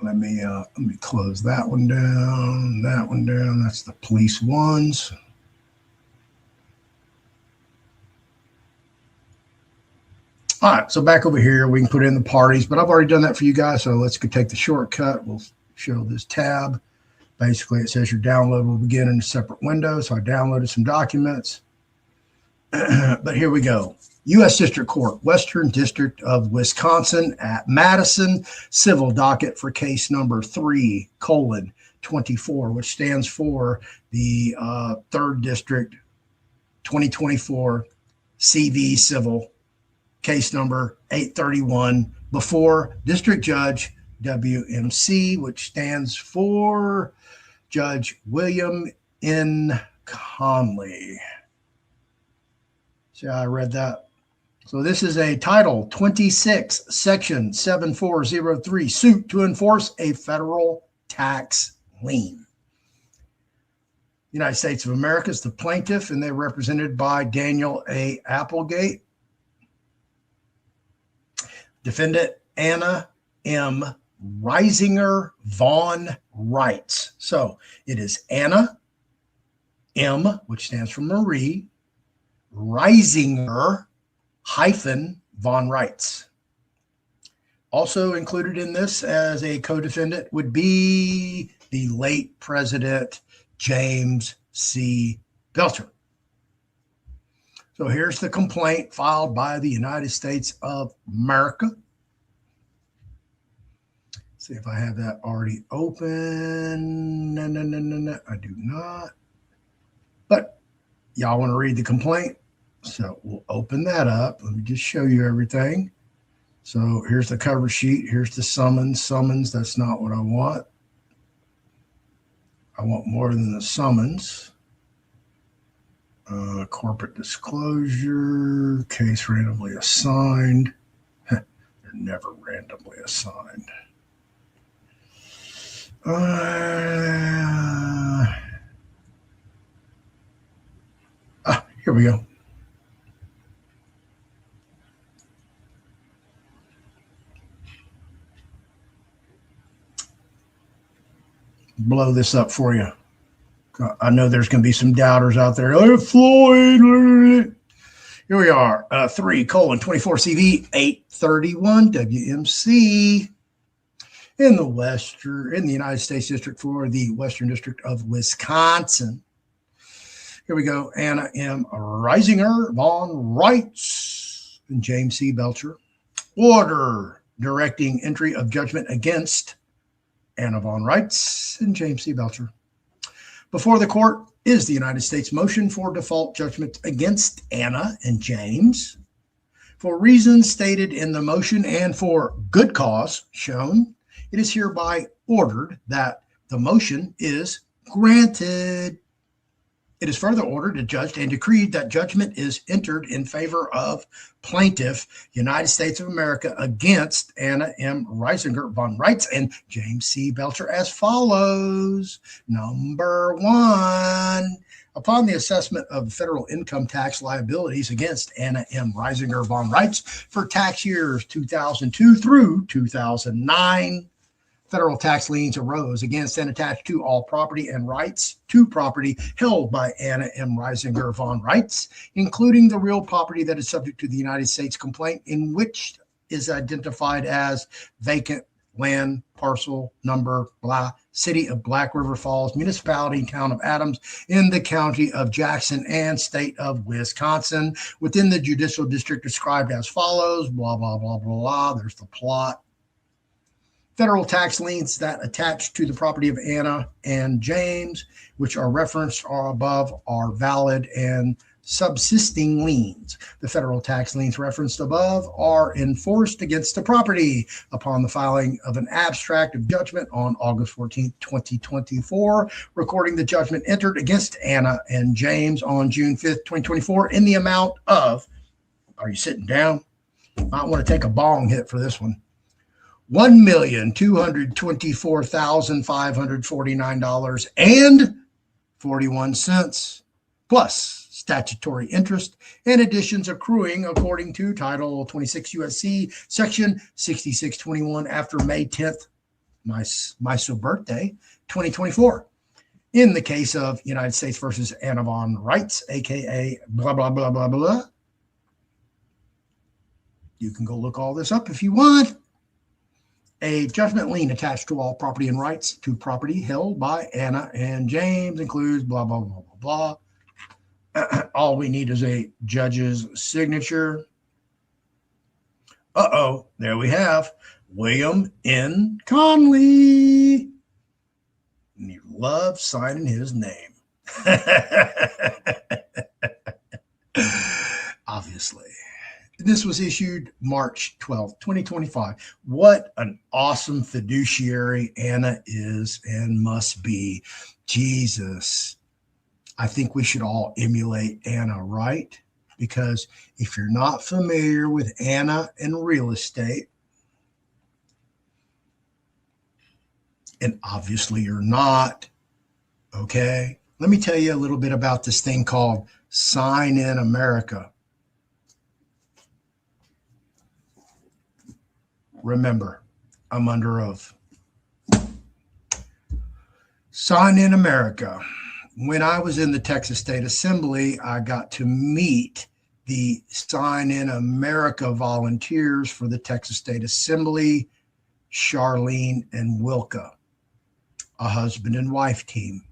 Let me close that one down. That one down. That's the police ones. All right, so back over here, we can put in the parties, but I've already done that for you guys, so let's go take the shortcut. We'll show this tab. Basically, it says your download will begin in a separate window, so I downloaded some documents. But here we go. U.S. District Court, Western District of Wisconsin at Madison, civil docket for case number 3:24, which stands for the 3rd District 2024 CV Civil. Case number 831 before District Judge WMC, which stands for Judge William N. Conley. See how I read that? So this is a Title 26, Section 7403, suit to enforce a federal tax lien. United States of America is the plaintiff, and they're represented by Daniel A. Applegate. Defendant Anna M. Reisinger von Reitz. So it is Anna M., which stands for Marie, Reisinger hyphen von Reitz. Also included in this as a co-defendant would be the late President James C. Belcher. So here's the complaint filed by the United States of America. See if I have that already open. No, I do not. But y'all want to read the complaint? So we'll open that up. Let me just show you everything. So here's the cover sheet. Here's the summons. Summons, that's not what I want. I want more than the summons. Corporate disclosure, case randomly assigned. They're never randomly assigned. Here we go. Blow this up for you. I know there's going to be some doubters out there. Oh, Floyd. Here we are. 3:24 CV 831 WMC in the United States District for the Western District of Wisconsin. Here we go. Anna M. Reisinger von Reitz and James C. Belcher. Order directing entry of judgment against Anna von Reitz and James C. Belcher. Before the court is the United States motion for default judgment against Anna and James. For reasons stated in the motion and for good cause shown, it is hereby ordered that the motion is granted. It is further ordered, adjudged, and decreed that judgment is entered in favor of plaintiff, United States of America, against Anna M. Reisinger von Reitz and James C. Belcher as follows. Number one, upon the assessment of federal income tax liabilities against Anna M. Reisinger von Reitz for tax years 2002 through 2009, federal tax liens arose against and attached to all property and rights to property held by Anna M. Reisinger von Reitz, including the real property that is subject to the United States complaint, in which is identified as vacant land parcel number blah, city of Black River Falls, municipality, town of Adams, in the county of Jackson and state of Wisconsin, within the judicial district described as follows, blah, blah, blah, blah, blah. There's the plot. Federal tax liens that attach to the property of Anna and James, which are referenced or above, are valid and subsisting liens. The federal tax liens referenced above are enforced against the property upon the filing of an abstract of judgment on August 14, 2024, recording the judgment entered against Anna and James on June 5th, 2024, in the amount of, are you sitting down? I want to take a bong hit for this one. $1,224,549.41 plus statutory interest and additions accruing according to Title 26 USC Section 6621 after May 10th, my birthday, 2024. In the case of United States versus Anna von Reitz, aka blah, blah, blah, blah, blah. You can go look all this up if you want. A judgment lien attached to all property and rights to property held by Anna and James includes blah, blah, blah, blah, blah. All we need is a judge's signature. Uh-oh, there we have William N. Conley. And he loves signing his name. Obviously. This was issued March 12th, 2025. What an awesome fiduciary Anna is and must be. Jesus. I think we should all emulate Anna, right? Because if you're not familiar with Anna and real estate, and obviously you're not, okay? Let me tell you a little bit about this thing called Sign in America. Remember, I'm under oath. Sign in America. When I was in the Texas State Assembly, I got to meet the Sign in America volunteers for the Texas State Assembly, Charlene and Wilka, a husband and wife team,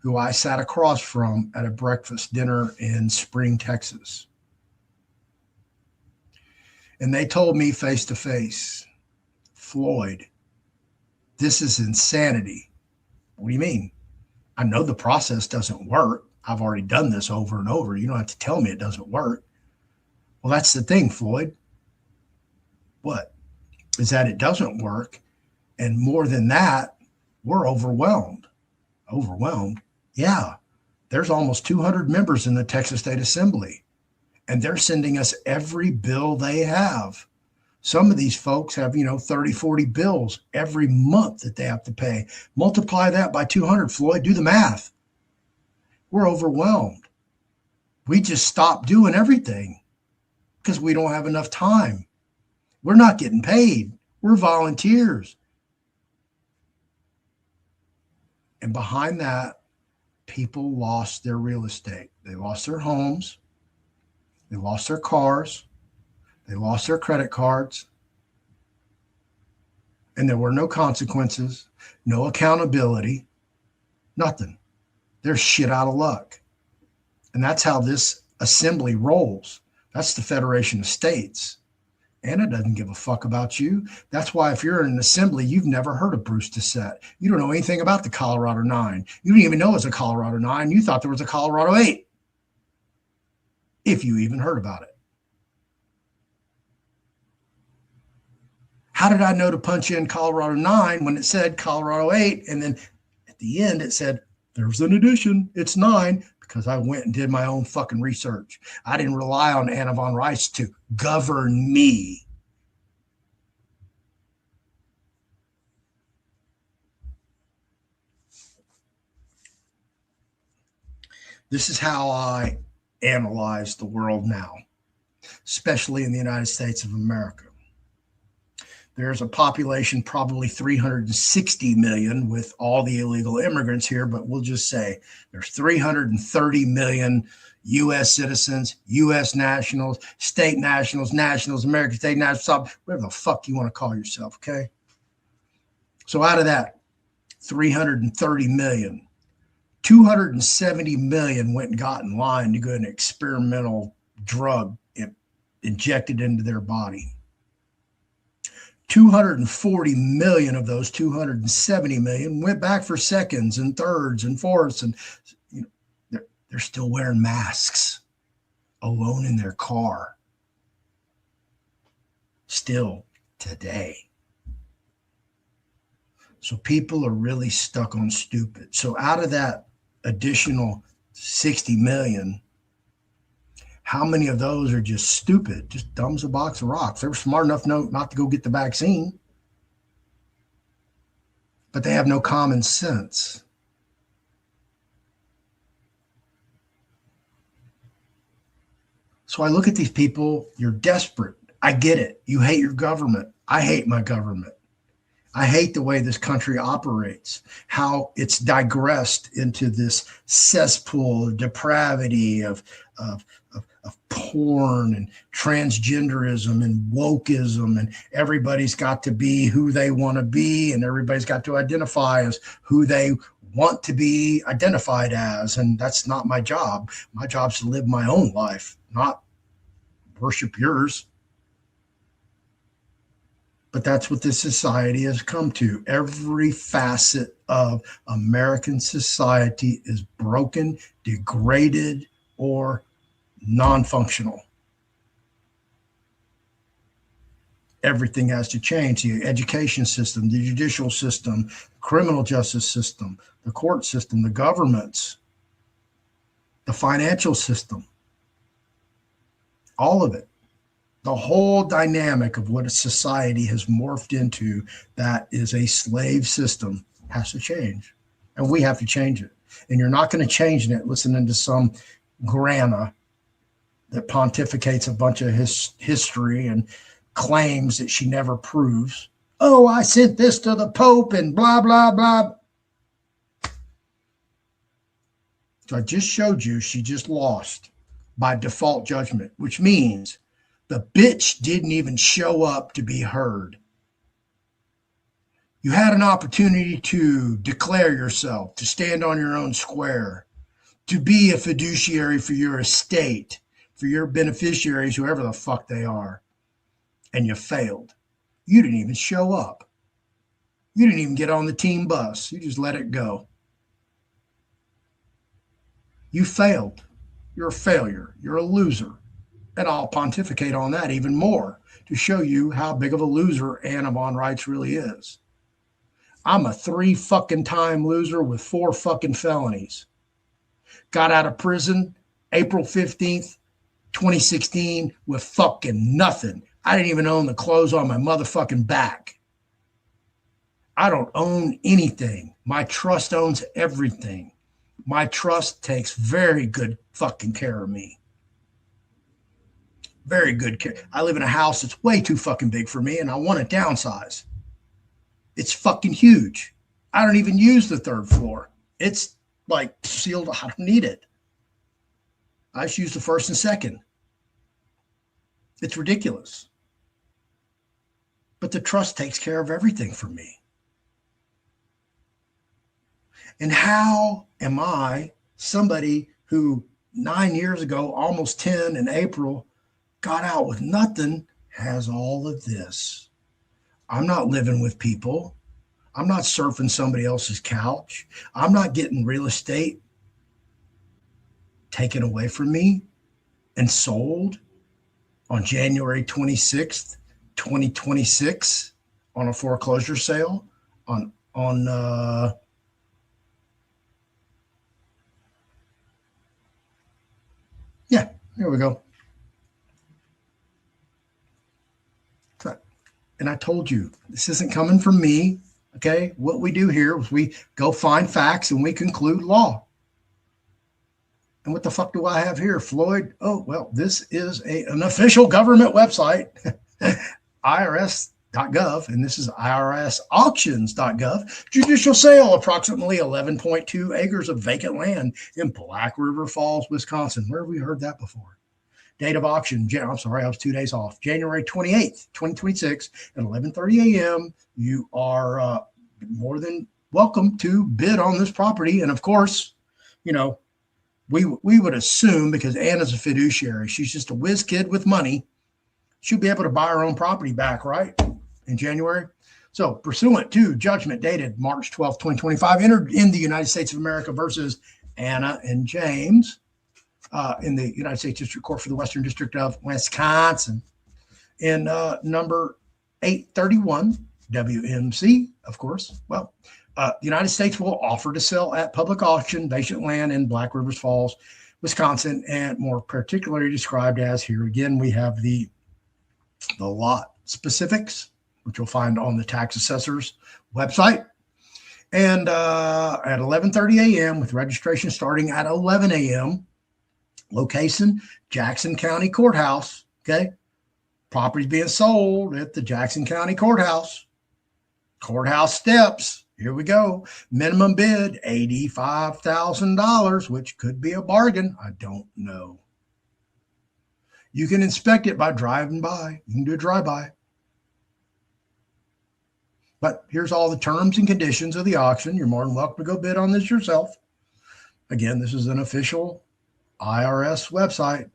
who I sat across from at a breakfast dinner in Spring, Texas. And they told me face to face, Floyd, this is insanity. What do you mean? I know the process doesn't work. I've already done this over and over. You don't have to tell me it doesn't work. Well, that's the thing, Floyd. What? Is that it doesn't work. And more than that, we're overwhelmed. Overwhelmed? Yeah. There's almost 200 members in the Texas State Assembly. And they're sending us every bill they have. Some of these folks have, 30, 40 bills every month that they have to pay. Multiply that by 200, Floyd. Do the math. We're overwhelmed. We just stop doing everything because we don't have enough time. We're not getting paid. We're volunteers. And behind that, people lost their real estate. They lost their homes. They lost their cars. They lost their credit cards. And there were no consequences, no accountability, nothing. They're shit out of luck. And that's how this assembly rolls. That's the Federation of States. Anna doesn't give a fuck about you. That's why if you're in an assembly, you've never heard of Bruce Doucette. You don't know anything about the Colorado 9. You didn't even know it was a Colorado 9. You thought there was a Colorado 8. If you even heard about it. How did I know to punch in Colorado 9 when it said Colorado 8? And then at the end, it said, there's an addition. It's 9, because I went and did my own fucking research. I didn't rely on Anna von Reitz to govern me. This is how I analyze the world now, especially in the United States of America. There's a population, probably 360 million with all the illegal immigrants here, but we'll just say there's 330 million U.S. citizens, U.S. nationals, state nationals, American state nationals, whatever the fuck you want to call yourself, okay? So out of that 330 million, 270 million went and got in line to get an experimental drug injected into their body. 240 million of those 270 million went back for seconds and thirds and fourths, and they're still wearing masks alone in their car still today. So people are really stuck on stupid. So out of that additional 60 million, how many of those are just stupid, just dumb as a box of rocks? They were smart enough not to go get the vaccine, but they have no common sense. So I look at these people, you're desperate. I get it. You hate your government. I hate my government. I hate the way this country operates, how it's digressed into this cesspool of depravity, of porn and transgenderism and wokeism, and everybody's got to be who they want to be, and everybody's got to identify as who they want to be identified as. And that's not my job. My job's to live my own life, not worship yours. But that's what this society has come to. Every facet of American society is broken, degraded, or non-functional. Everything has to change. The education system, the judicial system, the criminal justice system, the court system, the governments, the financial system, all of it. The whole dynamic of what a society has morphed into that is a slave system has to change. And we have to change it. And you're not going to change it listening to some grana that pontificates a bunch of history and claims that she never proves. Oh, I sent this to the Pope and blah, blah, blah. So I just showed you she just lost by default judgment, which means the bitch didn't even show up to be heard. You had an opportunity to declare yourself, to stand on your own square, to be a fiduciary for your estate, for your beneficiaries, whoever the fuck they are, and you failed. You didn't even show up. You didn't even get on the team bus. You just let it go. You failed. You're a failure. You're a loser. And I'll pontificate on that even more to show you how big of a loser Anna von Reitz really is. I'm a 3 fucking time loser with 4 fucking felonies. Got out of prison April 15th, 2016 with fucking nothing. I didn't even own the clothes on my motherfucking back. I don't own anything. My trust owns everything. My trust takes very good fucking care of me. Very good care. I live in a house that's way too fucking big for me, and I want to downsize. It's fucking huge. I don't even use the 3rd floor. It's like sealed. I don't need it. I just use the 1st and 2nd. It's ridiculous. But the trust takes care of everything for me. And how am I, somebody who 9 years ago, almost 10 in April, got out with nothing, has all of this? I'm not living with people. I'm not surfing somebody else's couch. I'm not getting real estate taken away from me and sold on January 26th, 2026 on a foreclosure sale yeah, here we go. And I told you, this isn't coming from me, okay? What we do here is we go find facts and we conclude law. And what the fuck do I have here? Floyd? Oh, well, this is an official government website, irs.gov, and this is irsauctions.gov. Judicial sale, approximately 11.2 acres of vacant land in Black River Falls, Wisconsin. Where have we heard that before? Date of auction, I'm sorry, I was 2 days off. January 28th, 2026 at 11:30 a.m. You are more than welcome to bid on this property. And of course, you know, we would assume, because Anna's a fiduciary, she's just a whiz kid with money, she'll be able to buy her own property back, right? In January. So pursuant to judgment dated March 12th, 2025, entered in the United States of America versus Anna and James, in the United States District Court for the Western District of Wisconsin, in number 831 WMC, of course. Well, the United States will offer to sell at public auction vacant land in Black Rivers Falls, Wisconsin, and more particularly described as, here again, we have the lot specifics, which you'll find on the tax assessor's website. And at 11:30 a.m. with registration starting at 11 a.m., location, Jackson County Courthouse. Okay. Property's being sold at the Jackson County Courthouse. Courthouse steps. Here we go. Minimum bid, $85,000, which could be a bargain. I don't know. You can inspect it by driving by. You can do a drive-by. But here's all the terms and conditions of the auction. You're more than welcome to go bid on this yourself. Again, this is an official IRS website.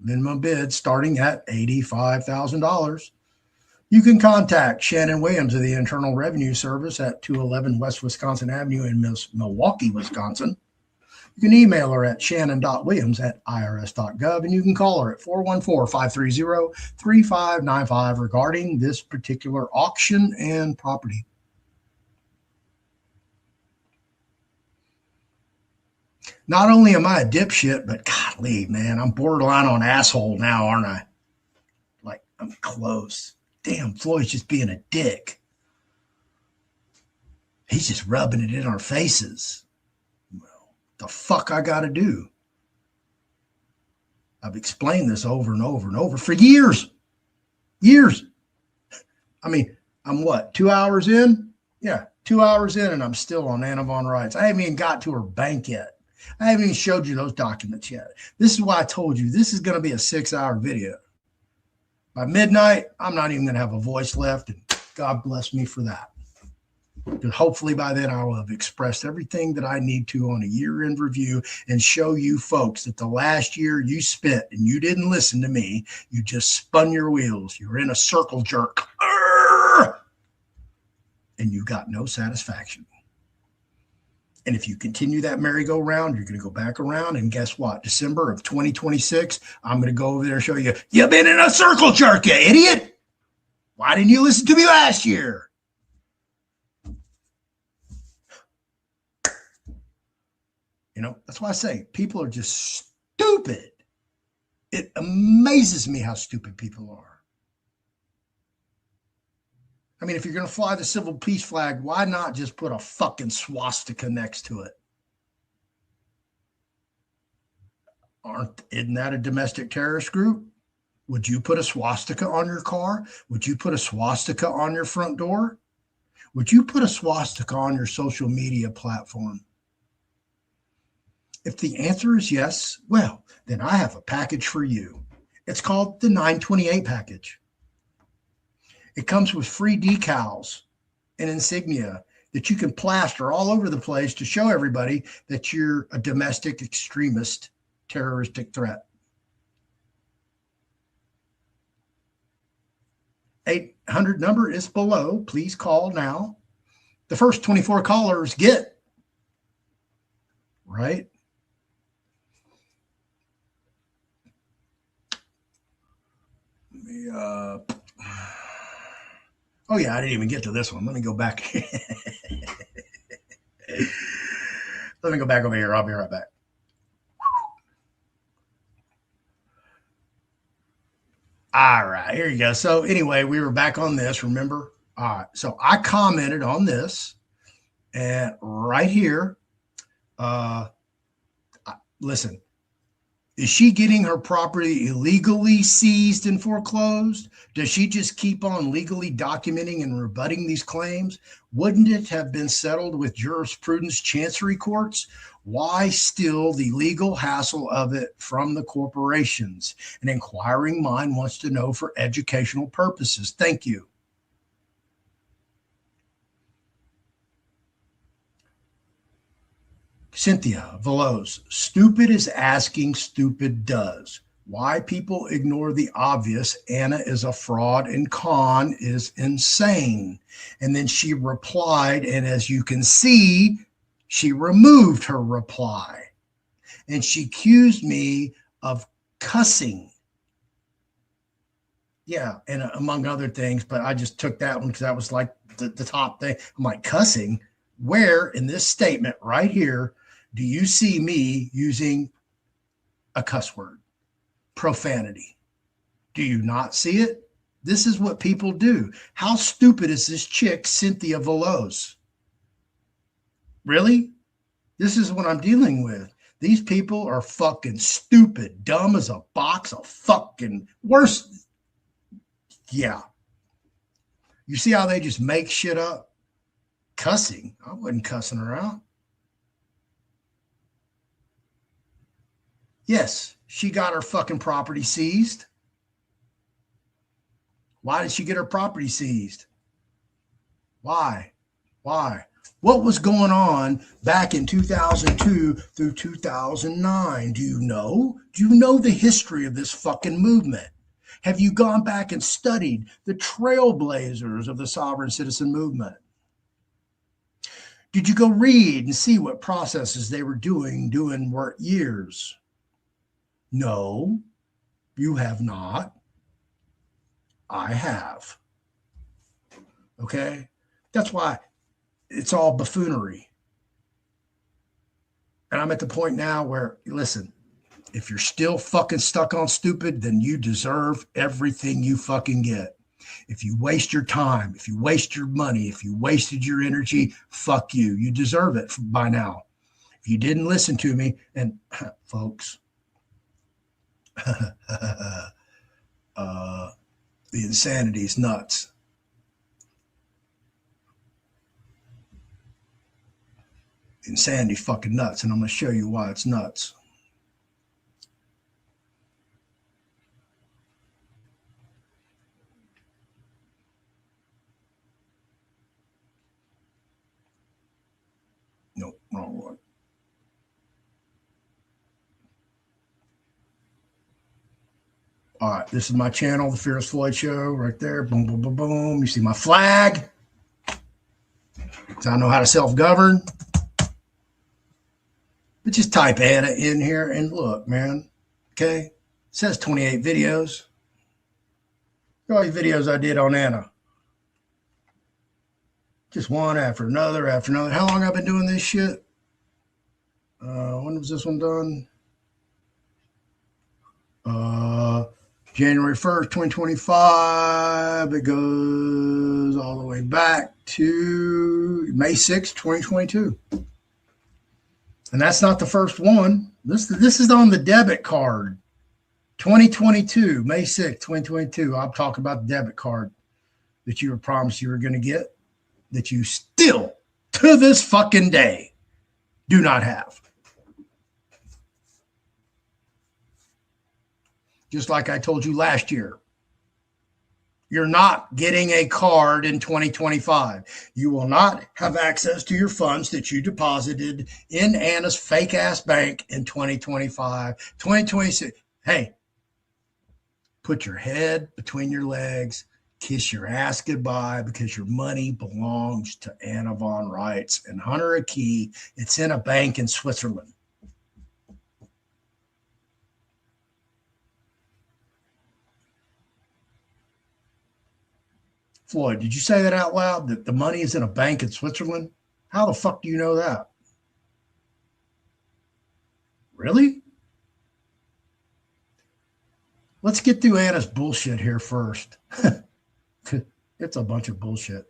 Minimum bid starting at $85,000. You can contact Shannon Williams of the Internal Revenue Service at 211 West Wisconsin Avenue in Milwaukee, Wisconsin. You can email her at shannon.williams@irs.gov, and you can call her at 414-530-3595 regarding this particular auction and property. Not only am I a dipshit, but golly, man, I'm borderline on asshole now, aren't I? Like, I'm close. Damn, Floyd's just being a dick. He's just rubbing it in our faces. Well, the fuck I got to do? I've explained this over and over and over for years. Years. I mean, I'm what, 2 hours in? Yeah, 2 hours in, and I'm still on Anna Von Reitz. I haven't even got to her bank yet. I haven't even showed you those documents yet. This is why I told you this is going to be a 6-hour video. By midnight, I'm not even going to have a voice left, and God bless me for that. And hopefully by then I will have expressed everything that I need to on a year-end review and show you folks that the last year you spent and you didn't listen to me, you just spun your wheels. You're in a circle jerk. And you got no satisfaction. And if you continue that merry-go-round, you're going to go back around. And guess what? December of 2026, I'm going to go over there and show you, you've been in a circle jerk, you idiot. Why didn't you listen to me last year? You know, that's why I say people are just stupid. It amazes me how stupid people are. I mean, if you're going to fly the civil peace flag, why not just put a fucking swastika next to it? Isn't that a domestic terrorist group? Would you put a swastika on your car? Would you put a swastika on your front door? Would you put a swastika on your social media platform? If the answer is yes, well, then I have a package for you. It's called the 928 package. It comes with free decals and insignia that you can plaster all over the place to show everybody that you're a domestic extremist terroristic threat. 800 number is below. Please call now. The first 24 callers get, right? Let me, oh, yeah, I didn't even get to this one. Let me go back. Let me go back over here. I'll be right back. All right, here you go. So anyway, we were back on this, remember? All right, so I commented on this, and right here, listen, is she getting her property illegally seized and foreclosed? Does she just keep on legally documenting and rebutting these claims? Wouldn't it have been settled with jurisprudence chancery courts? Why still the legal hassle of it from the corporations? An inquiring mind wants to know for educational purposes. Thank you. Cynthia Veloz, stupid is asking, stupid does. Why people ignore the obvious, Anna is a fraud and Con is insane. And then she replied, and as you can see, she removed her reply. And she accused me of cussing. Yeah, and among other things, but I just took that one because that was like the top thing. I'm like, cussing? Where in this statement right here do you see me using a cuss word? Profanity. Do you not see it? This is what people do. How stupid is this chick, Cynthia Veloz? Really? This is what I'm dealing with. These people are fucking stupid, dumb as a box of fucking worse. Yeah. You see how they just make shit up? Cussing? I wasn't cussing her out. Yes, she got her fucking property seized. Why did she get her property seized? Why? What was going on back in 2002 through 2009? Do you know? Do you know the history of this fucking movement? Have you gone back and studied the trailblazers of the sovereign citizen movement? Did you go read and see what processes they were doing what years? No, you have not. I have. Okay? That's why it's all buffoonery. And I'm at the point now where, listen, if you're still fucking stuck on stupid, then you deserve everything you fucking get. If you waste your time, if you waste your money, if you wasted your energy, fuck you. You deserve it by now. If you didn't listen to me, and folks, the insanity is nuts. Insanity's fucking nuts, and I'm going to show you why it's nuts. Nope, wrong one. All right, this is my channel, The Fearless Floyd Show, right there. Boom, boom, boom, boom. You see my flag? So I know how to self-govern. But just type Anna in here and look, man. Okay? It says 28 videos. Look at all these videos I did on Anna. Just one after another after another. How long have I been doing this shit? When was this one done? January 1st, 2025. It goes all the way back to May 6th, 2022. And that's not the first one. This is on the debit card. 2022, May 6th, 2022. I'm talking about the debit card that you were promised you were going to get, that you still, to this fucking day, do not have. Just like I told you last year. You're not getting a card in 2025. You will not have access to your funds that you deposited in Anna's fake ass bank in 2025, 2026. Hey, put your head between your legs, kiss your ass goodbye, because your money belongs to Anna Von Reitz and Hunter Akey. It's in a bank in Switzerland. Floyd, did you say that out loud, that the money is in a bank in Switzerland? How the fuck do you know that? Really? Let's get through Anna's bullshit here first. It's a bunch of bullshit.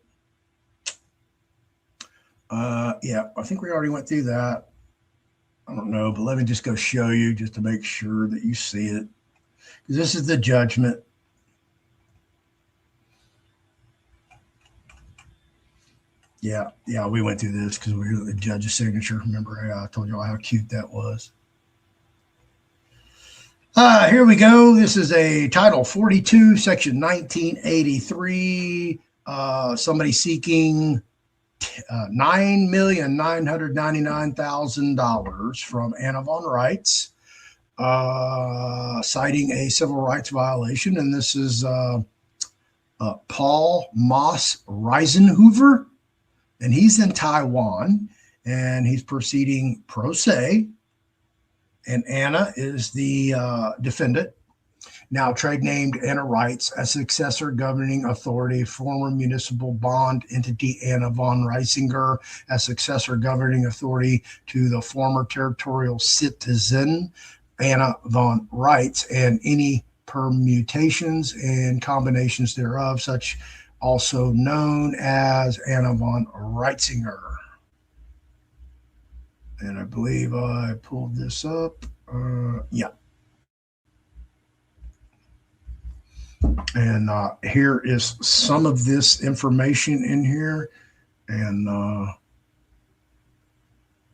Yeah, I think we already went through that. I don't know, but let me just go show you just to make sure that you see it. Because this is the judgment. Yeah, we went through this because we were the judge's signature. Remember, I told you all how cute that was. Here we go. This is a Title 42, Section 1983. Somebody seeking $9,999,000 from Anna Von Reitz, citing a civil rights violation. And this is Paul Moss Reisenhoover. And he's in Taiwan, and he's proceeding pro se. And Anna is the defendant, now trade named Anna Reitz, a successor governing authority, former municipal bond entity Anna von Reisinger, as successor governing authority to the former territorial citizen Anna von Reitz, and any permutations and combinations thereof, such also known as Anna von Reitzinger. And I believe I pulled this up. Yeah. And here is some of this information in here. And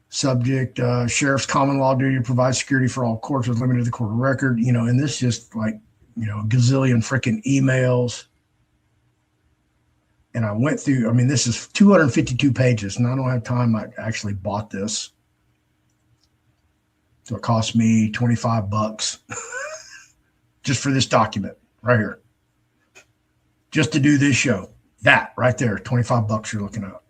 subject, sheriff's common law duty to provide security for all courts with limited to the court of record. And this just like, a gazillion freaking emails. And I went through, this is 252 pages, and I don't have time. I actually bought this. So it cost me $25 just for this document right here. Just to do this show. That right there, $25 you're looking at.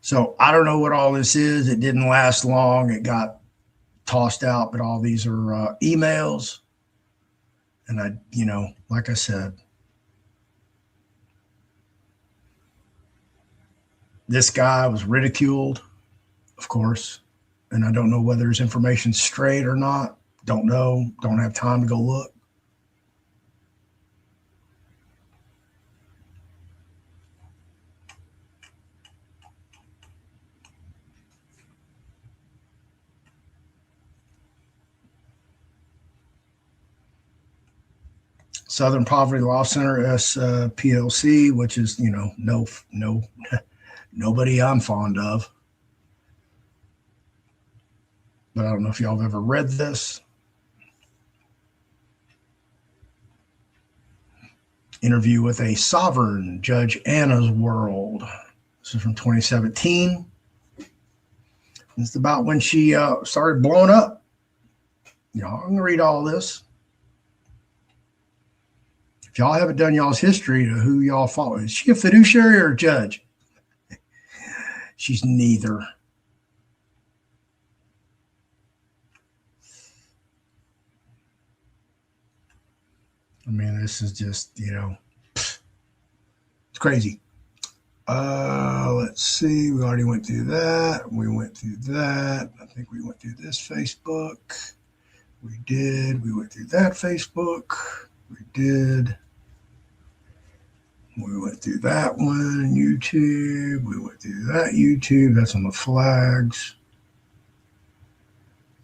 So I don't know what all this is. It didn't last long. It got tossed out, but all these are emails. And I, like I said, this guy was ridiculed, of course. And I don't know whether his information's straight or not. Don't know. Don't have time to go look. Southern Poverty Law Center, SPLC, which is, nobody I'm fond of. But I don't know if y'all have ever read this. Interview with a Sovereign, Judge Anna's World. This is from 2017. It's about when she started blowing up. I'm going to read all this. If y'all haven't done y'all's history to who y'all follow, is she a fiduciary or a judge? She's neither. This is just, it's crazy. Let's see. We already went through that. We went through that. I think we went through this Facebook. We did. We went through that Facebook. We did. We went through that one, YouTube. We went through that YouTube. That's on the flags.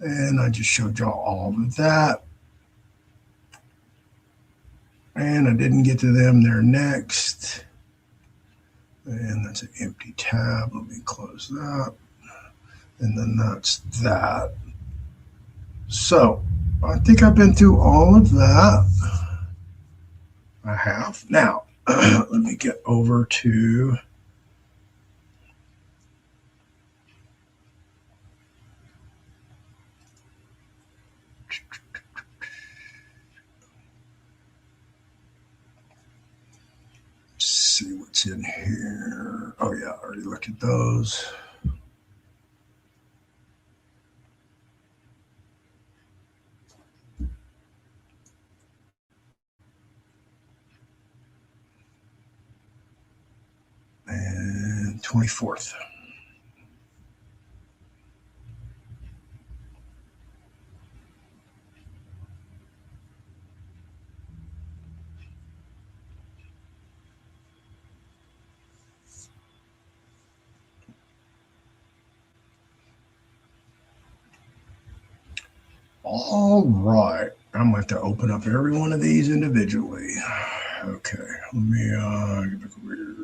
And I just showed y'all all of that. And I didn't get to them. They're next. And that's an empty tab. Let me close that. And then that's that. So I think I've been through all of that. I have. Now, let me get over to see what's in here. Oh yeah, I already looked at those. And 24th. All right. I'm going to open up every one of these individually. Okay. Let me get back over here.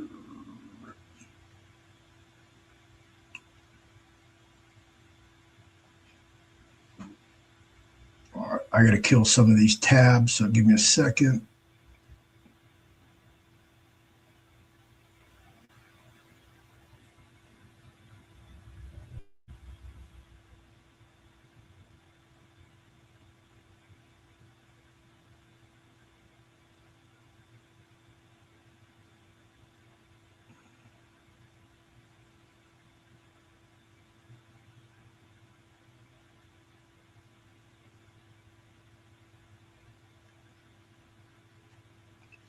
All right. I got to kill some of these tabs, so give me a second.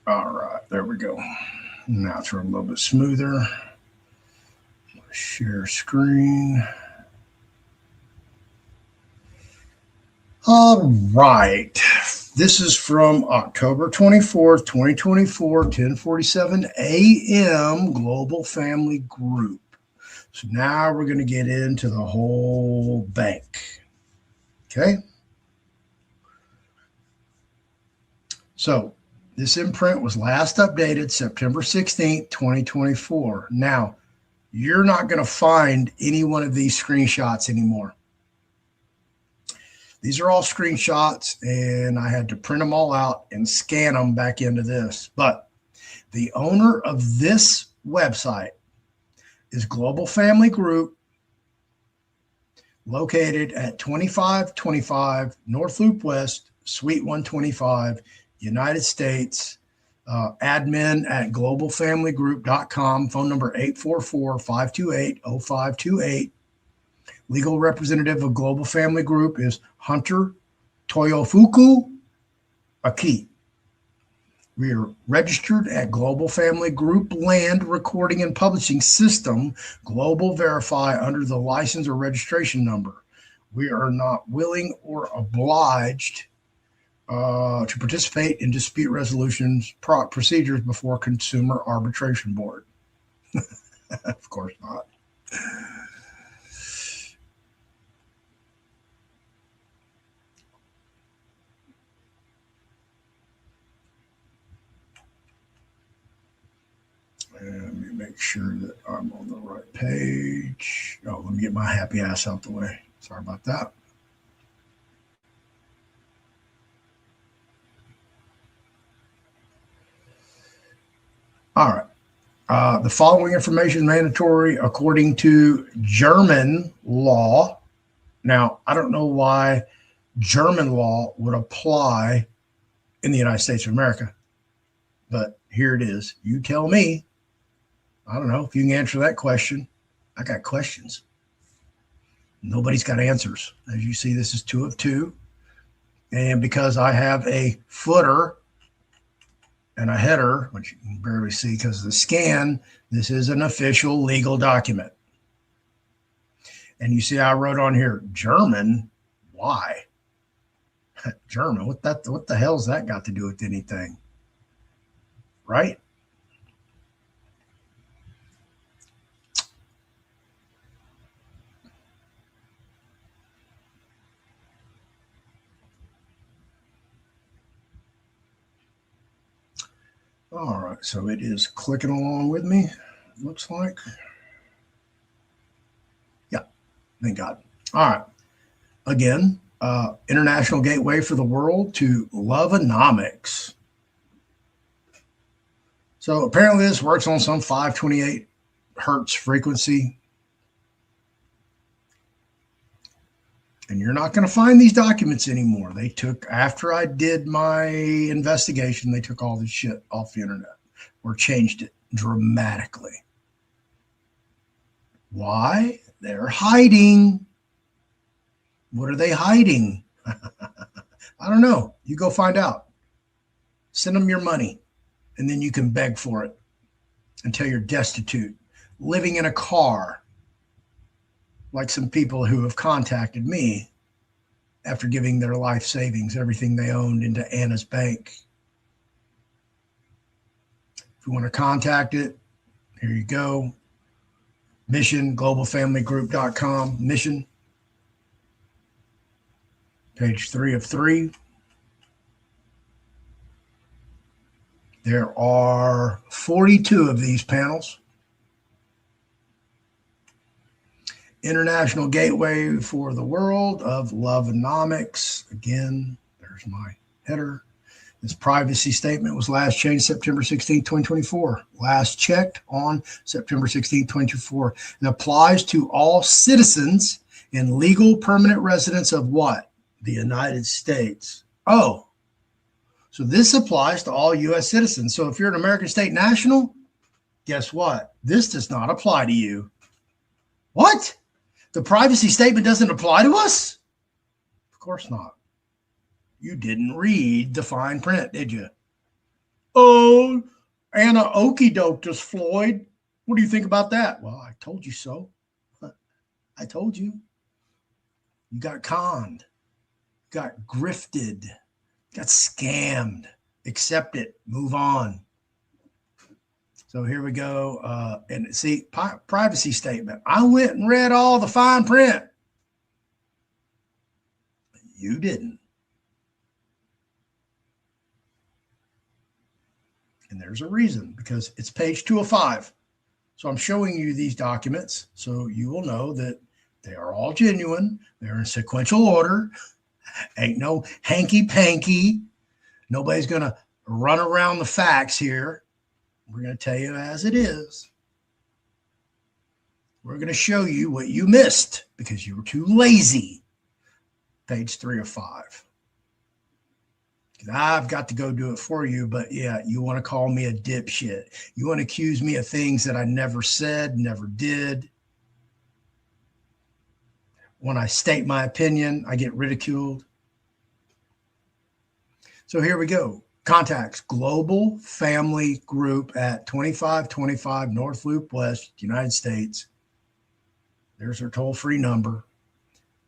All right, there we go. Now it's a little bit smoother. Share screen. All right. This is from October 24th, 2024, 10:47 a.m. Global Family Group. So now we're going to get into the whole bank. Okay. So This imprint was last updated September 16th, 2024. Now, you're not going to find any one of these screenshots anymore. These are all screenshots, and I had to print them all out and scan them back into this. But the owner of this website is Global Family Group, located at 2525 North Loop West, Suite 125, United States. Admin at globalfamilygroup.com. Phone number 844-528-0528. Legal representative of Global Family Group is Hunter Toyofuku Aki. We are registered at Global Family Group Land Recording and Publishing System, Global Verify, under the license or registration number. We are not willing or obliged to participate in dispute resolutions procedures before Consumer Arbitration Board. Of course not. And let me make sure that I'm on the right page. Oh, let me get my happy ass out the way. Sorry about that. All right. The following information is mandatory according to German law. Now, I don't know why German law would apply in the United States of America, but here it is. You tell me. I don't know if you can answer that question. I got questions. Nobody's got answers. As you see, this is 2 of 2. And because I have a footer and a header, which you can barely see because of the scan, this is an official legal document. And you see I wrote on here, German, why? German, what the hell's that got to do with anything? Right? All right, so it is clicking along with me, looks like. Yeah, thank God. All right. Again, international gateway for the world to Loveonomics. So apparently this works on some 528 hertz frequency. And you're not going to find these documents anymore. They took, after I did my investigation, they took all this shit off the internet or changed it dramatically. Why? They're hiding. What are they hiding? I don't know. You go find out. Send them your money, and then you can beg for it until you're destitute, living in a car, like some people who have contacted me after giving their life savings, everything they owned, into Anna's bank. If you want to contact it, here you go. Mission, globalfamilygroup.com, mission. Page 3 of 3. There are 42 of these panels. International Gateway for the World of Loveonomics. Again, there's my header. This privacy statement was last changed September 16, 2024. Last checked on September 16, 2024. It applies to all citizens and legal permanent residents of what? The United States. Oh, so this applies to all U.S. citizens. So if you're an American state national, guess what? This does not apply to you. What? The privacy statement doesn't apply to us? Of course not. You didn't read the fine print, did you? Oh, Anna okey-doked us, Floyd. What do you think about that? Well, I told you so. I told you. You got conned. Got grifted. Got scammed. Accept it. Move on. So here we go. And see, privacy statement. I went and read all the fine print. You didn't. And there's a reason, because it's page 205. So I'm showing you these documents so you will know that they are all genuine. They're in sequential order. Ain't no hanky-panky. Nobody's going to run around the facts here. We're going to tell you as it is. We're going to show you what you missed because you were too lazy. Page 3 of 5. I've got to go do it for you, but yeah, you want to call me a dipshit. You want to accuse me of things that I never said, never did. When I state my opinion, I get ridiculed. So here we go. Contacts, Global Family Group at 2525 North Loop West, United States. There's her toll-free number.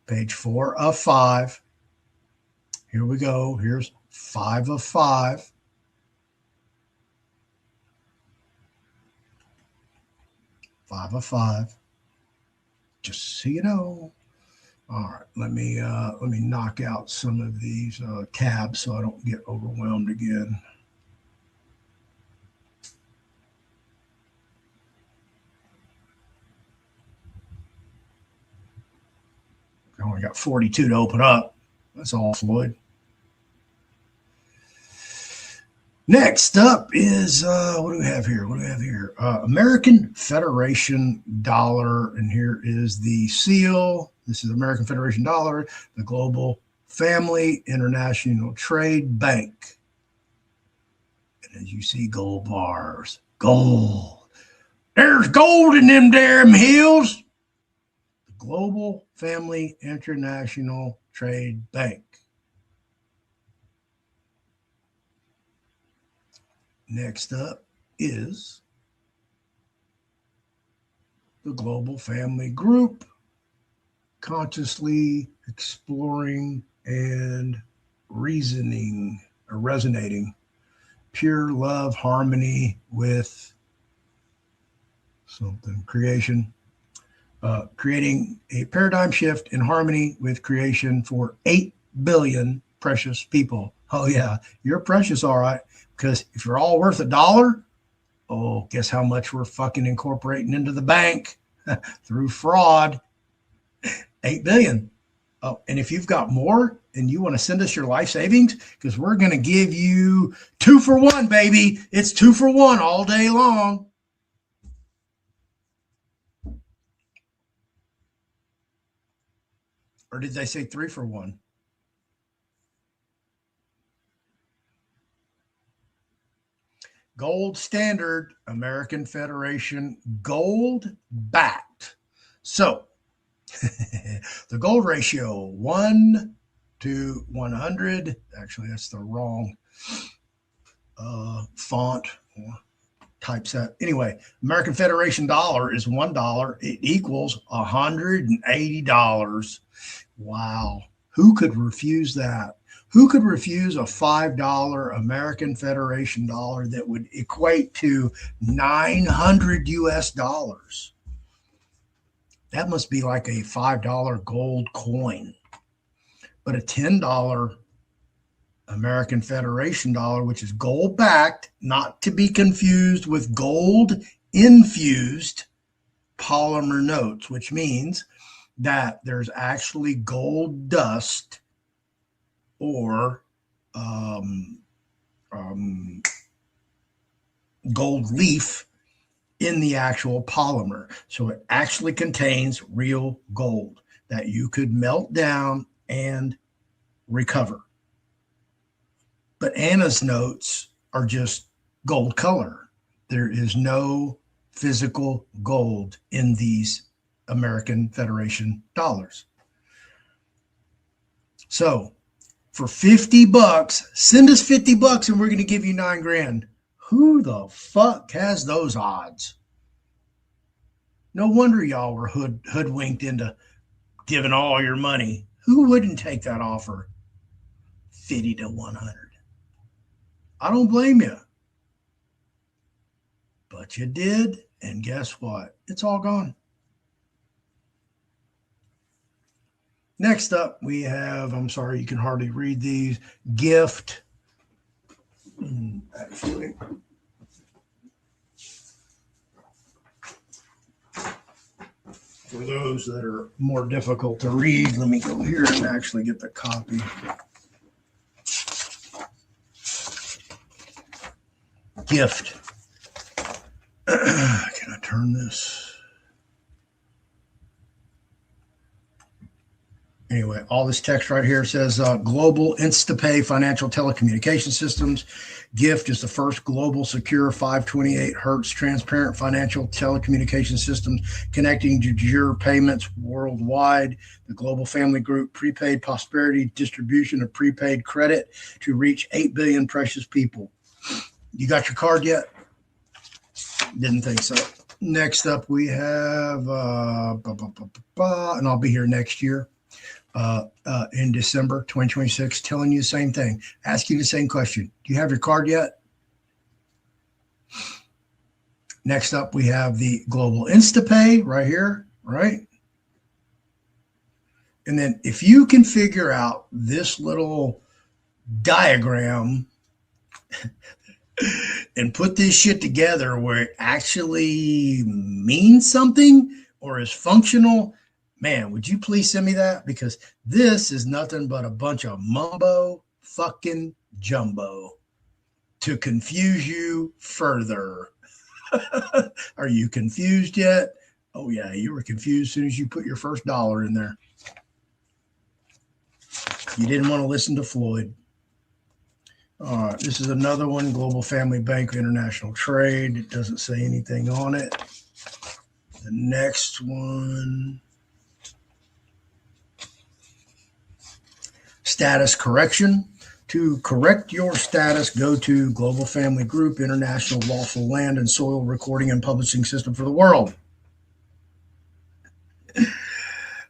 Page 4 of 5. Here we go. Here's 5 of 5. 5 of 5. Just so you know. All right, let me knock out some of these tabs so I don't get overwhelmed again. I only got 42 to open up. That's all, Floyd. Next up is, what do we have here? American Federation dollar. And here is the seal. This is American Federation dollar, the Global Family International Trade Bank. And as you see, gold bars. Gold. There's gold in them damn hills. The Global Family International Trade Bank. Next up is the Global Family Group, consciously exploring and reasoning or resonating pure love, harmony with something, creation, creating a paradigm shift in harmony with creation for 8 billion precious people. Oh yeah, you're precious, all right. Because if you're all worth $1, oh, guess how much we're fucking incorporating into the bank through fraud? 8 billion. Oh, and if you've got more and you want to send us your life savings, because we're going to give you 2 for 1, baby. It's 2 for 1 all day long. Or did they say 3 for 1? Gold standard, American Federation, gold backed. So the gold ratio, 1 to 100. Actually, that's the wrong font or typeset. Anyway, American Federation dollar is $1. It equals $180. Wow. Who could refuse that? Who could refuse a $5 American Federation dollar that would equate to 900 US dollars? That must be like a $5 gold coin. But a $10 American Federation dollar, which is gold backed, not to be confused with gold infused polymer notes, which means that there's actually gold dust or gold leaf in the actual polymer. So it actually contains real gold that you could melt down and recover. But Anna's notes are just gold color. There is no physical gold in these American Federation dollars. So for $50, send us $50 and we're going to give you $9,000. Who the fuck has those odds? No wonder y'all were hoodwinked into giving all your money. Who wouldn't take that offer? 50 to 100. I don't blame you. But you did, and guess what? It's all gone. Next up, we have, I'm sorry, you can hardly read these, gift. Actually, For those that are more difficult to read, let me go here and actually get the copy. Gift. Can I turn this? Anyway, all this text right here says Global InstaPay Financial Telecommunication Systems. GIFT is the first global secure 528 hertz transparent financial telecommunication systems connecting to your payments worldwide. The Global Family Group prepaid prosperity distribution of prepaid credit to reach 8 billion precious people. You got your card yet? Didn't think so. Next up, we have, and I'll be here next year. In December 2026, telling you the same thing, asking the same question. Do you have your card yet? Next up, we have the Global InstaPay right here, right? And then if you can figure out this little diagram and put this shit together where it actually means something or is functional, man, would you please send me that? Because this is nothing but a bunch of mumbo fucking jumbo to confuse you further. Are you confused yet? Oh, yeah, you were confused as soon as you put your first dollar in there. You didn't want to listen to Floyd. All right, this is another one, Global Family Bank International Trade. It doesn't say anything on it. The next one, status correction. To correct your status, go to Global Family Group, International Lawful Land and Soil Recording and Publishing System for the World.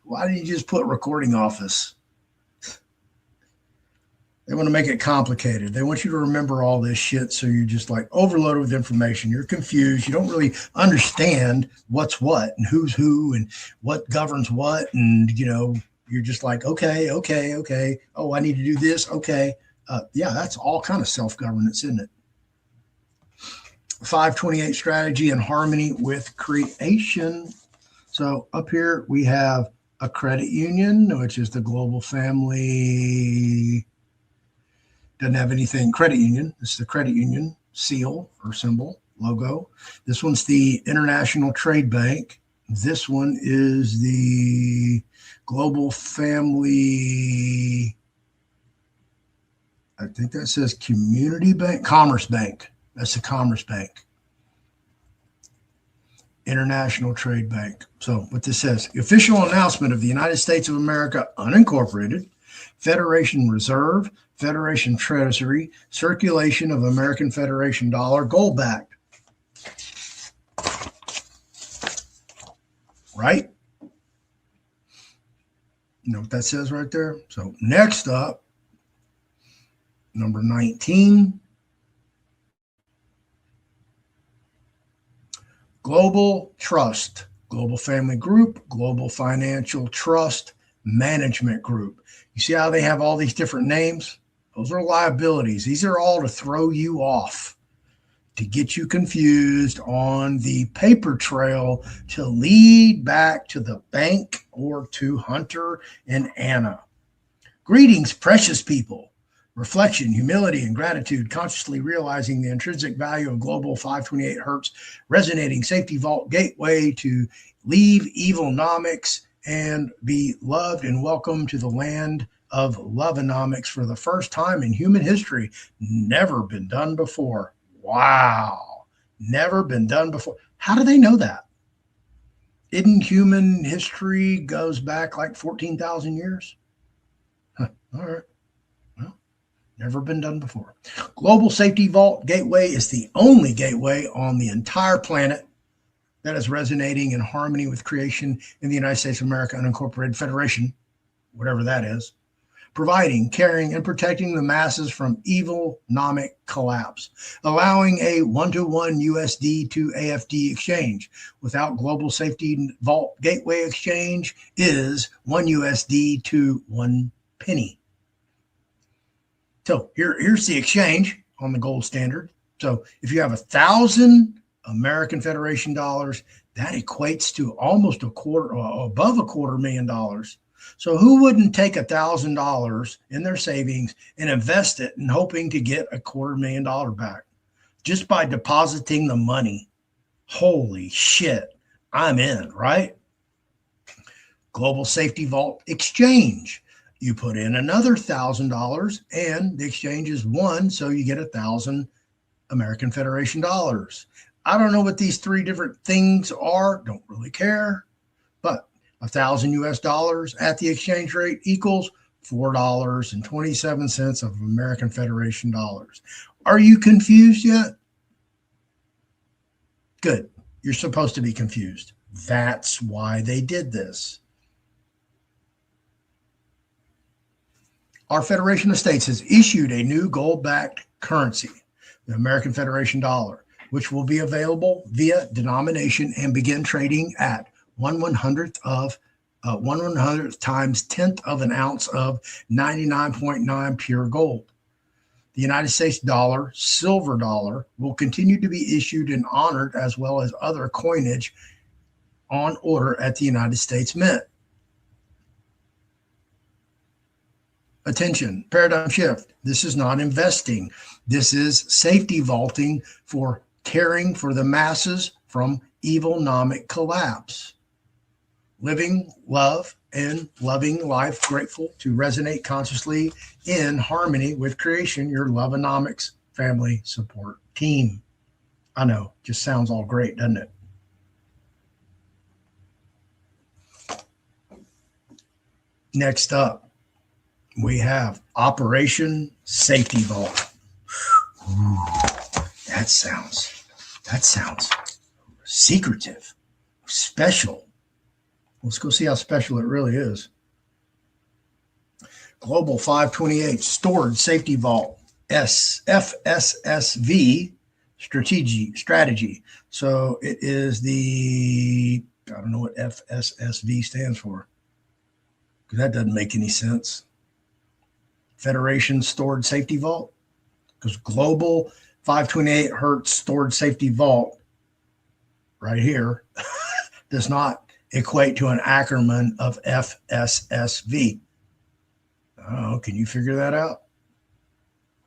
Why didn't you just put recording office? They want to make it complicated. They want you to remember all this shit, so you're just like overloaded with information. You're confused. You don't really understand what's what and who's who and what governs what. And, you know, you're just like, okay. Oh, I need to do this. Okay. Yeah, that's all kind of self-governance, isn't it? 528 strategy and harmony with creation. So up here we have a credit union, which is the Global Family. Doesn't have anything. Credit union. It's the credit union seal or symbol, logo. This one's the International Trade Bank. This one is the Global Family. I think that says Community Bank, Commerce Bank. That's the Commerce Bank. International Trade Bank. So what this says, the official announcement of the United States of America, unincorporated, Federation Reserve, Federation Treasury, circulation of American Federation dollar, gold backed. Right? You know what that says right there? So next up, number 19, Global Trust, Global Family Group, Global Financial Trust Management Group. You see how they have all these different names? Those are liabilities. These are all to throw you off, to get you confused on the paper trail to lead back to the bank or to Hunter and Anna. Greetings, precious people. Reflection, humility, and gratitude, consciously realizing the intrinsic value of Global 528 Hertz, resonating safety vault gateway to leave evilnomics and be loved and welcome to the land of loveonomics for the first time in human history. Never been done before. Wow. Never been done before. How do they know that? Isn't human history goes back like 14,000 years? Huh. All right. Well, never been done before. Global Safety Vault Gateway is the only gateway on the entire planet that is resonating in harmony with creation in the United States of America Unincorporated Federation, whatever that is, providing, caring, and protecting the masses from evilnomic collapse, allowing a one-to-one USD to AFD exchange. Without Global Safety Vault Gateway exchange is 1 USD to 1 penny. So here's the exchange on the gold standard. So if you have 1,000 American Federation dollars, That equates to almost above $250,000. So who wouldn't take $1,000 in their savings and invest it and hoping to get $250,000 back just by depositing the money? Holy shit, I'm in, right? Global Safety Vault Exchange. You put in another $1,000 and the exchange is one, so you get 1,000 American Federation dollars. I don't know what these three different things are, don't really care, but 1,000 US dollars at the exchange rate equals $4.27 of American Federation dollars. Are you confused yet? Good. You're supposed to be confused. That's why they did this. Our Federation of States has issued a new gold-backed currency, the American Federation dollar, which will be available via denomination and begin trading at 1/100th times 10th of an ounce of 99.9 pure gold. The United States dollar, silver dollar, will continue to be issued and honored, as well as other coinage on order at the United States Mint. Attention, paradigm shift. This is not investing. This is safety vaulting for caring for the masses from evilnomic collapse. Living, love, and loving life, grateful to resonate consciously in harmony with creation, your Loveonomics family support team. I know, just sounds all great, doesn't it? Next up, we have Operation Safety Vault. Ooh, that sounds secretive, special. Let's go see how special it really is. Global 528 Stored Safety Vault, FSSV strategy. So it is I don't know what FSSV stands for, because that doesn't make any sense. Federation Stored Safety Vault, because Global 528 Hertz Stored Safety Vault right here does not equate to an acronym of FSSV. Oh, can you figure that out?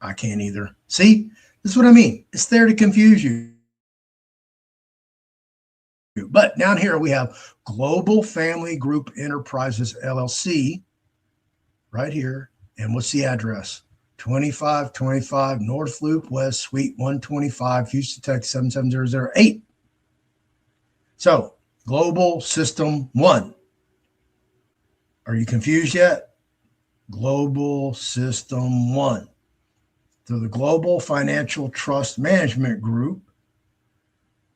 I can't either. See, this is what I mean. It's there to confuse you. But down here we have Global Family Group Enterprises, LLC, right here. And what's the address? 2525 North Loop West, Suite 125, Houston, Texas 77008. So, Global System 1. Are you confused yet? Global System 1. So, the Global Financial Trust Management Group,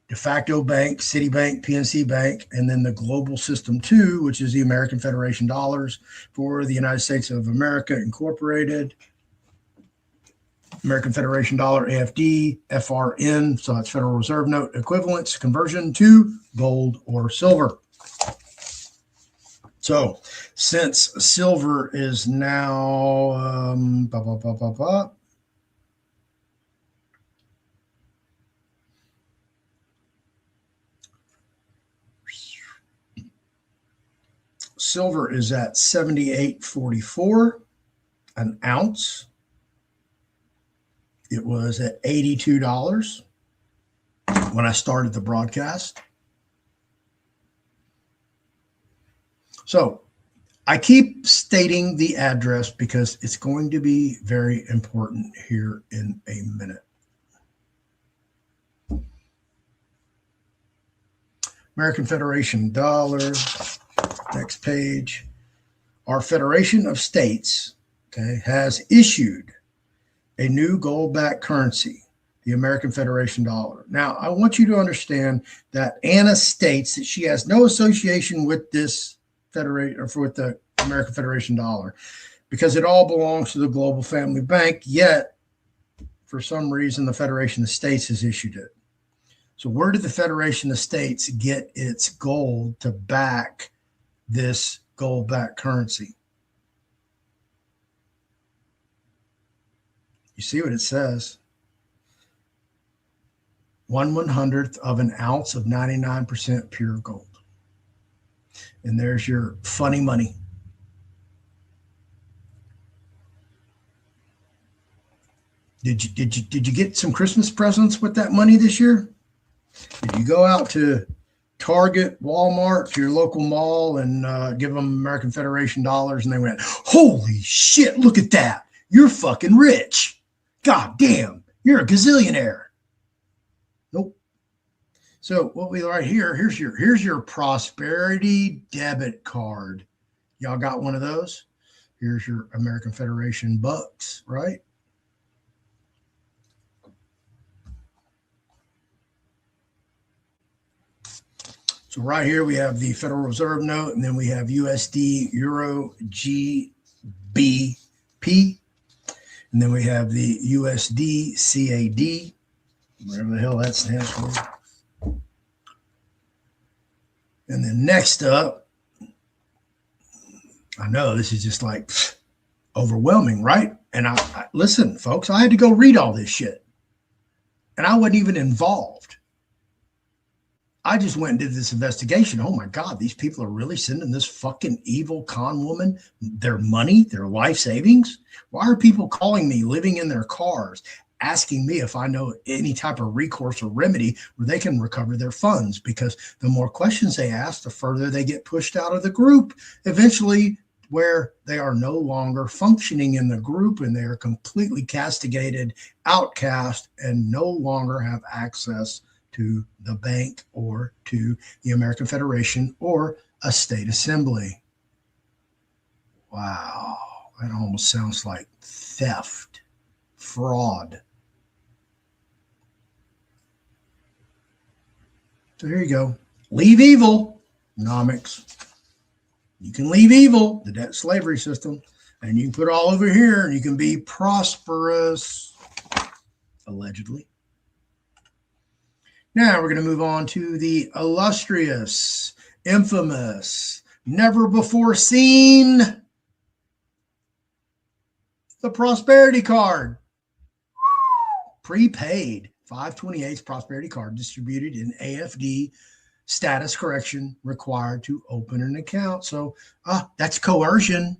De facto Bank, Citibank, PNC Bank, and then the Global System 2, which is the American Federation dollars for the United States of America Incorporated, American Federation dollar, AFD, FRN, so that's Federal Reserve Note equivalents, conversion to gold or silver. So since silver is now, silver is at $78.44 an ounce. It was at $82 when I started the broadcast. So I keep stating the address because it's going to be very important here in a minute. American Federation dollar. Next page. Our Federation of States, has issued a new gold-backed currency, the American Federation dollar. Now, I want you to understand that Anna states that she has no association with this federation or with the American Federation dollar because it all belongs to the Global Family Bank, yet for some reason the Federation of States has issued it. So where did the Federation of States get its gold to back this gold-backed currency? You see what it says? 1/100th of an ounce of 99% pure gold. And there's your funny money. Did you get some Christmas presents with that money this year? Did you go out to Target, Walmart, to your local mall and give them American Federation dollars and they went, holy shit, look at that. You're fucking rich. God damn, you're a gazillionaire. Nope. So what we right here, here's your prosperity debit card. Y'all got one of those? Here's your American Federation bucks, right? So right here we have the Federal Reserve note, and then we have USD, Euro, GBP, and then we have the USD, CAD, whatever the hell that stands for. And then next up, I know this is just like overwhelming, right? And I listen, folks, I had to go read all this shit, and I wasn't even involved. I just went and did this investigation. Oh my God, these people are really sending this fucking evil con woman their money, their life savings. Why are people calling me, living in their cars, asking me if I know any type of recourse or remedy where they can recover their funds? Because the more questions they ask, the further they get pushed out of the group, eventually where they are no longer functioning in the group and they are completely castigated, outcast, and no longer have access to the bank or to the American Federation or a state assembly. Wow, that almost sounds like theft, fraud. So here you go. Leave evil, economics. You can leave evil, the debt slavery system, and you can put it all over here and you can be prosperous, allegedly. Now we're going to move on to the illustrious, infamous, never before seen, the prosperity card. Prepaid 528 prosperity card distributed in AFD, status correction required to open an account. So that's coercion.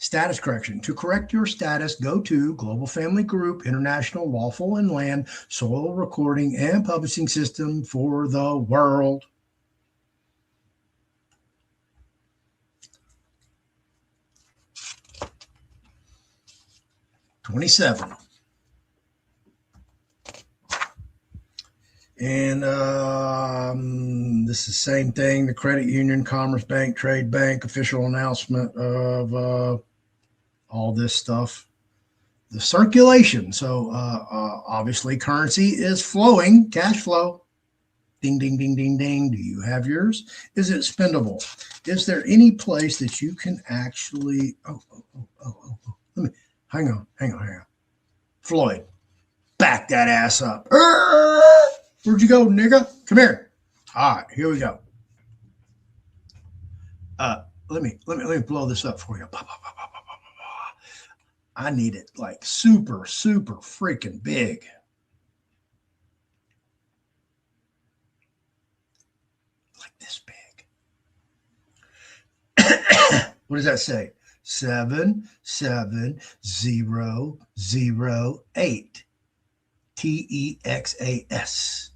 Status correction. To correct your status, go to Global Family Group, International Lawful and Land, Soil Recording and Publishing System for the world. $27. And this is the same thing, the credit union, Commerce Bank, Trade Bank, official announcement of all this stuff. The circulation. So obviously currency is flowing, cash flow. Ding, ding, ding, ding, ding. Do you have yours? Is it spendable? Is there any place that you can actually, let me, hang on. Floyd, back that ass up. Where'd you go, nigga? Come here. All right, here we go. Let me blow this up for you. I need it like super, super freaking big. Like this big. What does that say? 77008. TEXAS.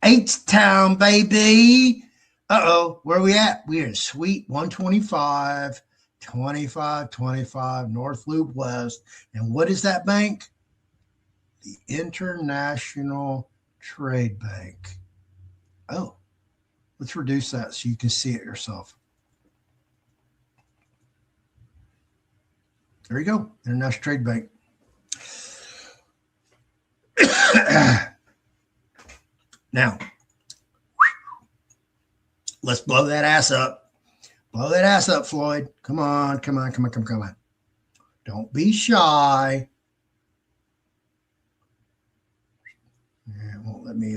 H-Town, baby. Where are we at? We're in Suite 125, 2525 North Loop West. And what is that bank? The International Trade Bank. Oh, let's reduce that so you can see it yourself. There you go, International Trade Bank. Now, let's blow that ass up. Blow that ass up, Floyd. Come on. Don't be shy. Yeah, it won't let me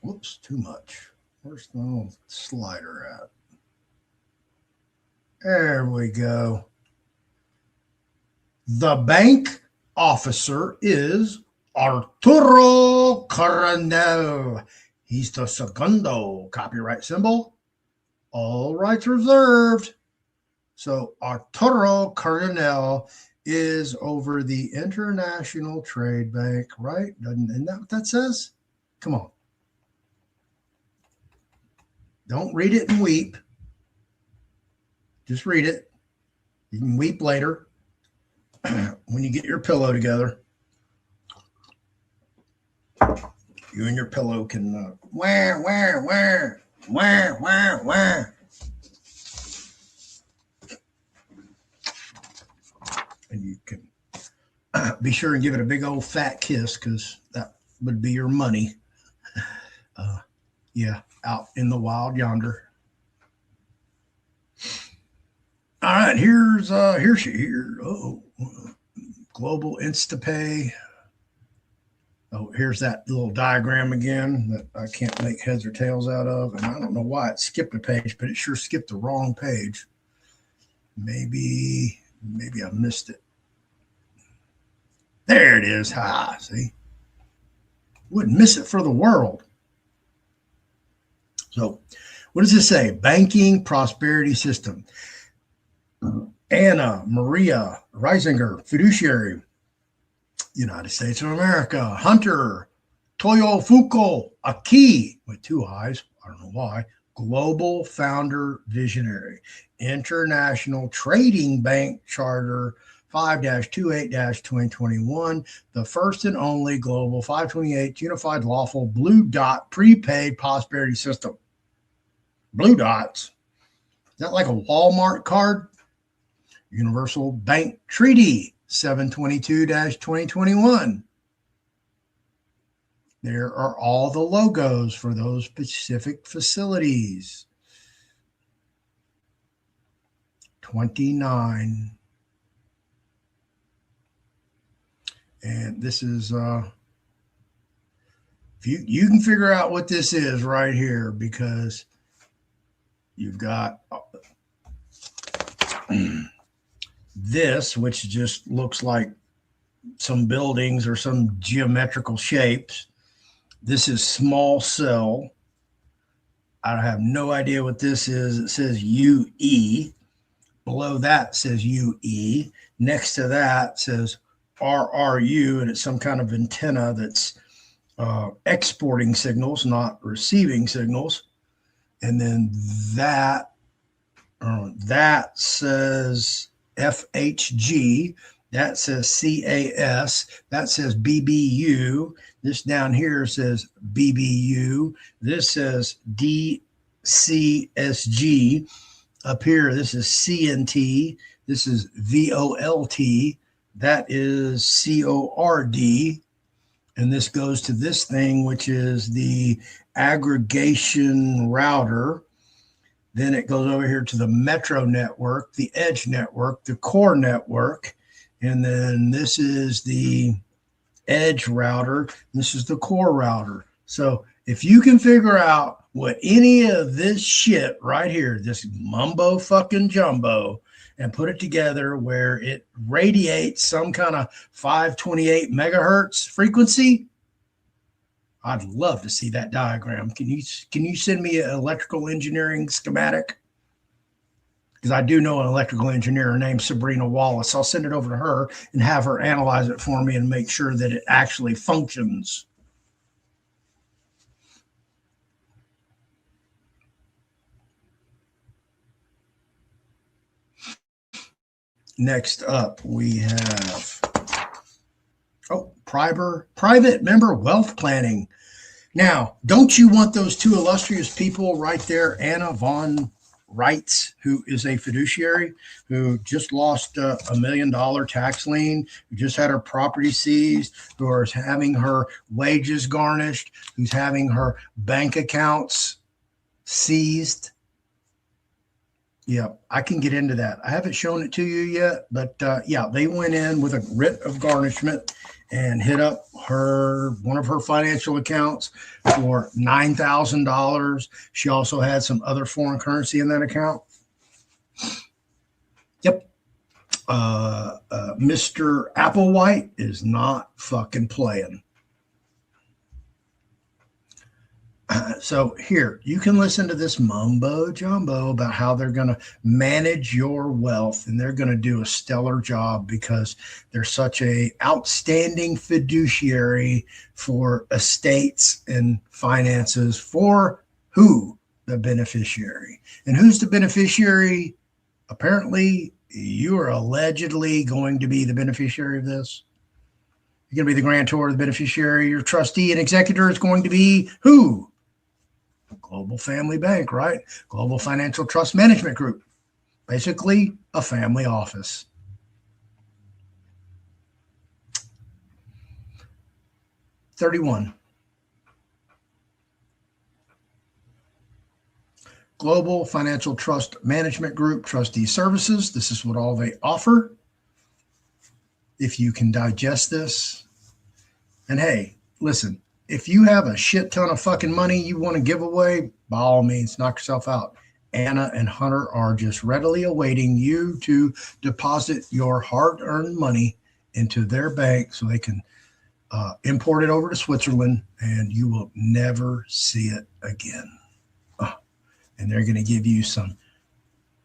Whoops, too much. Where's the little slider at? There we go. The bank officer is Arturo Coronel. He's the segundo. Copyright symbol. All rights reserved. So Arturo Coronel is over the International Trade Bank, right? Isn't that what that says? Come on. Don't read it and weep. Just read it. You can weep later when you get your pillow together. You and your pillow can where. And you can be sure and give it a big old fat kiss, because that would be your money. Yeah, out in the wild yonder. All right, here's here. Oh, Global InstaPay. Oh, here's that little diagram again that I can't make heads or tails out of, and I don't know why it skipped a page, but it sure skipped the wrong page. Maybe I missed it. There it is. Ha, see? Wouldn't miss it for the world. So, what does this say? Banking Prosperity System. Anna Maria Reisinger, fiduciary, United States of America. Hunter Toyofuko Aki, with two eyes, I don't know why, global founder visionary. International Trading Bank Charter 5-28-2021, the first and only global 528 unified lawful blue dot prepaid prosperity system. Blue dots. Is that like a Walmart card? Universal Bank Treaty 722-2021. There are all the logos for those specific facilities. 29. And this is, if you can figure out what this is right here, because you've got this, which just looks like some buildings or some geometrical shapes. This is small cell. I have no idea what this is. It says UE. Below that says UE. Next to that says RRU, and it's some kind of antenna that's exporting signals, not receiving signals. And then that says FHG, that says CAS, that says BBU. This down here says BBU. This says DCSG. Up here, this is CNT. This is VOLT. That is CORD. And this goes to this thing, which is the aggregation router. Then it goes over here to the Metro network, the Edge network, the Core network. And then this is the Edge router. This is the Core router. So if you can figure out what any of this shit right here, this mumbo fucking jumbo, and put it together where it radiates some kind of 528 megahertz frequency, I'd love to see that diagram. Can you send me an electrical engineering schematic? Because I do know an electrical engineer named Sabrina Wallace. I'll send it over to her and have her analyze it for me and make sure that it actually functions. Next up, we have private member wealth planning. Now, don't you want those two illustrious people right there, Anna von Reitz, who is a fiduciary, who just lost a $1 million tax lien, who just had her property seized, who is having her wages garnished, who's having her bank accounts seized? Yeah, I can get into that. I haven't shown it to you yet, but yeah, they went in with a writ of garnishment and hit up one of her financial accounts for $9,000. She also had some other foreign currency in that account. Yep. Mr. Applewhite is not fucking playing. So here, you can listen to this mumbo jumbo about how they're going to manage your wealth, and they're going to do a stellar job because they're such a outstanding fiduciary for estates and finances. For who? The beneficiary. And who's the beneficiary? Apparently, you are allegedly going to be the beneficiary of this. You're going to be the grantor, the beneficiary. Your trustee and executor is going to be who? Global Family Bank, right? Global Financial Trust Management Group. Basically, a family office. $31. Global Financial Trust Management Group Trustee Services. This is what all they offer. If you can digest this. And hey, listen, if you have a shit ton of fucking money you want to give away, by all means, knock yourself out. Anna and Hunter are just readily awaiting you to deposit your hard-earned money into their bank so they can import it over to Switzerland, and you will never see it again. And they're going to give you some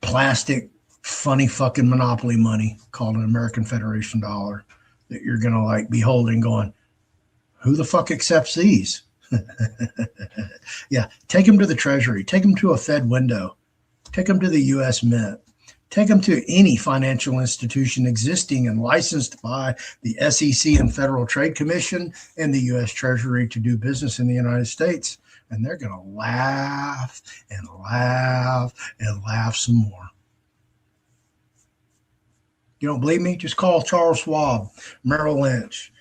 plastic, funny fucking monopoly money called an American Federation dollar that you're going to like be holding going, who the fuck accepts these? Yeah, take them to the Treasury. Take them to a Fed window. Take them to the U.S. Mint. Take them to any financial institution existing and licensed by the SEC and Federal Trade Commission and the U.S. Treasury to do business in the United States. And they're going to laugh and laugh and laugh some more. You don't believe me? Just call Charles Schwab, Merrill Lynch,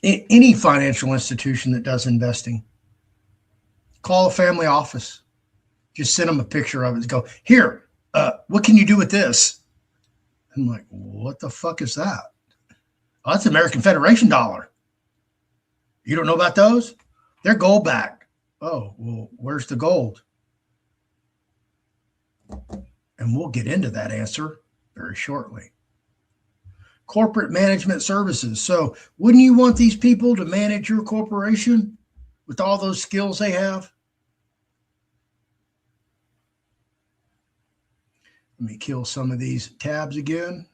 any financial institution that does investing. Call a family office. Just send them a picture of it and go, here, what can you do with this? I'm like, what the fuck is that? Oh, that's American Federation dollar. You don't know about those? They're gold backed. Oh, well, where's the gold? And we'll get into that answer very shortly. Corporate management services. So wouldn't you want these people to manage your corporation with all those skills they have? Let me kill some of these tabs again.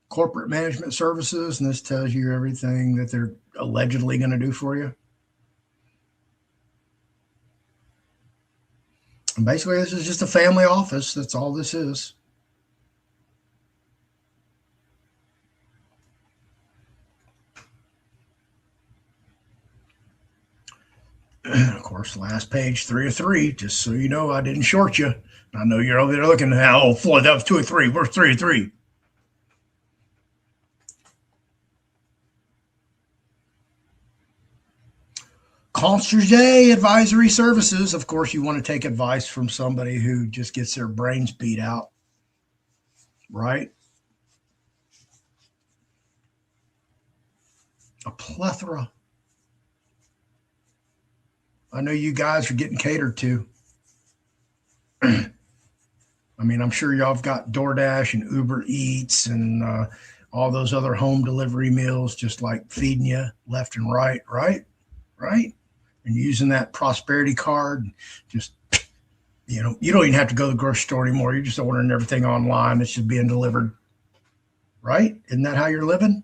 Corporate management services, and this tells you everything that they're allegedly going to do for you. And basically, this is just a family office. That's all this is. Of course, last page, 3 of 3, just so you know I didn't short you. I know you're over there looking at, oh, Floyd, that was 2 of 3. Where's 3 of 3? Concierge advisory services. Of course, you want to take advice from somebody who just gets their brains beat out, right? A plethora. I know you guys are getting catered to. I mean, I'm sure y'all have got DoorDash and Uber Eats and all those other home delivery meals just like feeding you left and right, right? And using that prosperity card, just, you know, you don't even have to go to the grocery store anymore. You're just ordering everything online. It's just being delivered, right? Isn't that how you're living?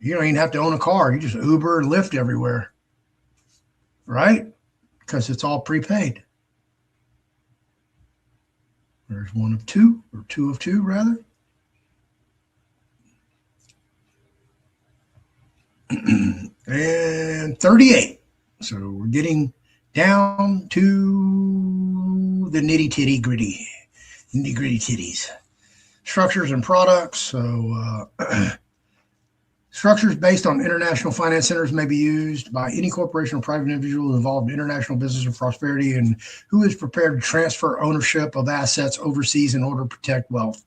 You don't even have to own a car. You just Uber and Lyft everywhere, right? Because it's all prepaid. There's 1 of 2, or 2 of 2 rather. And 38. So we're getting down to the nitty gritty titties. Structures and products. So Structures based on international finance centers may be used by any corporation or private individual involved in international business or prosperity and who is prepared to transfer ownership of assets overseas in order to protect wealth.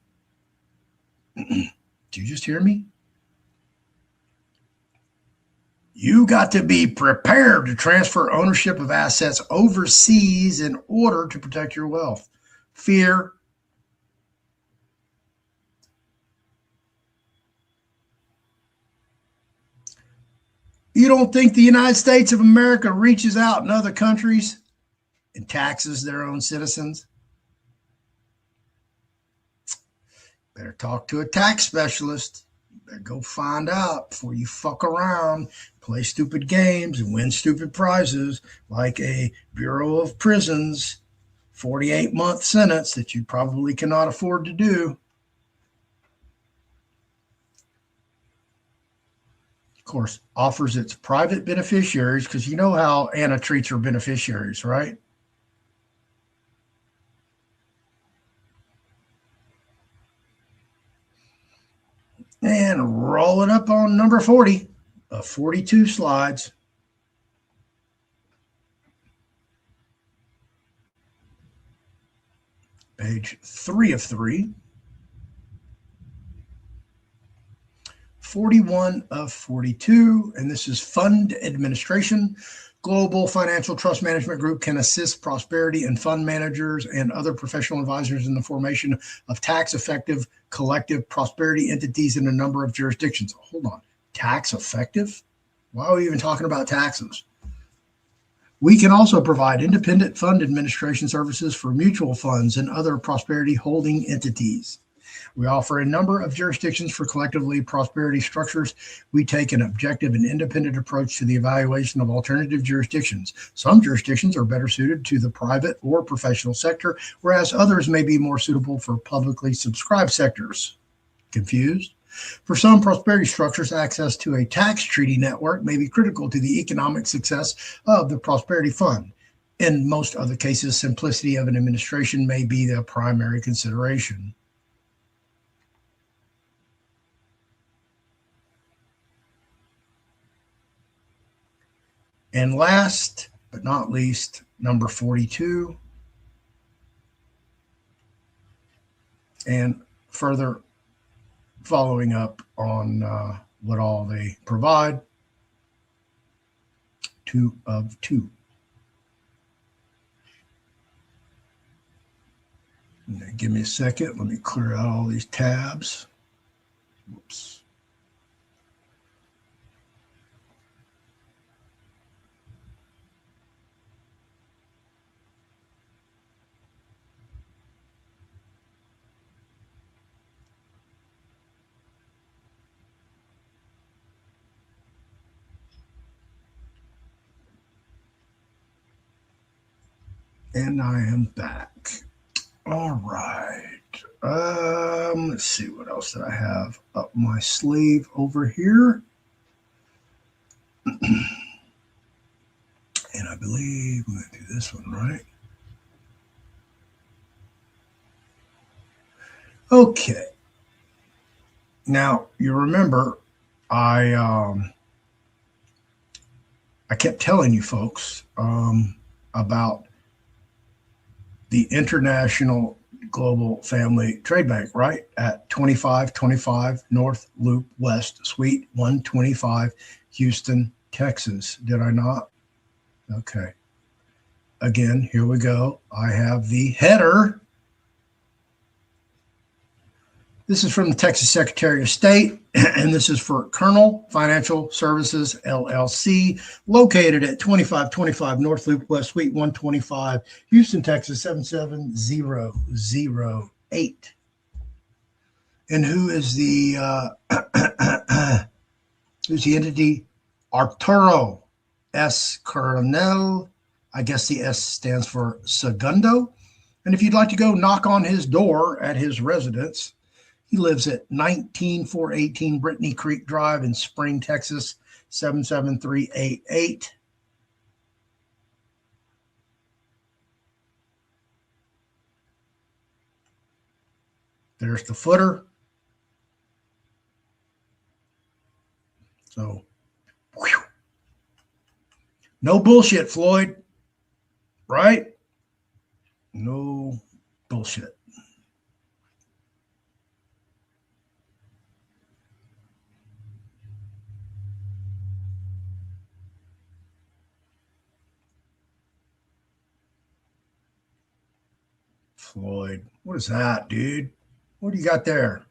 Did you just hear me? You got to be prepared to transfer ownership of assets overseas in order to protect your wealth. Fear. You don't think the United States of America reaches out in other countries and taxes their own citizens? Better talk to a tax specialist. Better go find out before you fuck around, play stupid games, and win stupid prizes like a Bureau of Prisons 48-month sentence that you probably cannot afford to do. Of course, offers its private beneficiaries, because you know how Anna treats her beneficiaries, right? And rolling up on number 40 of 42 slides. Page 3 of 3. 41 of 42, and this is fund administration. Global Financial Trust Management Group can assist prosperity and fund managers and other professional advisors in the formation of tax-effective collective prosperity entities in a number of jurisdictions. Hold on. Tax-effective? Why are we even talking about taxes? We can also provide independent fund administration services for mutual funds and other prosperity holding entities. We offer a number of jurisdictions for collectively prosperity structures. We take an objective and independent approach to the evaluation of alternative jurisdictions. Some jurisdictions are better suited to the private or professional sector, whereas others may be more suitable for publicly subscribed sectors. Confused? For some prosperity structures, access to a tax treaty network may be critical to the economic success of the prosperity fund. In most other cases, simplicity of an administration may be the primary consideration. And last but not least, number 42, and further following up on what all they provide, 2 of 2. Now, give me a second. Let me clear out all these tabs. Whoops. And I am back. All right. Let's see what else did I have up my sleeve over here. And I believe I'm going to do this one, right? Okay. Now, you remember I kept telling you folks about the International Global Family Trade Bank, right? At 2525 North Loop West, Suite 125, Houston, Texas. Did I not? Okay. Again, here we go. I have the header. This is from the Texas Secretary of State, and this is for Colonel Financial Services, LLC, located at 2525 North Loop West, Suite 125, Houston, Texas, 77008. And who is the who's the entity? Arturo S. Coronel. I guess the S stands for Segundo. And if you'd like to go knock on his door at his residence, he lives at 19418 Brittany Creek Drive in Spring, Texas, 77388. There's the footer. So, whew. No bullshit, Floyd. Right? No bullshit. Floyd, what is that, dude? What do you got there?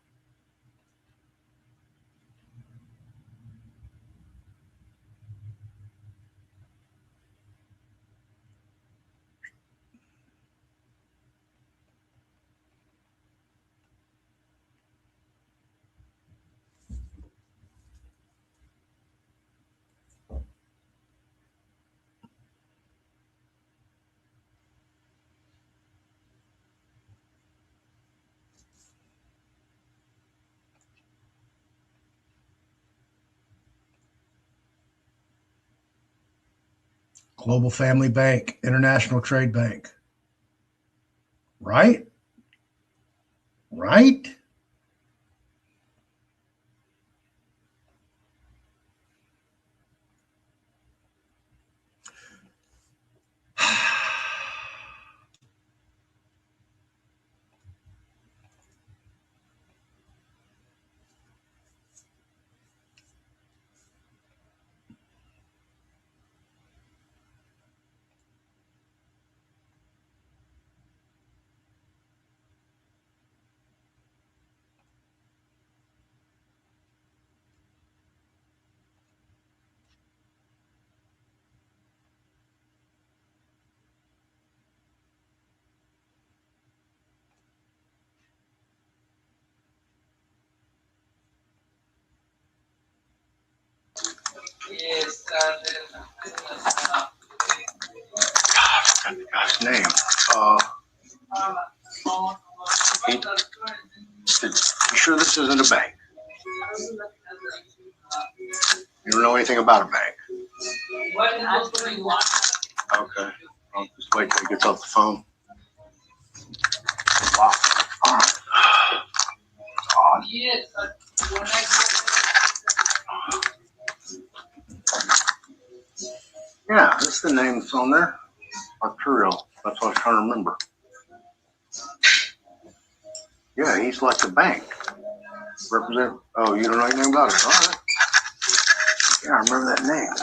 Global Family Bank, International Trade Bank. Right? Right? Guy's name. You sure this isn't a bank? You don't know anything about a bank? Okay. I'll just wait till he gets off the phone. Wow. All right. Odd. Yeah, that's the name that's on there. Arturo. That's what I was trying to remember. Yeah, he's like the bank. Represent. Oh, you don't know anything about it. All right. Yeah, I remember that name.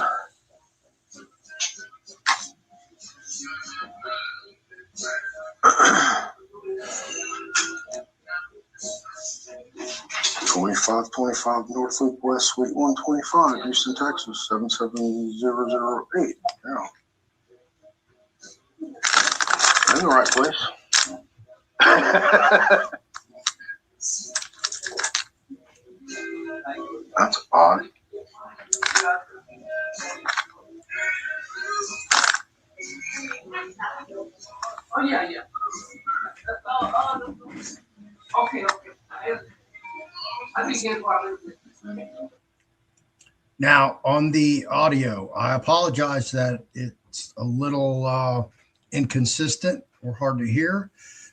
$2525 North Loop West Suite 125, Houston, Texas 77008. Yeah. In the right place. That's odd. Oh, yeah. Okay. I begin Now, on the audio, I apologize that it's a little inconsistent or hard to hear.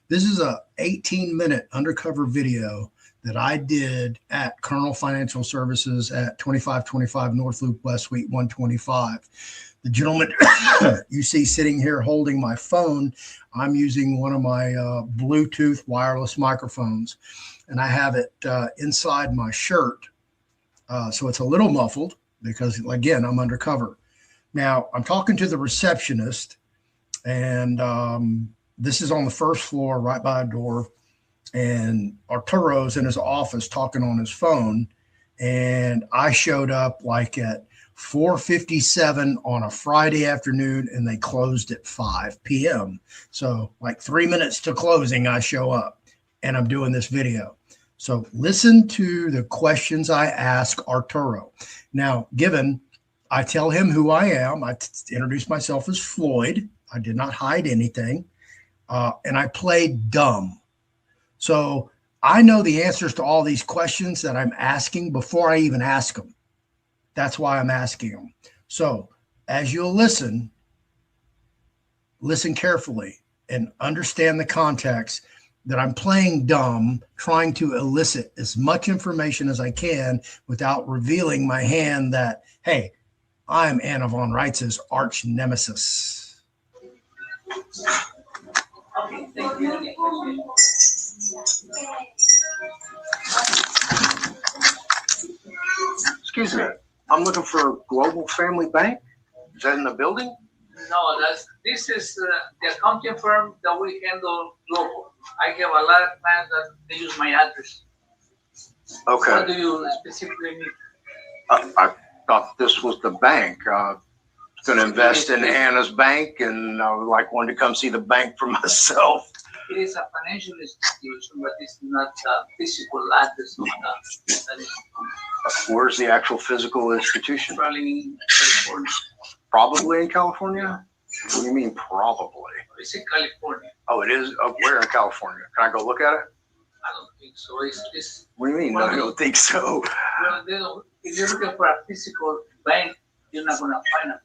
This is a 18-minute undercover video that I did at Colonel Financial Services at 2525 North Loop West Suite 125. The gentleman you see sitting here holding my phone, I'm using one of my Bluetooth wireless microphones, and I have it inside my shirt. So it's a little muffled because, again, I'm undercover. Now, I'm talking to the receptionist, and this is on the first floor right by a door. And Arturo's in his office talking on his phone. And I showed up like at 4:57 on a Friday afternoon, and they closed at 5 p.m. So like 3 minutes to closing, I show up and I'm doing this video. So listen to the questions I ask Arturo. Now, given I tell him who I am, I introduce myself as Floyd. I did not hide anything. And I played dumb. So I know the answers to all these questions that I'm asking before I even ask them. That's why I'm asking them. So as you'll listen carefully and understand the context. that I'm playing dumb, trying to elicit as much information as I can without revealing my hand that, hey, I'm Anna von Reitz's arch nemesis. Okay, thank you. Excuse me. I'm looking for Global Family Bank. Is that in the building? No, this is the accounting firm that we handle global. I have a lot of clients that they use my address. Okay. What do you specifically need? I thought this was the bank. Going to invest in Anna's bank, and I would like one to come see the bank for myself. It is a financial institution, but it's not a physical address of that. Where's the actual physical institution? Probably in California. Probably in California? What do you mean probably? It's in California. Oh, it is? Where in California? Can I go look at it? I don't think so. It's What do you mean? No, I don't think so. well, they don't, if you're looking for a physical bank, you're not going to find it.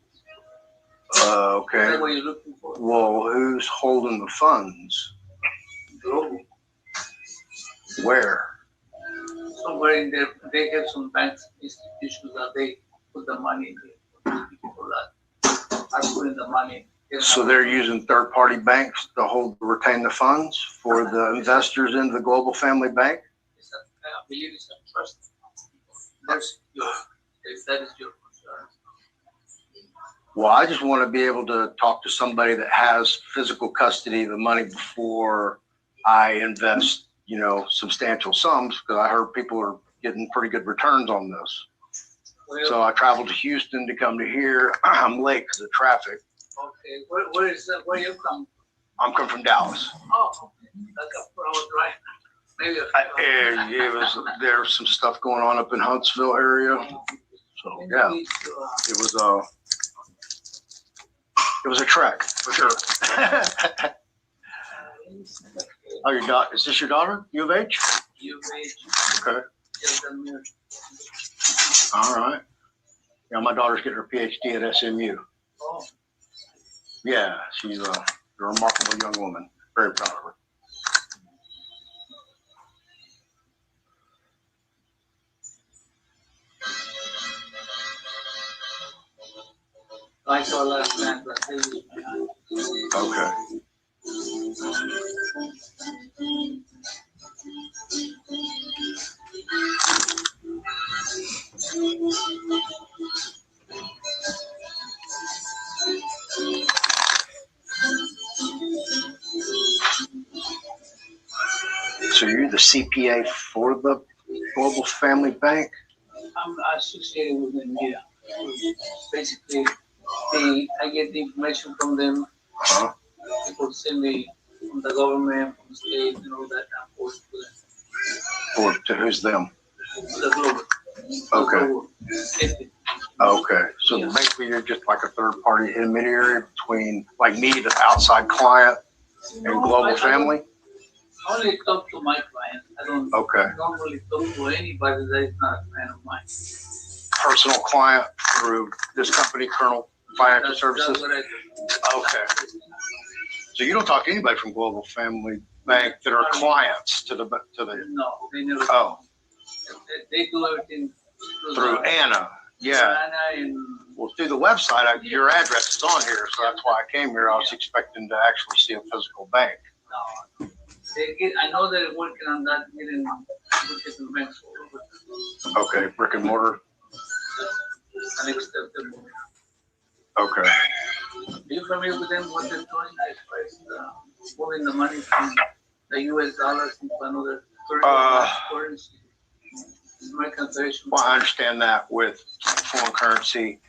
Okay. That's what you're looking for. Well, who's holding the funds? Global. Where? Somewhere in there, they have some banks, institutions that they put the money in. People that are putting the money. So they're using third-party banks to retain the funds for the investors into the Global Family Bank? I believe it's a trust. If that is your concern. Well, I just want to be able to talk to somebody that has physical custody of the money before I invest, substantial sums, because I heard people are getting pretty good returns on this. Well, So I traveled to Houston to come to here. I'm late because of traffic. okay, where is that? Where you come? I'm coming from Dallas. Oh, okay. That's a 4-hour drive. Maybe There's some stuff going on up in Huntsville area. So yeah, it was a trek for sure. Oh, is this your daughter? U of H? Okay. All right. Yeah, my daughter's getting her PhD at SMU. Oh, Yeah, she's a remarkable young woman. Very proud of her. I saw last night, but they use my hand. Okay. So you're the CPA for the Global Family Bank? I'm associated with them, yeah. Basically, I get the information from them. Uh-huh. People send me from the government, from the state, and all that, and forward to them. Or to who's them? The global. Okay. Global. Okay. So Yeah. basically you're just like a third party intermediary between like me, the outside client, and Global Family? I only talk to my client. I don't really talk to anybody that is not a client of mine. Personal client through this company, Colonel Financial Services? That's what I do. Okay. So you don't talk to anybody from Global Family Bank that are clients to the No, they never. Oh, They do everything through Anna. Yeah. Anna and Well, through the website, your address is on here, so that's why I came here. I was expecting to actually see a physical bank. no. I know they're working on that, getting different banks. Okay, brick and mortar. And next step, they're Okay. Are you familiar with them, what they're doing as far as moving the money from the US dollars into another currency? American Federation. Well, I understand that with foreign currency.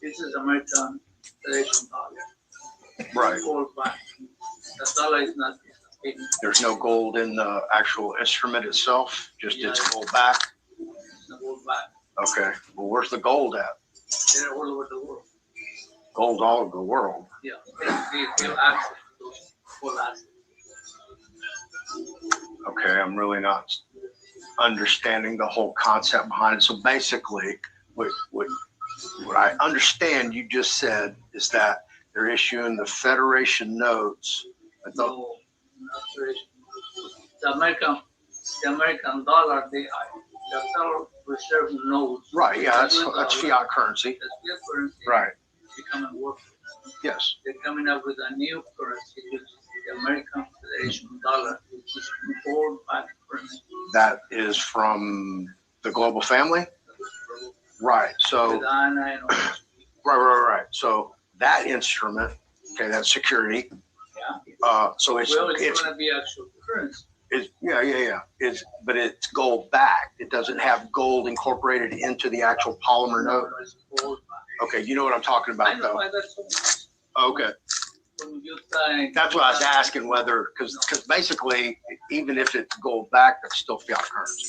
This is American Federation dollar. Right. The dollar is not. There's no gold in the actual instrument itself, just its gold back. It's the gold back. Okay. Well, where's the gold at? They're all over the world. Gold all over the world. Yeah, they have access to those full assets. Okay, I'm really not understanding the whole concept behind it. So basically, what I understand you just said is that they're issuing the Federation notes. No, not Federation. the American dollar, the Federal Reserve knows. Right. Yeah. That's fiat currency. That's fiat currency. Right. Becoming worthless. Yes. They're coming up with a new currency, which is the American Federation dollar, which is gold backed currency. That is from the global family. Right. So. With Anna and all those people. Right. So that instrument, okay, that's security. Yeah. So it's going to be actual currency. Yeah. But it's gold backed. It doesn't have gold incorporated into the actual polymer note. It's gold backed. Okay, you know what I'm talking I about, know though. why that's so much. Okay, When you think, that's what I was asking whether, because basically, even if it's gold backed, it's still fiat currency.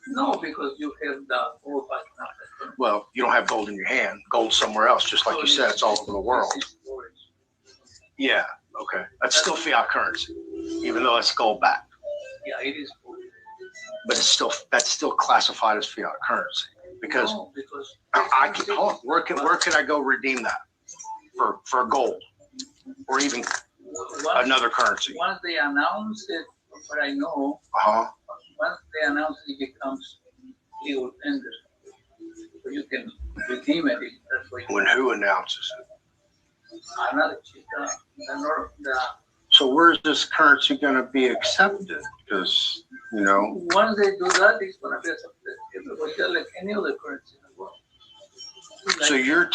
No, because you have the gold backed currency. Well, you don't have gold in your hand. Gold's somewhere else, just like you said, it's all over the world. Yeah. Okay, that's still fiat currency, even though it's gold backed. Yeah, it is gold. But that's still classified as fiat currency because. No, because I can, hold on, where can I go redeem that for gold or even another currency? Once they announce it, what I know, once they announce it, it becomes legal tender. So you can redeem it. That's what When who announces it? Another So where's this currency going to be accepted? Because, once they do that, it's going to be accepted everywhere, like any other currency in the world. So you're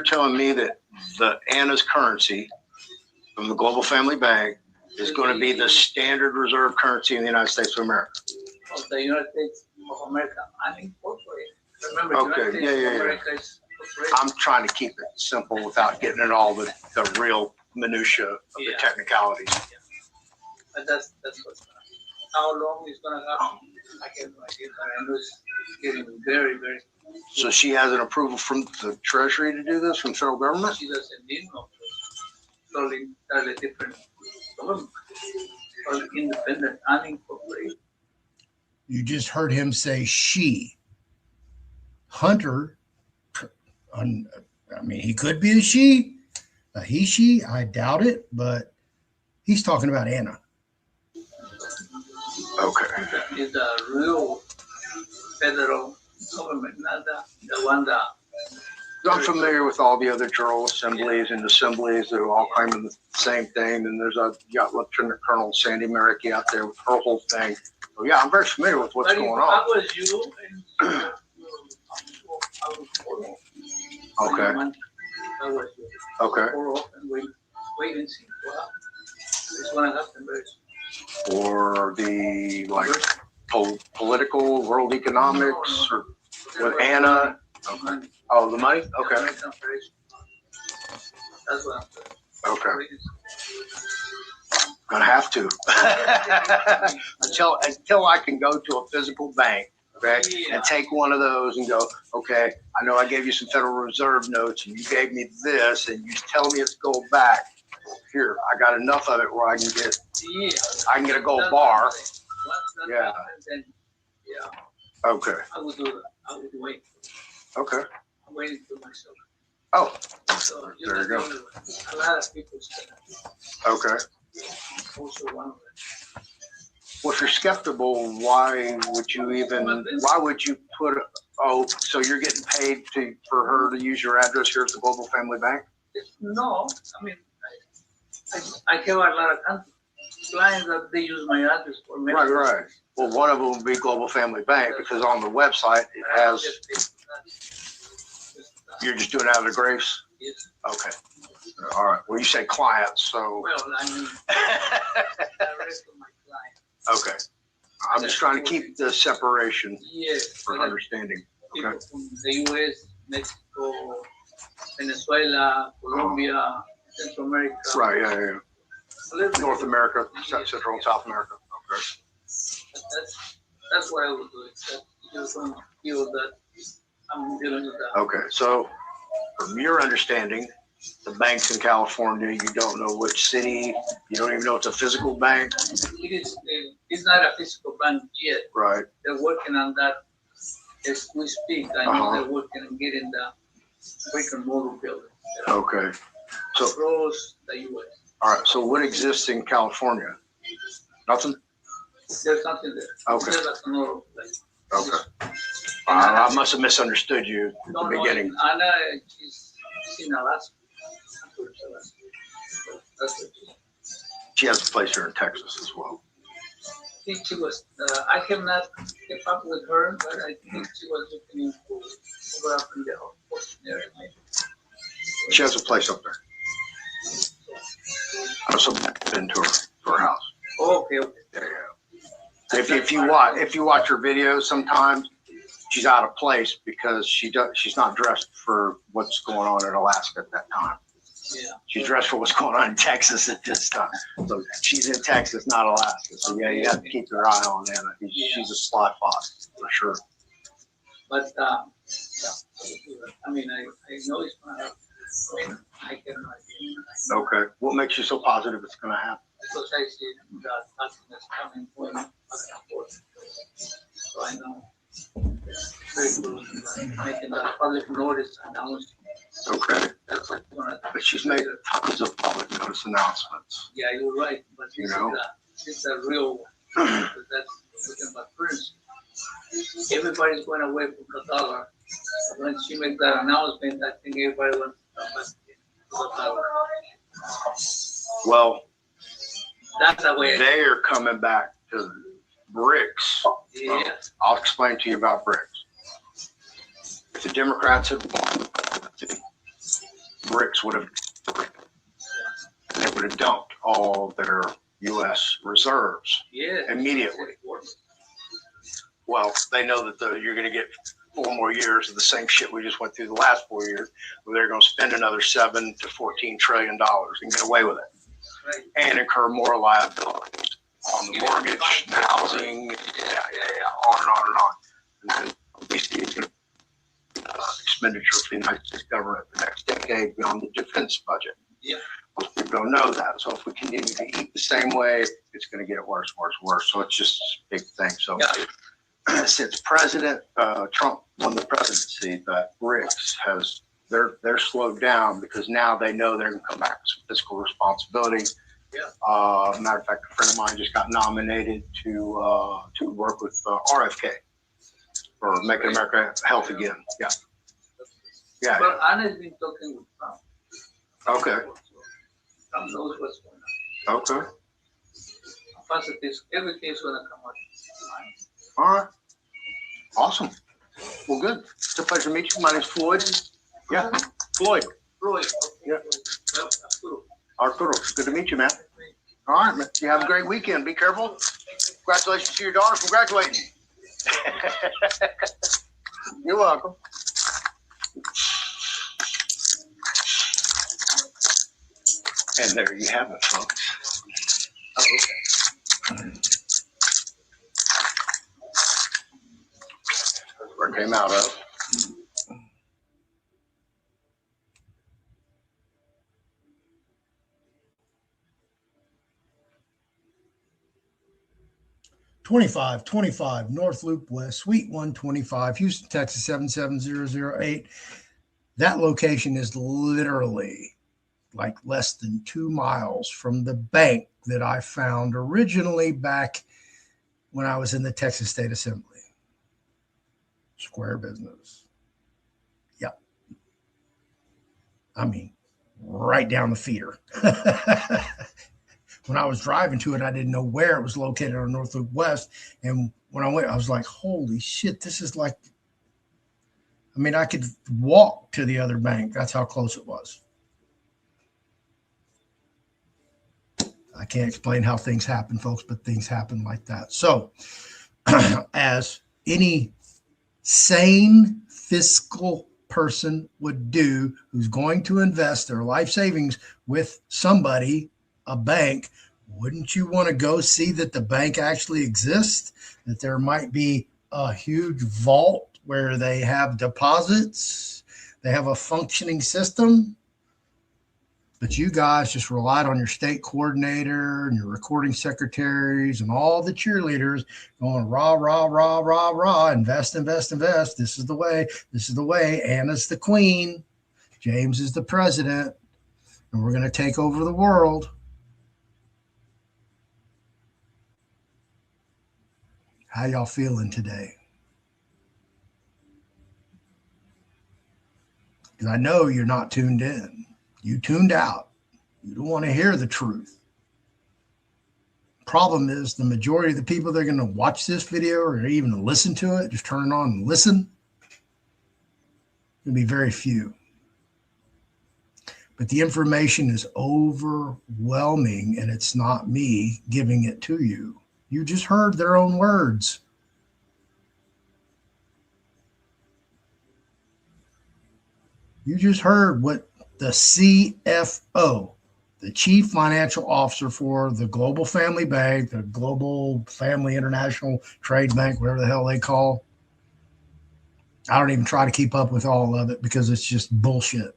telling me that the Anna's currency from the Global Family Bank is going to be the standard reserve currency in the United States of America? Of the United States of America, unincorporated. Remember, Okay, United States yeah. of America is incorporated. I'm trying to keep it simple without getting into all the real minutia of the technicalities. But that's what's going to happen. How long it's going to happen, I have no idea, but I know it's getting very, very. So she has an approval from the Treasury to do this, from federal government? She doesn't need no. Totally different government. Or independent, unincorporated. You just heard him say she. Hunter, I mean, he could be a she, a he, she. I doubt it, but he's talking about Anna. Okay. It's a real federal government, not the one that. I'm familiar with all the other general assemblies and assemblies that are all claiming the same thing. And you got Lieutenant Colonel Sandy Merricky out there with her whole thing. So yeah, I'm very familiar with what's going on. I was you and I was follow. Okay. I was you. Okay. Follow and wait and see what happens. It's going to happen very soon. Or the political world economics or with Anna. Okay. Oh, the money? Okay. That's what I'm saying. Okay. Gonna have to. until I can go to a physical bank, okay, and take one of those and go, okay, I know I gave you some Federal Reserve notes and you gave me this and you tell me it's gold back. Here, I got enough of it where I can get a gold bar. Once that happens, then Okay. I would do that. I would wait. Okay. I'm waiting for myself. Oh. So There you go. A lot of people say that. Okay. Also one of them. Well, if you're skeptical, why would you put, so you're getting paid for her to use your address here at the Global Family Bank? No, I mean, I have a lot of clients that they use my address for me. Right. Well, one of them would be Global Family Bank because on the website it has, you're just doing it out of the grace? Yes. Okay. All right. Well, you say clients, so. Well, I mean, the rest of my clients. Okay. I'm just trying to keep the separation Yes. for understanding. People Okay. from the U.S., Mexico, Venezuela, Colombia, Central America. Right, yeah. North America, Yes. Central and South America. Okay. That's what I would do. Just don't feel that I'm dealing with that. Okay. So from your understanding, the banks in California, you don't know which city, you don't even know it's a physical bank. It's not a physical bank yet. Right. They're working on that as we speak. I know they're working on getting the brick and mortar building. Okay. So across the U.S. All right. So what exists in California? Nothing? There's something there. Okay. There's like another place. Okay. I must have misunderstood you at No, the beginning. Anna, she's in Alaska. That's what She has a place here in Texas as well. I think she was, I have not kept up with her, but I think she was looking into over up in the Austin area maybe. She has a place up there. I know somebody been to her house. Oh, okay. Yeah. If you watch her videos, sometimes she's out of place because she's not dressed for what's going on in Alaska at that time. Yeah. She's dressed for what's going on in Texas at this time. So she's in Texas, not Alaska. So yeah, you have to keep your eye on Anna. She's a sly fox for sure. But yeah, I mean, I know it's gonna happen. I mean, I get an idea. Okay. What makes you so positive it's going to happen? Because I see that nothing is coming going back and forth. So I know. Very good. Making that public notice announcement. Okay. That's like But she's made tons of public notice announcements. yeah, you're right. But this is a real one. That's looking about currency. Everybody's going away from the dollar. When she made that announcement, I think everybody wants to come back to the dollar. Well, That's the way. they are coming back to BRICS. Yeah. I'll explain to you about BRICS. If the Democrats had won, BRICS would have, they would have dumped all their U.S. reserves Yeah. immediately. Well, they know that you're going to get 4 more years of the same shit we just went through the last 4 years, where they're going to spend another $7 to $14 trillion and get away with it, Right. and incur more liabilities on the mortgage, the housing, on and on and on. And then basically, expenditure for the United States government the next decade beyond the defense budget. Yeah. Most people don't know that. So if we continue to eat the same way, it's going to get worse, worse, worse. So it's just a big thing. So since President Trump won the presidency, that BRICS has they're slowed down because now they know they're going to come back with some fiscal responsibility. Yeah. Matter of fact, a friend of mine just got nominated to work with RFK for Making America Health Again. Yeah. Yeah. But Anna's been talking with Trump. Okay. Trump knows what's going on. Okay. Everything's going to come out. All right. Awesome. Well, good. It's a pleasure to meet you. My name's Floyd. Yeah. Floyd. Floyd. Yeah. Well, Arturo. Good to meet you, man. All right, man. You have a great weekend. Be careful. Congratulations to your daughter for graduating. You're welcome. And there you have it, folks. Oh, okay. That's where it came out of. $25.25 North Loop West, Suite 125, Houston, Texas 77008. That location is literally like less than 2 miles from the bank that I found originally back when I was in the Texas State Assembly. Square business. Yep. I mean, right down the feeder. When I was driving to it, I didn't know where it was located on North Loop West. And when I went, I was like, holy shit, this is like, I mean, I could walk to the other bank. That's how close it was. I can't explain how things happen, folks, but things happen like that. So as any sane fiscal person would do who's going to invest their life savings with somebody, a bank, wouldn't you want to go see that the bank actually exists, that there might be a huge vault where they have deposits, they have a functioning system? But you guys just relied on your state coordinator and your recording secretaries and all the cheerleaders going rah, rah, rah, rah, rah, invest, invest, invest. This is the way. This is the way. Anna's the queen. James is the president. And we're going to take over the world. How y'all feeling today? Because I know you're not tuned in. You tuned out. You don't want to hear the truth. Problem is, the majority of the people that are going to watch this video or even listen to it, just turn it on and listen, going to be very few. But the information is overwhelming, and it's not me giving it to you. You just heard their own words. You just heard what the CFO, the Chief Financial Officer for the Global Family Bank, the Global Family International Trade Bank, whatever the hell they call. I don't even try to keep up with all of it because it's just bullshit.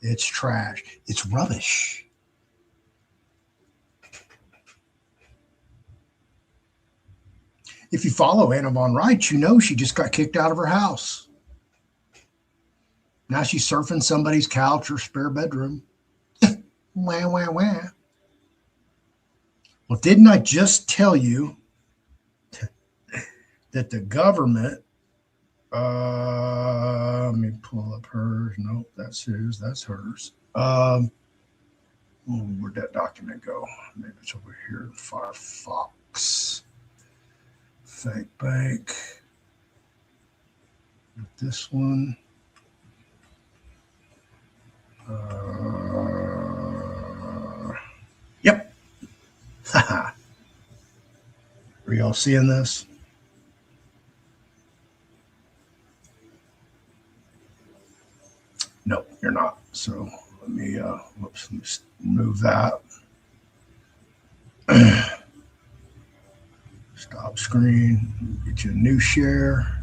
It's trash. It's rubbish. If you follow Anna Von Reitz, you know she just got kicked out of her house. Now she's surfing somebody's couch or spare bedroom. Wah, wah, wah. Well, didn't I just tell you that the government, let me pull up hers. Nope, that's his. That's hers. Where'd that document go? Maybe it's over here in Firefox. Fake bank. This one. Yep. Are y'all seeing this? No, you're not. So let me whoops, let me move that. Stop screen. Get you a new share.